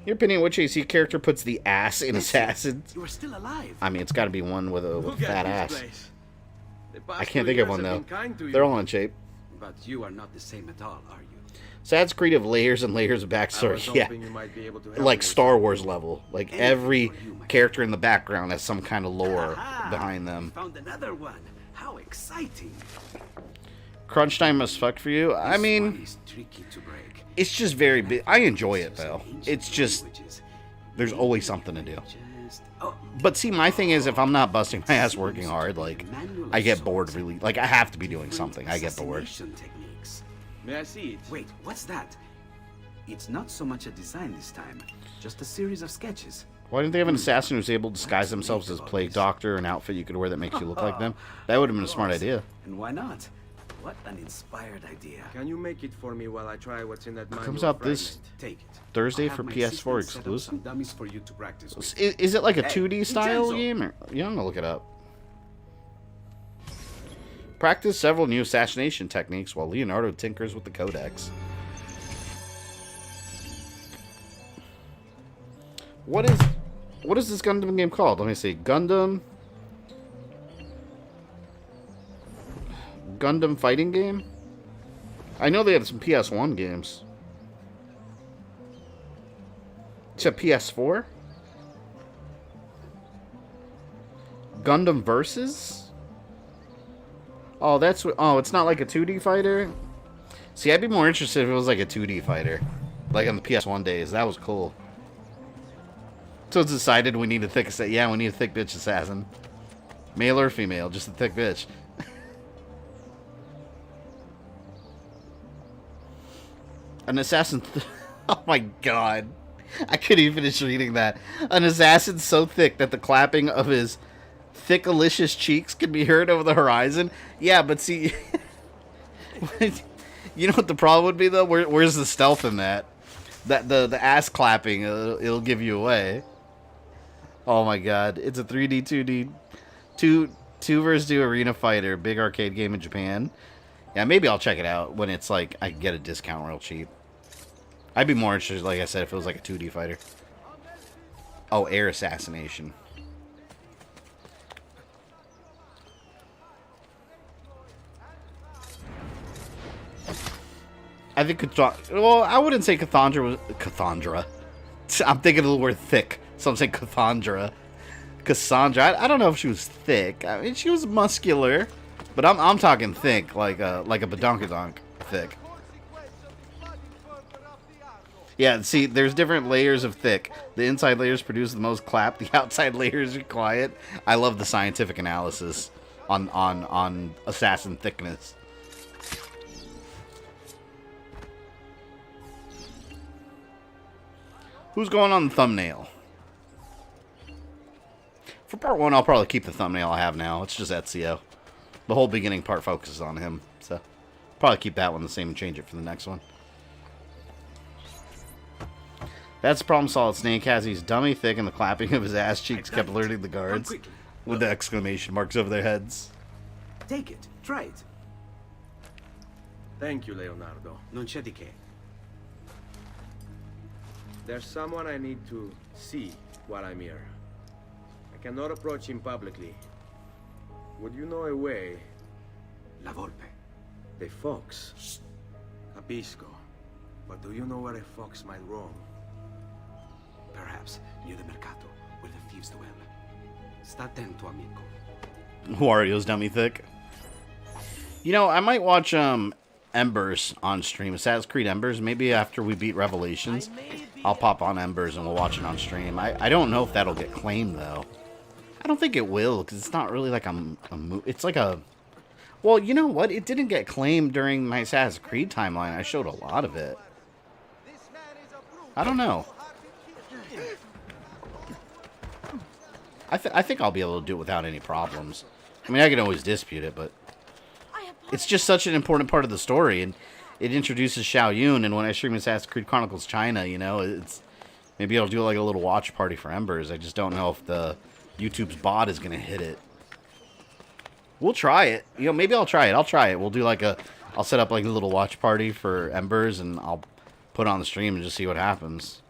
Your opinion, which AC character puts the ass in Assassins? You are still alive. I mean, it's got to be one with a fat ass. I can't think of one, though. They're all in shape. But you are not the same at all, are you? Assassin's Creed of layers and layers of backstory. Yeah. Like Star Wars level. Like every character in the background has some kind of lore behind them. Found another one. How exciting. Crunch time must fuck for you. I mean, it's just very big. I enjoy it, though. It's just, there's always something to do. But see, my thing is, if I'm not busting my ass working hard, like, I get bored really. Like, I have to be doing something. I get bored. May I see it? Wait, what's that? It's not so much a design this time, just a series of sketches. Why didn't they have an assassin who's able to disguise themselves as Plague Doctor, an outfit you could wear that makes you look like them? That would have been a smart idea. And why not? What an inspired idea. Can you make it for me while I try what's in that manual? Comes out this Thursday for PS4 exclusive. Dummies for you to practice with. Is it like a 2D style game? Or, yeah, I'm gonna look it up. Practice several new assassination techniques while Leonardo tinkers with the codex. What is this Gundam game called? Let me see. Gundam Gundam fighting game? I know they had some PS1 games. It's a PS4? Gundam Versus? Oh, that's what. Oh, it's not like a 2D fighter? See, I'd be more interested if it was like a 2D fighter. Like on the PS1 days. That was cool. So it's decided we need a thick assassin. Yeah, we need a thick bitch assassin. Male or female, just a thick bitch. An assassin. Oh my god. I couldn't even finish reading that. An assassin so thick that the clapping of his thick, delicious cheeks can be heard over the horizon. Yeah, but see. You know what the problem would be, though? Where's the stealth in that? The ass clapping, it'll give you away. Oh my god. It's a 3D, 2D, 2 versus 2 arena fighter. Big arcade game in Japan. Yeah, maybe I'll check it out when it's like I can get a discount real cheap. I'd be more interested, like I said, if it was like a 2D fighter. Oh, air assassination. I think well, I wouldn't say Cassandra was Cassandra. I'm thinking of the word thick, so I'm saying Cassandra. Cassandra. I don't know if she was thick. I mean, she was muscular, but I'm talking thick, like a badonkadonk thick. Yeah, see, there's different layers of thick. The inside layers produce the most clap. The outside layers are quiet. I love the scientific analysis on assassin thickness. Who's going on the thumbnail? For part 1, I'll probably keep the thumbnail I have now. It's just Ezio. The whole beginning part focuses on him, so probably keep that one the same and change it for the next one. That's the problem Solid Snake has. He's dummy thick and the clapping of his ass cheeks kept alerting the guards with the exclamation marks over their heads. Take it. Try it. Thank you, Leonardo. Non c'è di che. There's someone I need to see while I'm here. I cannot approach him publicly. Would you know a way? La Volpe. The fox. Shh. Capisco. But do you know where a fox might roam? Perhaps near the Mercato, where the thieves dwell. Sta attento, amico. Wario's dummy thick. You know, I might watch Embers on stream. Assassin's Creed Embers. Maybe after we beat Revelations, I'll pop on Embers and we'll watch it on stream. I don't know if that'll get claimed, though. I don't think it will, because it's not really like it's like a... Well, you know what? It didn't get claimed during my Assassin's Creed timeline. I showed a lot of it. I don't know. I think I'll be able to do it without any problems. I mean, I can always dispute it, but... It's just such an important part of the story, and it introduces Xiao Yun, and when I stream Assassin's Creed Chronicles China, you know, it's... Maybe I'll do like a little watch party for Embers. I just don't know if the YouTube's bot is going to hit it. We'll try it. You know, maybe I'll try it. I'll try it. We'll do like a... I'll set up like a little watch party for Embers, and I'll put it on the stream and just see what happens.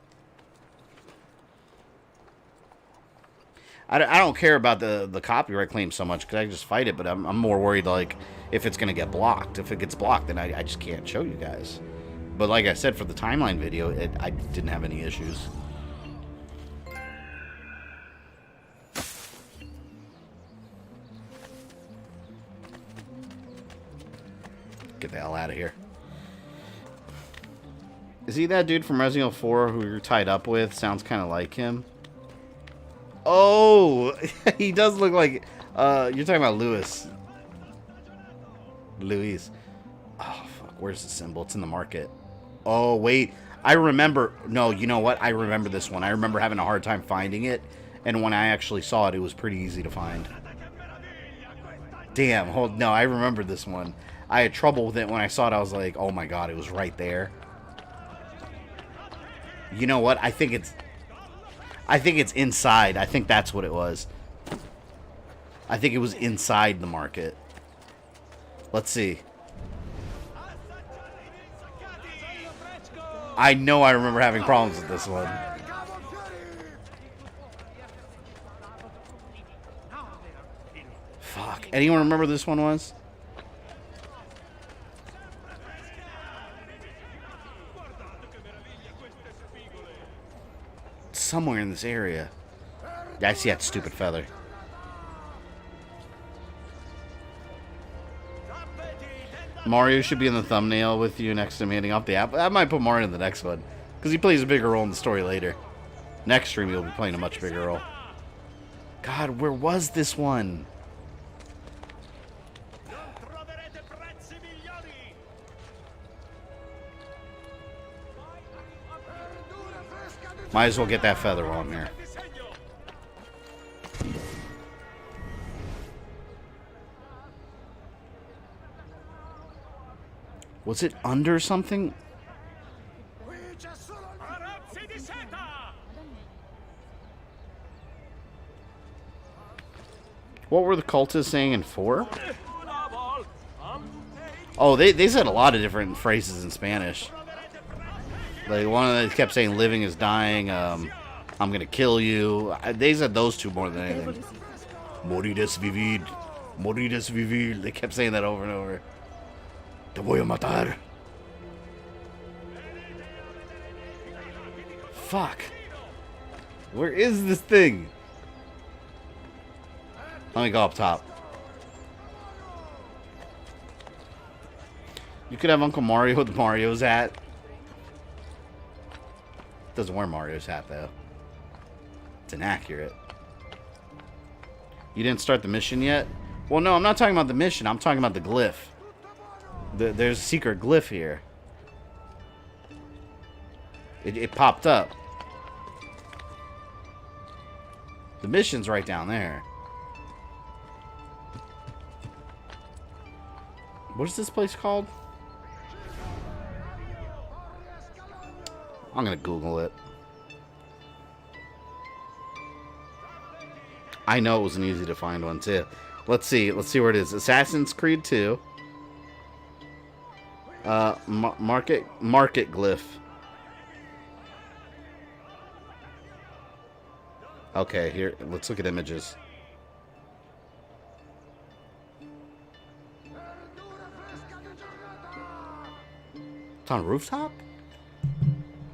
I don't care about the copyright claim so much, because I can just fight it, but I'm more worried, like, if it's going to get blocked. If it gets blocked, then I just can't show you guys. But like I said, for the timeline video, I didn't have any issues. Get the hell out of here. Is he that dude from Resident Evil 4 who you're tied up with? Sounds kind of like him. Oh, he does look like, you're talking about Luis. Oh, fuck, where's the symbol? It's in the market. Oh, wait, I remember, no, you know what? I remember this one. I remember having a hard time finding it, and when I actually saw it, it was pretty easy to find. Damn, no, I remember this one. I had trouble with it when I saw it. I was like, oh my god, it was right there. You know what? I think it's inside. I think that's what it was. I think it was inside the market. Let's see. I know I remember having problems with this one. Fuck. Anyone remember this one was? somewhere in this area. Yeah, I see that stupid feather. Mario should be in the thumbnail with you next to him handing off the apple. I might put Mario in the next one, because he plays a bigger role in the story later. Next stream, he'll be playing a much bigger role. God, where was this one? Might as well get that feather while I'm here. Was it under something? What were the cultists saying in 4? Oh, they said a lot of different phrases in Spanish. Like, one of them kept saying living is dying, I'm gonna kill you. They said those two more than anything. Morides vivir. Morides vivir. They kept saying that over and over. Te voy a matar. Fuck. Where is this thing? Let me go up top. You could have Uncle Mario with Mario's hat. Doesn't wear Mario's hat, though. It's inaccurate. You didn't start the mission yet? Well, no, I'm not talking about the mission. I'm talking about the glyph. There's a secret glyph here. It popped up. The mission's right down there. What is this place called? I'm gonna Google it. I know it was an easy to find one too. Let's see where it is. Assassin's Creed 2. Market glyph. Okay, here, let's look at images. It's on a rooftop?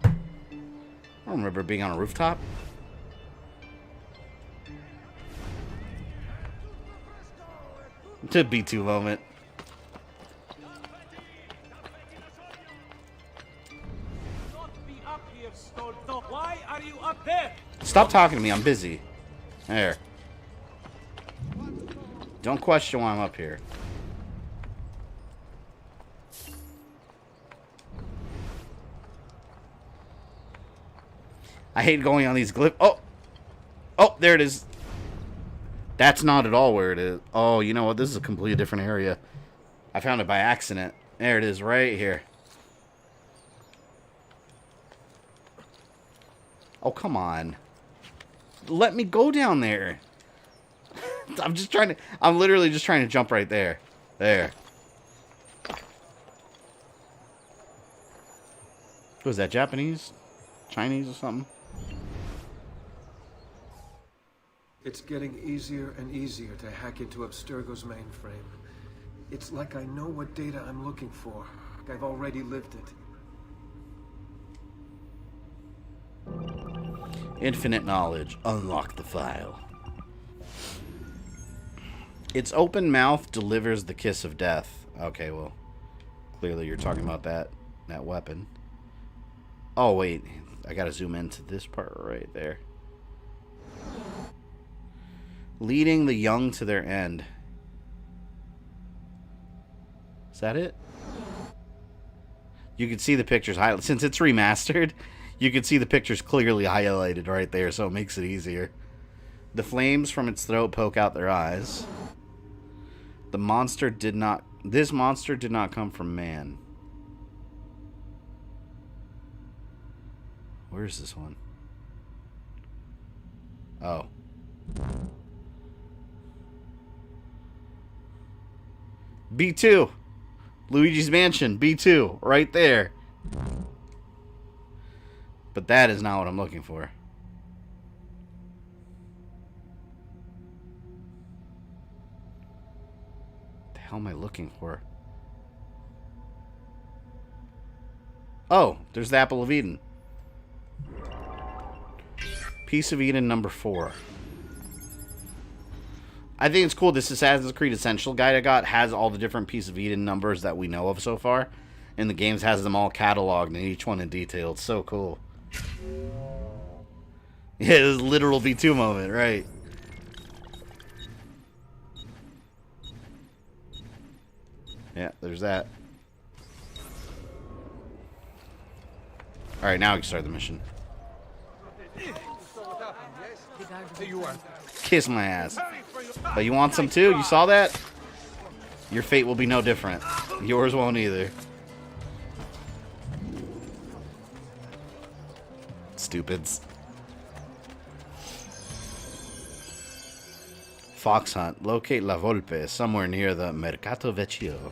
I don't remember being on a rooftop. It's a B2 moment. Why are you up there? Stop talking to me, I'm busy. There. Don't question why I'm up here. I hate going on these glyphs. Oh! Oh, there it is. That's not at all where it is. Oh, you know what? This is a completely different area. I found it by accident. There it is, right here. Oh, come on. Let me go down there. I'm literally just trying to jump right there. There. Was that Japanese? Chinese or something? It's getting easier and easier to hack into Abstergo's mainframe. It's like I know what data I'm looking for. Like I've already lived it. Infinite knowledge. Unlock the file. Its open mouth delivers the kiss of death. Okay, well, clearly you're talking about that weapon. Oh, wait. I gotta zoom into this part right there. Leading the young to their end. Is that it? You can see the pictures highlighted. Since it's remastered, you can see the pictures clearly highlighted right there, so it makes it easier. The flames from its throat poke out their eyes. This monster did not come from man. Where is this one? Oh. B2. Luigi's Mansion. B2. Right there. But that is not what I'm looking for. What the hell am I looking for? Oh, there's the Apple of Eden. Piece of Eden number 4. I think it's cool. This Assassin's Creed Essential guide I got has all the different Piece of Eden numbers that we know of so far. And the games has them all cataloged and each one in detail. It's so cool. Yeah, it was a literal V2 moment, right? Yeah, there's that. Alright, now we can start the mission. Kiss my ass. But you want some too? You saw that? Your fate will be no different. Yours won't either. Stupids. Fox hunt. Locate La Volpe somewhere near the Mercato Vecchio.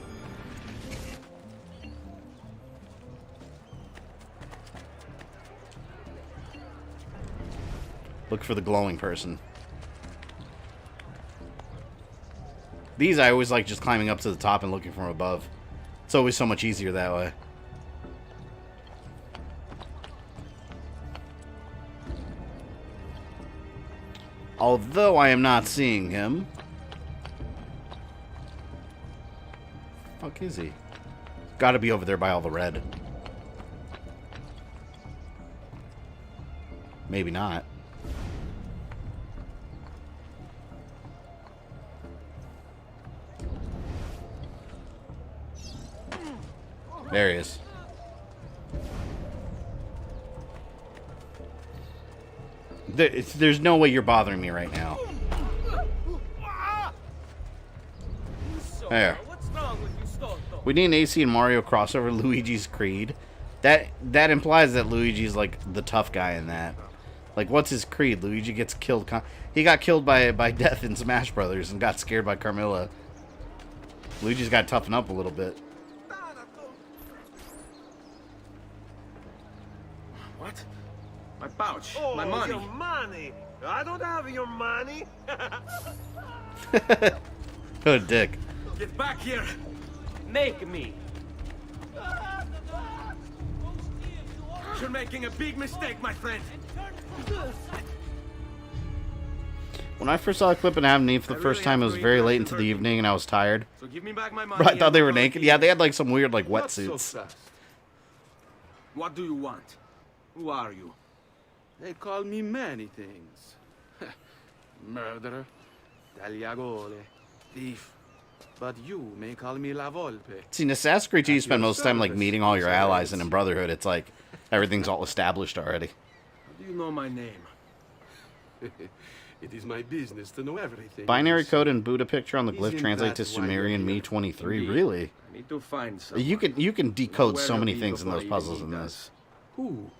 Look for the glowing person. These I always like just climbing up to the top and looking from above. It's always so much easier that way. Although I am not seeing him. Fuck is he? Gotta be over there by all the red. Maybe not. There he is. There's no way you're bothering me right now. There. We need an AC and Mario crossover Luigi's Creed. That implies that Luigi's like the tough guy in that. Like, what's his creed? Luigi gets killed. He got killed by Death in Smash Brothers and got scared by Carmilla. Luigi's got to toughen up a little bit. What? My pouch. Oh, my money. Your money. I don't have your money. What a dick. Get back here. Make me. You're making a big mistake, my friend. When I first saw a clip in Abney for the first time, it was very late into the evening and I was tired. So give me back my money. Bro, I thought they were naked. Yeah, they had like some weird like wetsuits. What do you want? Who are you? They call me many things. Murderer, tagliagole, thief. But you may call me La Volpe. See, in Assassin's Creed 2, you spend most of the time like meeting all your allies, and in Brotherhood, it's like everything's all established already. How do you know my name? It is my business to know everything. Binary code and Buddha picture on the glyph translate to Sumerian Me 23. Really? I need to find someone. You can decode so many things in those puzzles in this. Who?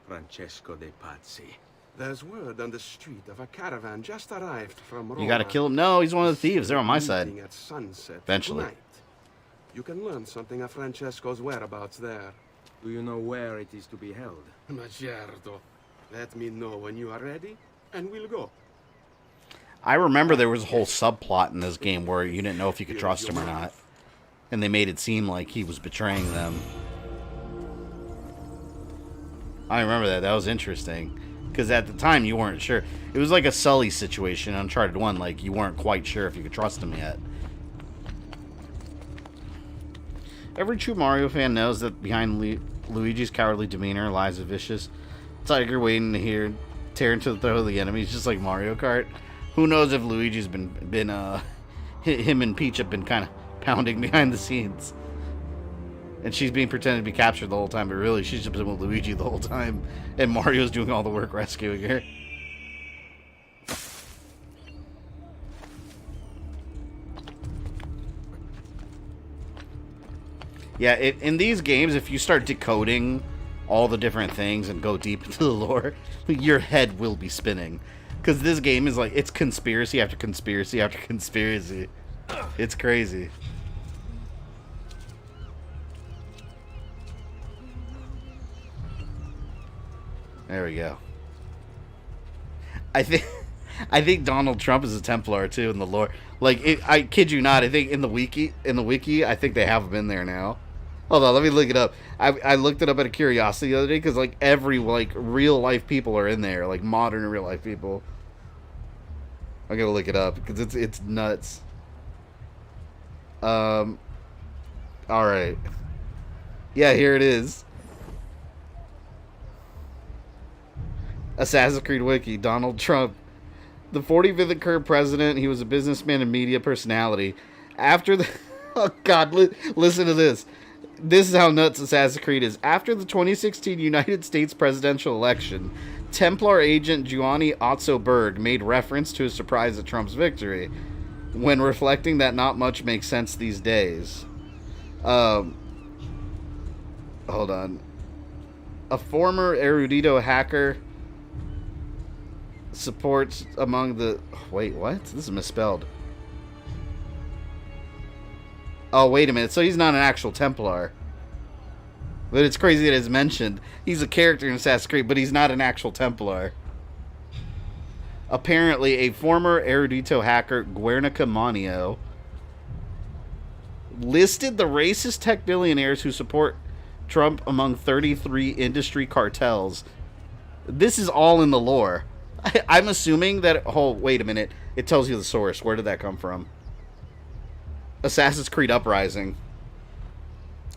Francesco de Pazzi. There's word on the street of a caravan just arrived from Rome. You gotta kill him. No, he's one of the thieves. They're on my side. At sunset Eventually. tonight. You can learn something of Francesco's whereabouts there. Do you know where it is to be held? Ma certo. Let me know when you are ready, and we'll go. I remember there was a whole subplot in this game where you didn't know if you could trust him or not. And they made it seem like he was betraying them. I remember that. That was interesting. Because at the time, you weren't sure. It was like a Sully situation in Uncharted 1. Like, you weren't quite sure if you could trust him yet. Every true Mario fan knows that behind Luigi's cowardly demeanor lies a vicious tiger waiting to tear into the throat of the enemy. It's just like Mario Kart. Who knows if Luigi's been him and Peach have been kind of pounding behind the scenes. And she's being pretended to be captured the whole time, but really she's just been with Luigi the whole time. And Mario's doing all the work rescuing her. Yeah, in these games, if you start decoding all the different things and go deep into the lore, your head will be spinning. Because this game is like, it's conspiracy after conspiracy after conspiracy. It's crazy. There we go. I think Donald Trump is a Templar too in the lore. Like, I kid you not. I think in the wiki, I think they have him in there now. Hold on, let me look it up. I looked it up out of curiosity the other day because like every like real life people are in there, like modern real life people. I gotta look it up because it's nuts. All right. Yeah, here it is. Assassin's Creed Wiki. Donald Trump, the 45th occurred president. He was a businessman and media personality. After the oh god, listen to this. This is how nuts Assassin's Creed is. After the 2016 United States presidential election, Templar agent Giovanni Otto Berg made reference to his surprise at Trump's victory, when reflecting that not much makes sense these days. Hold on. A former erudito hacker supports among the... Wait, what? This is misspelled. Oh, wait a minute. So he's not an actual Templar. But it's crazy that it's mentioned. He's a character in Assassin's Creed, but he's not an actual Templar. Apparently, a former erudito hacker, Guernica Monio, listed the racist tech billionaires who support Trump among 33 industry cartels. This is all in the lore. I'm assuming that... Oh, wait a minute. It tells you the source. Where did that come from? Assassin's Creed Uprising.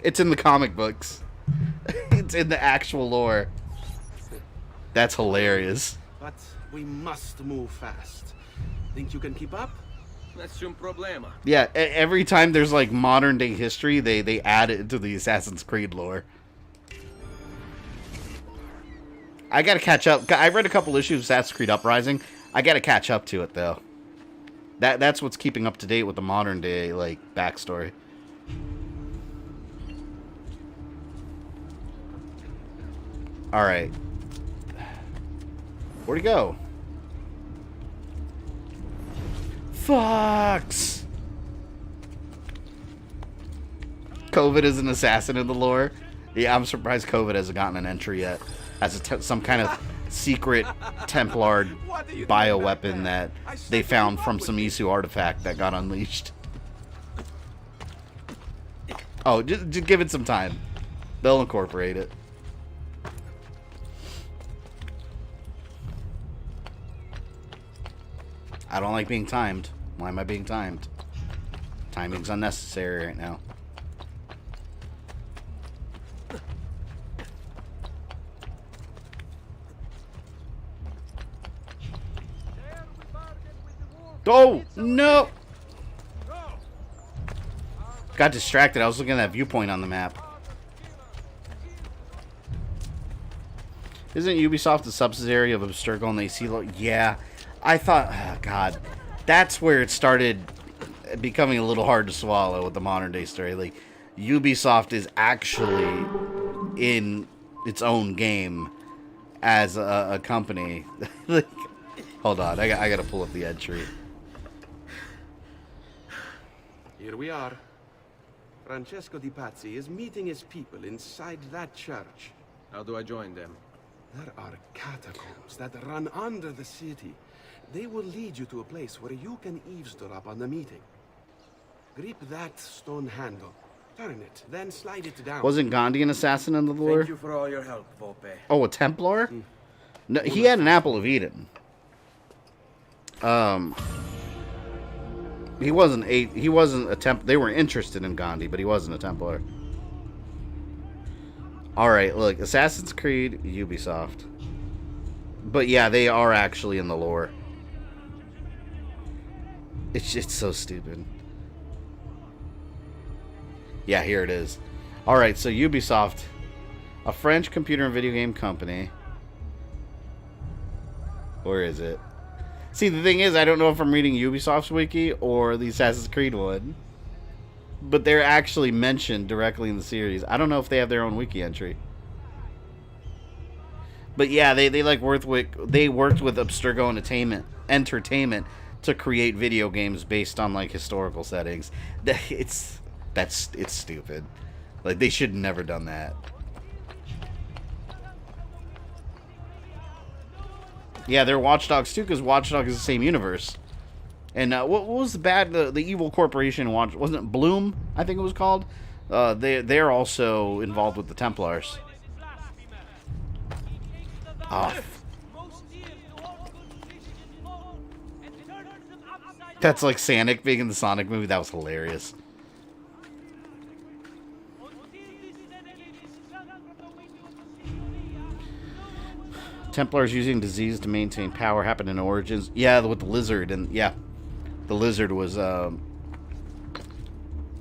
It's in the comic books. It's in the actual lore. That's hilarious. But we must move fast. Think you can keep up? Nessun problema. Yeah, every time there's like modern day history, they add it to the Assassin's Creed lore. I gotta catch up. I read a couple issues of Assassin's Creed Uprising. I gotta catch up to it though. That's what's keeping up to date with the modern day like backstory. All right, where'd he go? Fox. COVID is an assassin in the lore. Yeah, I'm surprised COVID hasn't gotten an entry yet. As some kind of secret Templar bioweapon that they found from some Isu artifact that got unleashed. Oh, just give it some time. They'll incorporate it. I don't like being timed. Why am I being timed? Timing's unnecessary right now. Oh, no! Got distracted. I was looking at that viewpoint on the map. Isn't Ubisoft a subsidiary of Abstergo and Acelo? Yeah. I thought, oh god, that's where it started becoming a little hard to swallow with the modern day story. Like, Ubisoft is actually in its own game as a company. Like, hold on, I gotta pull up the entry. Here we are. Francesco Di Pazzi is meeting his people inside that church. How do I join them? There are catacombs that run under the city. They will lead you to a place where you can eavesdrop on the meeting. Grip that stone handle. Turn it, then slide it down. Wasn't Gandhi an assassin in the lore? Thank you for all your help, Volpe. Oh, a Templar? No, he had an Apple of Eden. He wasn't a Templar. They were interested in Gandhi, but he wasn't a Templar. Alright, look. Assassin's Creed, Ubisoft. But yeah, they are actually in the lore. It's just so stupid. Yeah, here it is. Alright, so Ubisoft, a French computer and video game company. Where is it? See, the thing is, I don't know if I'm reading Ubisoft's wiki or the Assassin's Creed one. But they're actually mentioned directly in the series. I don't know if they have their own wiki entry. But yeah, they worked with Abstergo Entertainment to create video games based on like historical settings. It's stupid. Like, they should have never done that. Yeah, they're Watch Dogs too, because Watch Dogs is the same universe. And what was the evil corporation? Wasn't it Bloom? I think it was called. they're also involved with the Templars. Oh. That's like Sonic being in the Sonic movie. That was hilarious. Templars using disease to maintain power happened in Origins. Yeah, with the lizard. And yeah, the lizard was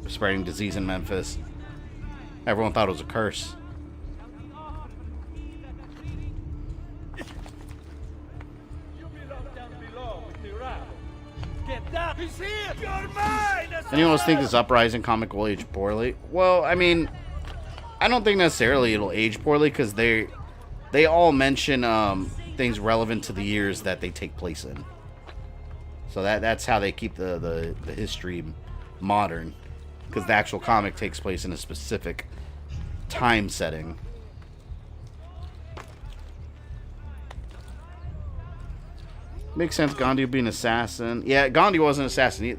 spreading disease in Memphis. Everyone thought it was a curse. Anyone else think this Uprising comic will age poorly? Well, I mean, I don't think necessarily it'll age poorly because they all mention things relevant to the years that they take place in. So that's how they keep the history modern, because the actual comic takes place in a specific time setting. Makes sense, Gandhi being an assassin. Yeah, Gandhi wasn't an assassin.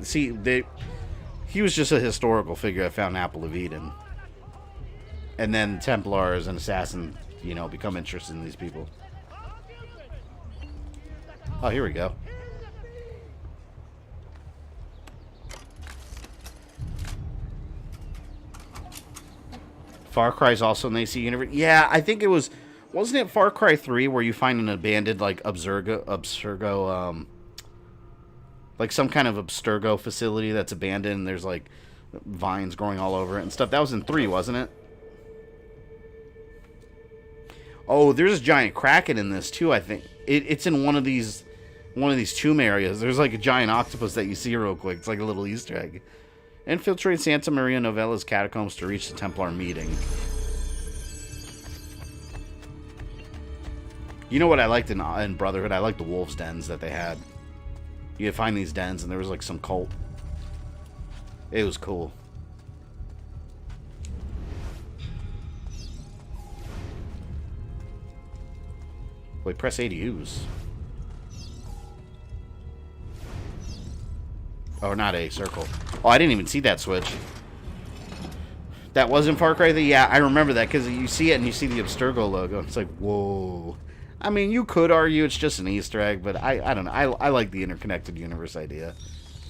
He was just a historical figure that found an Apple of Eden. And then Templars and assassins, you know, become interested in these people. Oh, here we go. Far Cry's also in the AC universe. Yeah, I think it was... Wasn't it Far Cry 3 where you find an abandoned, like, Abstergo, like some kind of Abstergo facility that's abandoned and there's, like, vines growing all over it and stuff? That was in 3, wasn't it? Oh, there's a giant kraken in this, too, I think. It's in one of these tomb areas. There's, like, a giant octopus that you see real quick. It's like a little Easter egg. Infiltrate Santa Maria Novella's catacombs to reach the Templar meeting. You know what I liked in Brotherhood? I liked the wolves' dens that they had. You'd find these dens, and there was like some cult. It was cool. Wait, press A to use. Oh, not A, circle. Oh, I didn't even see that switch. That wasn't Far Cry 3? Yeah, I remember that, because you see it and you see the Abstergo logo. It's like, whoa. I mean, you could argue it's just an Easter egg, but I don't know. I like the interconnected universe idea.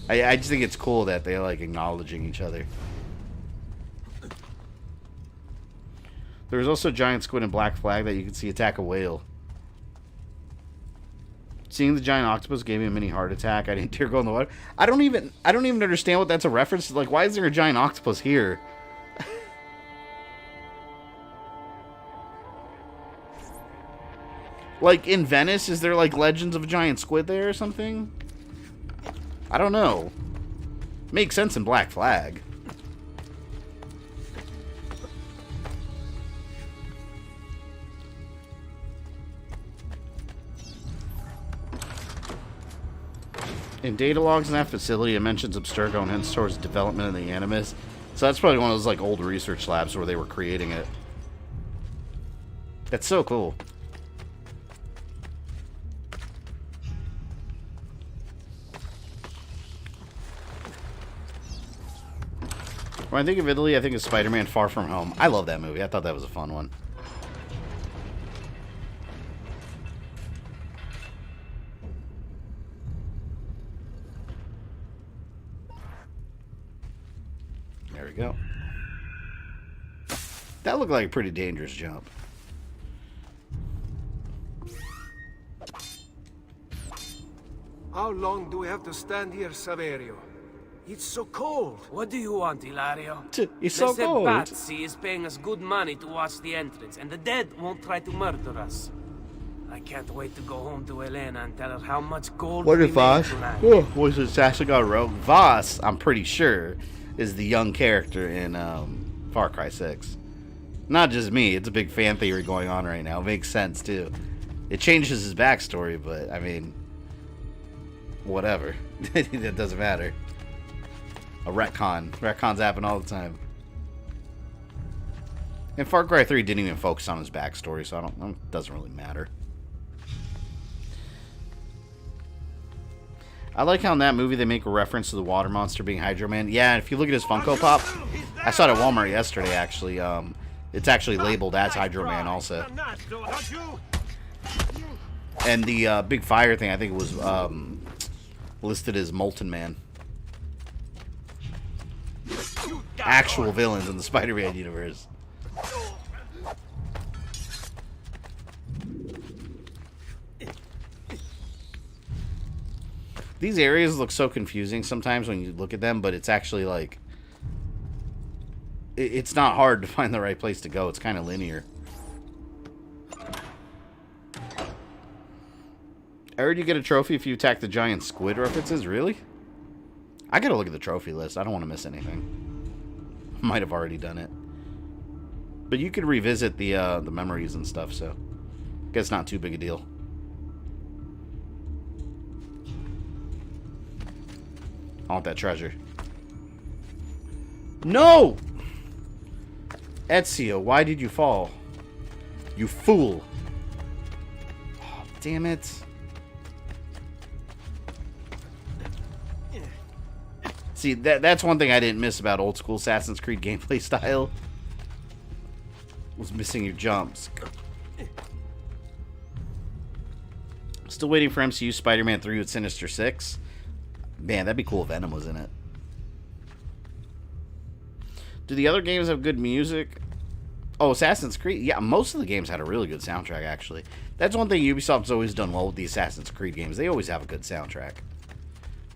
I just think it's cool that they're, like, acknowledging each other. There was also a giant squid and black flag that you could see attack a whale. Seeing the giant octopus gave me a mini heart attack. I didn't dare go in the water. I don't even understand what that's a reference to. Like, why is there a giant octopus here? Like, in Venice, is there, like, legends of a giant squid there or something? I don't know. Makes sense in Black Flag. In data logs in that facility, it mentions Abstergo and hints towards development of the Animus. So that's probably one of those, like, old research labs where they were creating it. That's so cool. When I think of Italy, I think of Spider-Man Far From Home. I love that movie. I thought that was a fun one. There we go. That looked like a pretty dangerous jump. How long do we have to stand here, Saverio? It's so cold. What do you want, Hilario? It's so cold. Patsy is paying us good money to watch the entrance, and the dead won't try to murder us. I can't wait to go home to Elena and tell her how much gold What we if Voss? made Oh, was it Assassin got rogue? Voss, I'm pretty sure, is the young character in Far Cry 6. Not just me. It's a big fan theory going on right now. It makes sense, too. It changes his backstory, but, I mean, whatever. It doesn't matter. A retcon. Retcons happen all the time. And Far Cry 3 didn't even focus on his backstory, so it doesn't really matter. I like how in that movie they make a reference to the water monster being Hydro Man. Yeah, if you look at his Funko Pop, I saw it at Walmart yesterday, actually. It's actually labeled as Hydro Man also. And the big fire thing, I think it was listed as Molten Man. Actual villains in the Spider-Man universe. These areas look so confusing sometimes when you look at them, but it's actually like... It's not hard to find the right place to go. It's kind of linear. I heard you get a trophy if you attack the giant squid references. Really? I gotta look at the trophy list. I don't want to miss anything. Might have already done it. But you could revisit the memories and stuff, so... I guess not too big a deal. I want that treasure. No! Ezio, why did you fall? You fool. Oh, damn it. See, that's one thing I didn't miss about old school Assassin's Creed gameplay style. Was missing your jumps. Still waiting for MCU Spider-Man 3 with Sinister 6. Man, that'd be cool if Venom was in it. Do the other games have good music? Oh, Assassin's Creed? Yeah, most of the games had a really good soundtrack, actually. That's one thing Ubisoft's always done well with the Assassin's Creed games. They always have a good soundtrack.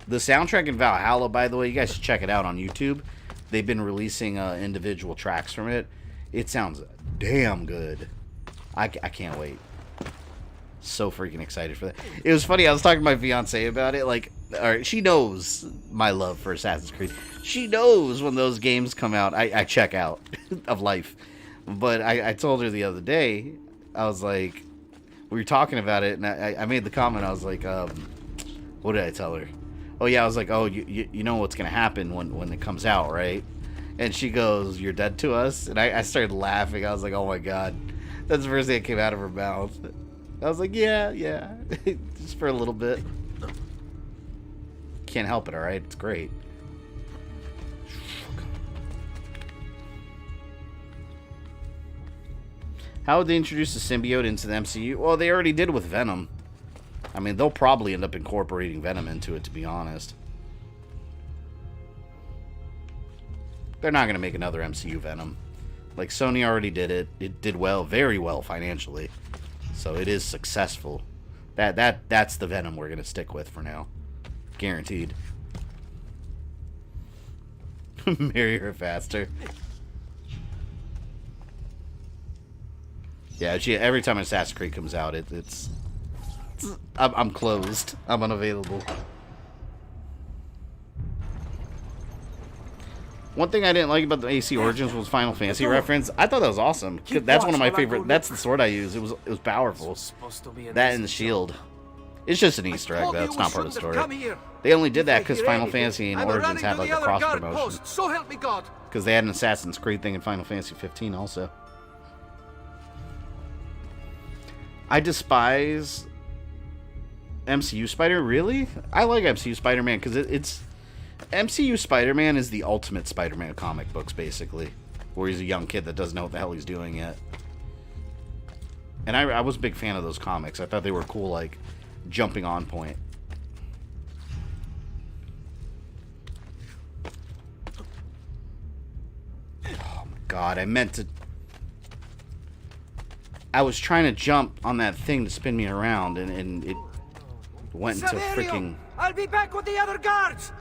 The soundtrack in Valhalla, by the way, you guys should check it out on YouTube. They've been releasing individual tracks from it. It sounds damn good. I can't wait. So freaking excited for that. It was funny, I was talking to my fiance about it. Like, alright, she knows my love for Assassin's Creed. She knows when those games come out, I check out of life. But I told her the other day, I was like, we were talking about it, and I made the comment, I was like, what did I tell her? Oh yeah, I was like, oh, you know what's going to happen when it comes out, right? And she goes, you're dead to us? And I started laughing. I was like, oh my god. That's the first thing that came out of her mouth. I was like, yeah. Just for a little bit. Can't help it, alright? It's great. How would they introduce the symbiote into the MCU? Well, they already did with Venom. I mean, they'll probably end up incorporating Venom into it, to be honest. They're not going to make another MCU Venom. Like, Sony already did it. It did well, very well financially. So it is successful. That's the Venom we're going to stick with for now. Guaranteed. Marry her faster. Yeah, every time Assassin's Creed comes out, I'm closed. I'm unavailable. One thing I didn't like about the AC Origins was Final Fantasy reference. I thought that was awesome. That's one of my favorite. That's the sword I use. It was powerful. That and the shield. It's just an Easter egg, though. It's not part of the story. They only did that because Final Fantasy and Origins had like a cross promotion. So help me God. Because they had an Assassin's Creed thing in Final Fantasy 15 also. I despise MCU Spider. Really? I like MCU Spider-Man because it's MCU Spider-Man is the ultimate Spider-Man comic books, basically, where he's a young kid that doesn't know what the hell he's doing yet. And I was a big fan of those comics. I thought they were cool, like jumping on point. Oh my god! I was trying to jump on that thing to spin me around, and it went into freaking... I'll be back with the other guards!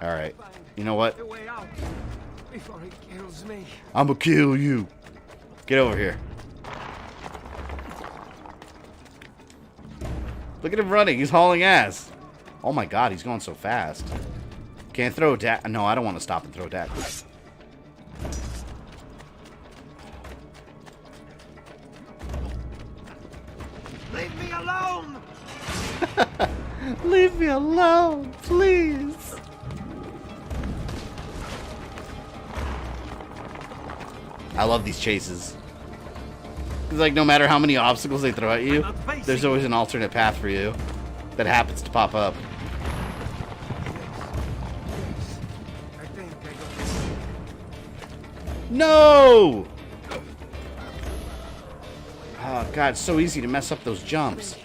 Alright. You know what? Before he kills me. I'm gonna kill you. Get over here. Look at him running. He's hauling ass. Oh my god, he's going so fast. Can't throw a No, I don't want to stop and throw daggers. Leave me alone! Leave me alone, please. I love these chases. It's like no matter how many obstacles they throw at you, there's always an alternate path for you that happens to pop up. No! Oh, God, it's so easy to mess up those jumps.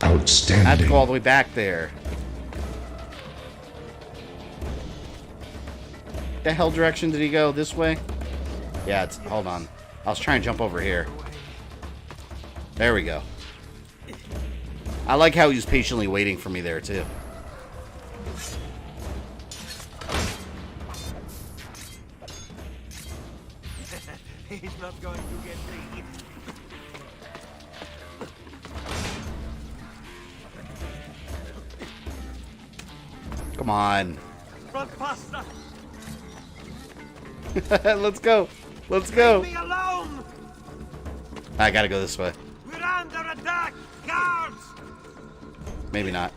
Outstanding. I have to go all the way back there. The hell direction did he go? This way? Yeah, it's... Hold on. I was trying to jump over here. There we go. I like how he was patiently waiting for me there, too. He's not going to get me. Come on. Run faster. Let's go. Let's go. Leave me alone. I gotta go this way. We're under attack. Guards. Maybe not.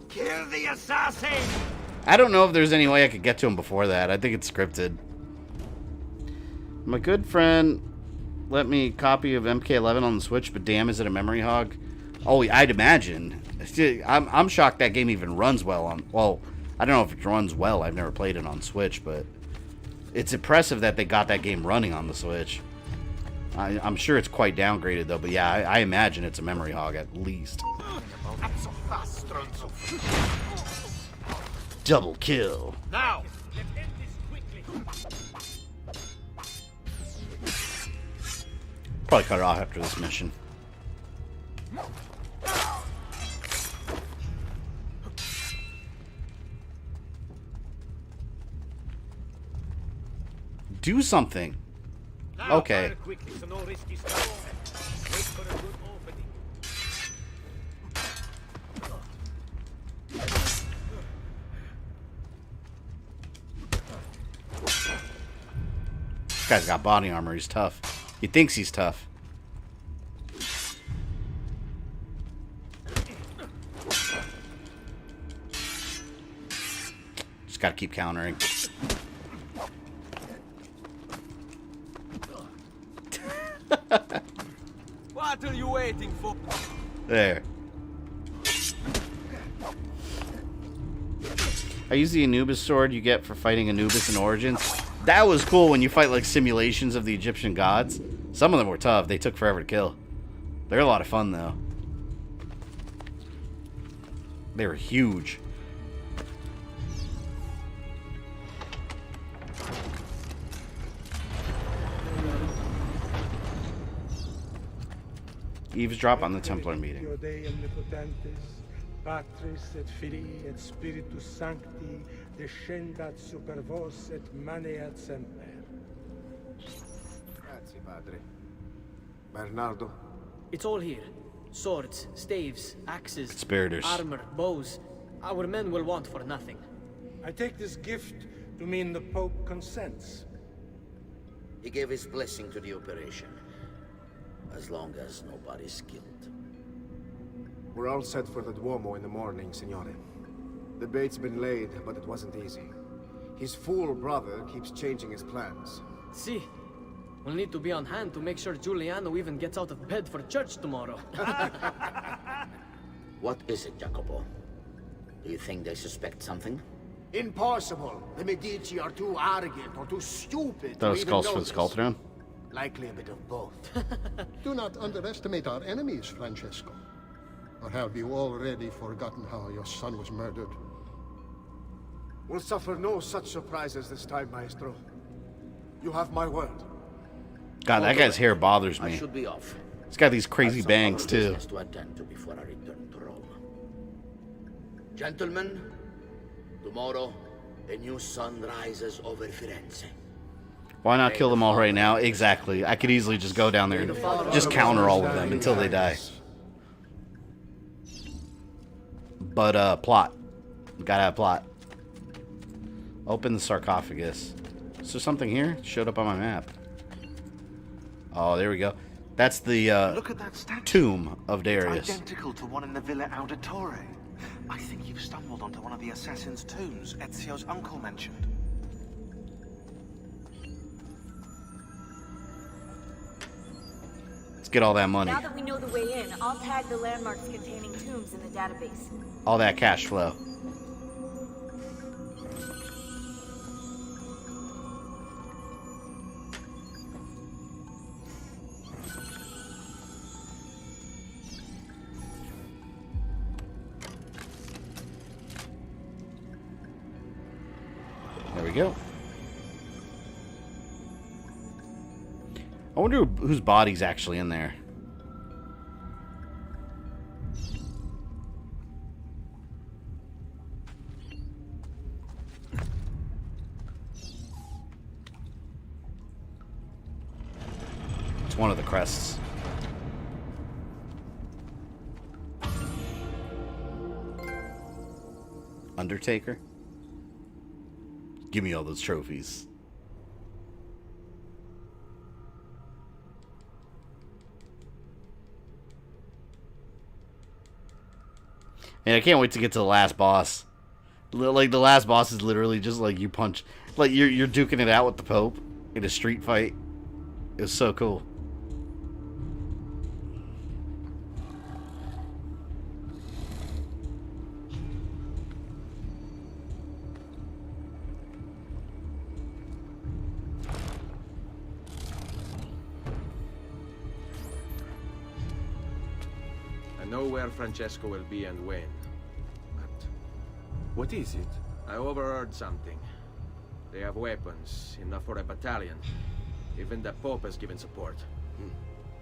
Kill the assassin. I don't know if there's any way I could get to him before that. I think it's scripted. My good friend let me copy of MK11 on the Switch, but damn, is it a memory hog? Oh, I'd imagine. I'm shocked that game even runs well on... Well, I don't know if it runs well. I've never played it on Switch, but it's impressive that they got that game running on the Switch. I'm sure it's quite downgraded, though, but yeah, I imagine it's a memory hog at least. Double kill. Now. Probably cut it off after this mission. Do something. Okay. This guy's got body armor. He's tough. He thinks he's tough. Just gotta keep countering. What are you waiting for? There. I use the Anubis sword you get for fighting Anubis in Origins. That was cool when you fight like simulations of the Egyptian gods. Some of them were tough. They took forever to kill. They're a lot of fun though. They were huge. Eavesdrop on the Templar meeting. Patris et Filii et Spiritus Sancti descendat super vos et maneat semper. Grazie, Padre. Bernardo? It's all here. Swords, staves, axes, Conspirators. armor, bows. Our men will want for nothing. I take this gift to mean the Pope consents. He gave his blessing to the operation. As long as nobody's killed. We're all set for the Duomo in the morning, Signore. The bait's been laid, but it wasn't easy. His fool brother keeps changing his plans. See, we'll need to be on hand to make sure Giuliano even gets out of bed for church tomorrow. What is it, Jacopo? Do you think they suspect something? Impossible! The Medici are too arrogant or too stupid Those to even skulls for the notice. skull throne? Likely a bit of both. Do not underestimate our enemies, Francesco. Or have you already forgotten how your son was murdered? We'll suffer no such surprises this time, Maestro. You have my word. God, that guy's hair bothers I me. should be off. He's got these crazy I've some bangs other too. business to attend to before I return to Rome. Gentlemen, tomorrow a new sun rises over Firenze. Why not kill them all right now? Exactly. I could easily just go down there and just counter all of them until they die. But, plot. Gotta have plot. Open the sarcophagus. Is there something here? Showed up on my map. Oh, there we go. That's the, Look at that statue. tomb of Darius. It's identical to one in the Villa Auditore. I think you've stumbled onto one of the assassin's tombs Ezio's uncle mentioned. Let's get all that money. Now that we know the way in, I'll tag the landmarks containing tombs in the database. All that cash flow. go. I wonder whose body's actually in there. It's one of the crests. Undertaker? Give me all those trophies. And I can't wait to get to the last boss. Like, the last boss is literally just like you punch. Like, you're duking it out with the Pope in a street fight. It was so cool. I know where Francesco will be and when. But what is it? I overheard something. They have weapons, enough for a battalion. Even the Pope has given support.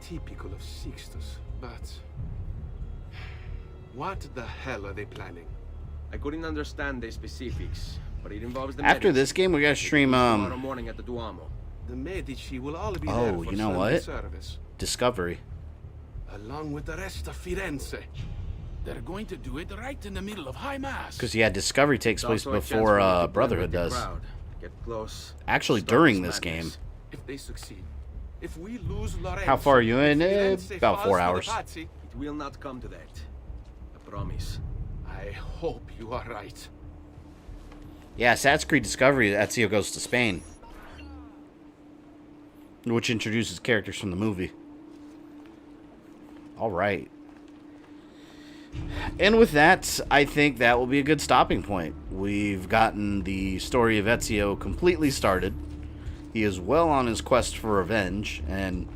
Typical of Sixtus, but... what the hell are they planning? I couldn't understand the specifics, but it involves the After this game, we gotta stream, tomorrow morning at the Duomo. The Medici will all be there Oh, for you know Sunday what? service, Discovery. along with the rest of Firenze. They're going to do it right in the middle of High Mass. Because, yeah, Discovery takes place before Brotherhood does. Get close. Actually, during this game. If they succeed. If we lose Lorenzo, How far are you in? Firenze About 4 falls to the hours. Pazzi, It will not come to that. I promise. I hope you are right. Yeah, Assassin's Creed Discovery, Ezio goes to Spain. Which introduces characters from the movie. Alright. And with that, I think that will be a good stopping point. We've gotten the story of Ezio completely started. He is well on his quest for revenge and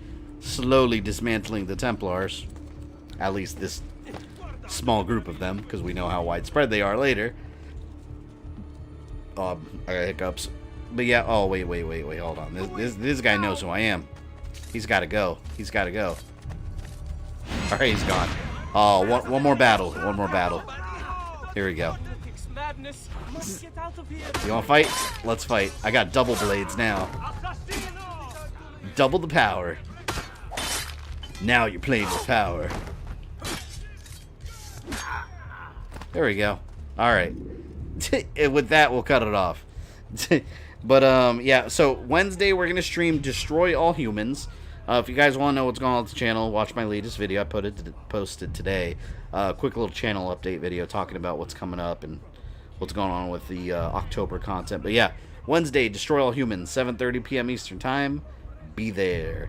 slowly dismantling the Templars. At least this small group of them, because we know how widespread they are later. I got hiccups. But yeah, oh, wait, hold on. This guy knows who I am. He's got to go. He's got to go. Alright, he's gone. Oh, one more battle. One more battle. Here we go. You want to fight? Let's fight. I got double blades now. Double the power. Now you're playing with power. There we go. Alright. With that, we'll cut it off. But, yeah, so Wednesday we're going to stream Destroy All Humans. If you guys want to know what's going on with the channel, watch my latest video. I posted today. Quick little channel update video talking about what's coming up and what's going on with the October content. But yeah, Wednesday, Destroy All Humans, 7:30 p.m. Eastern Time. Be there.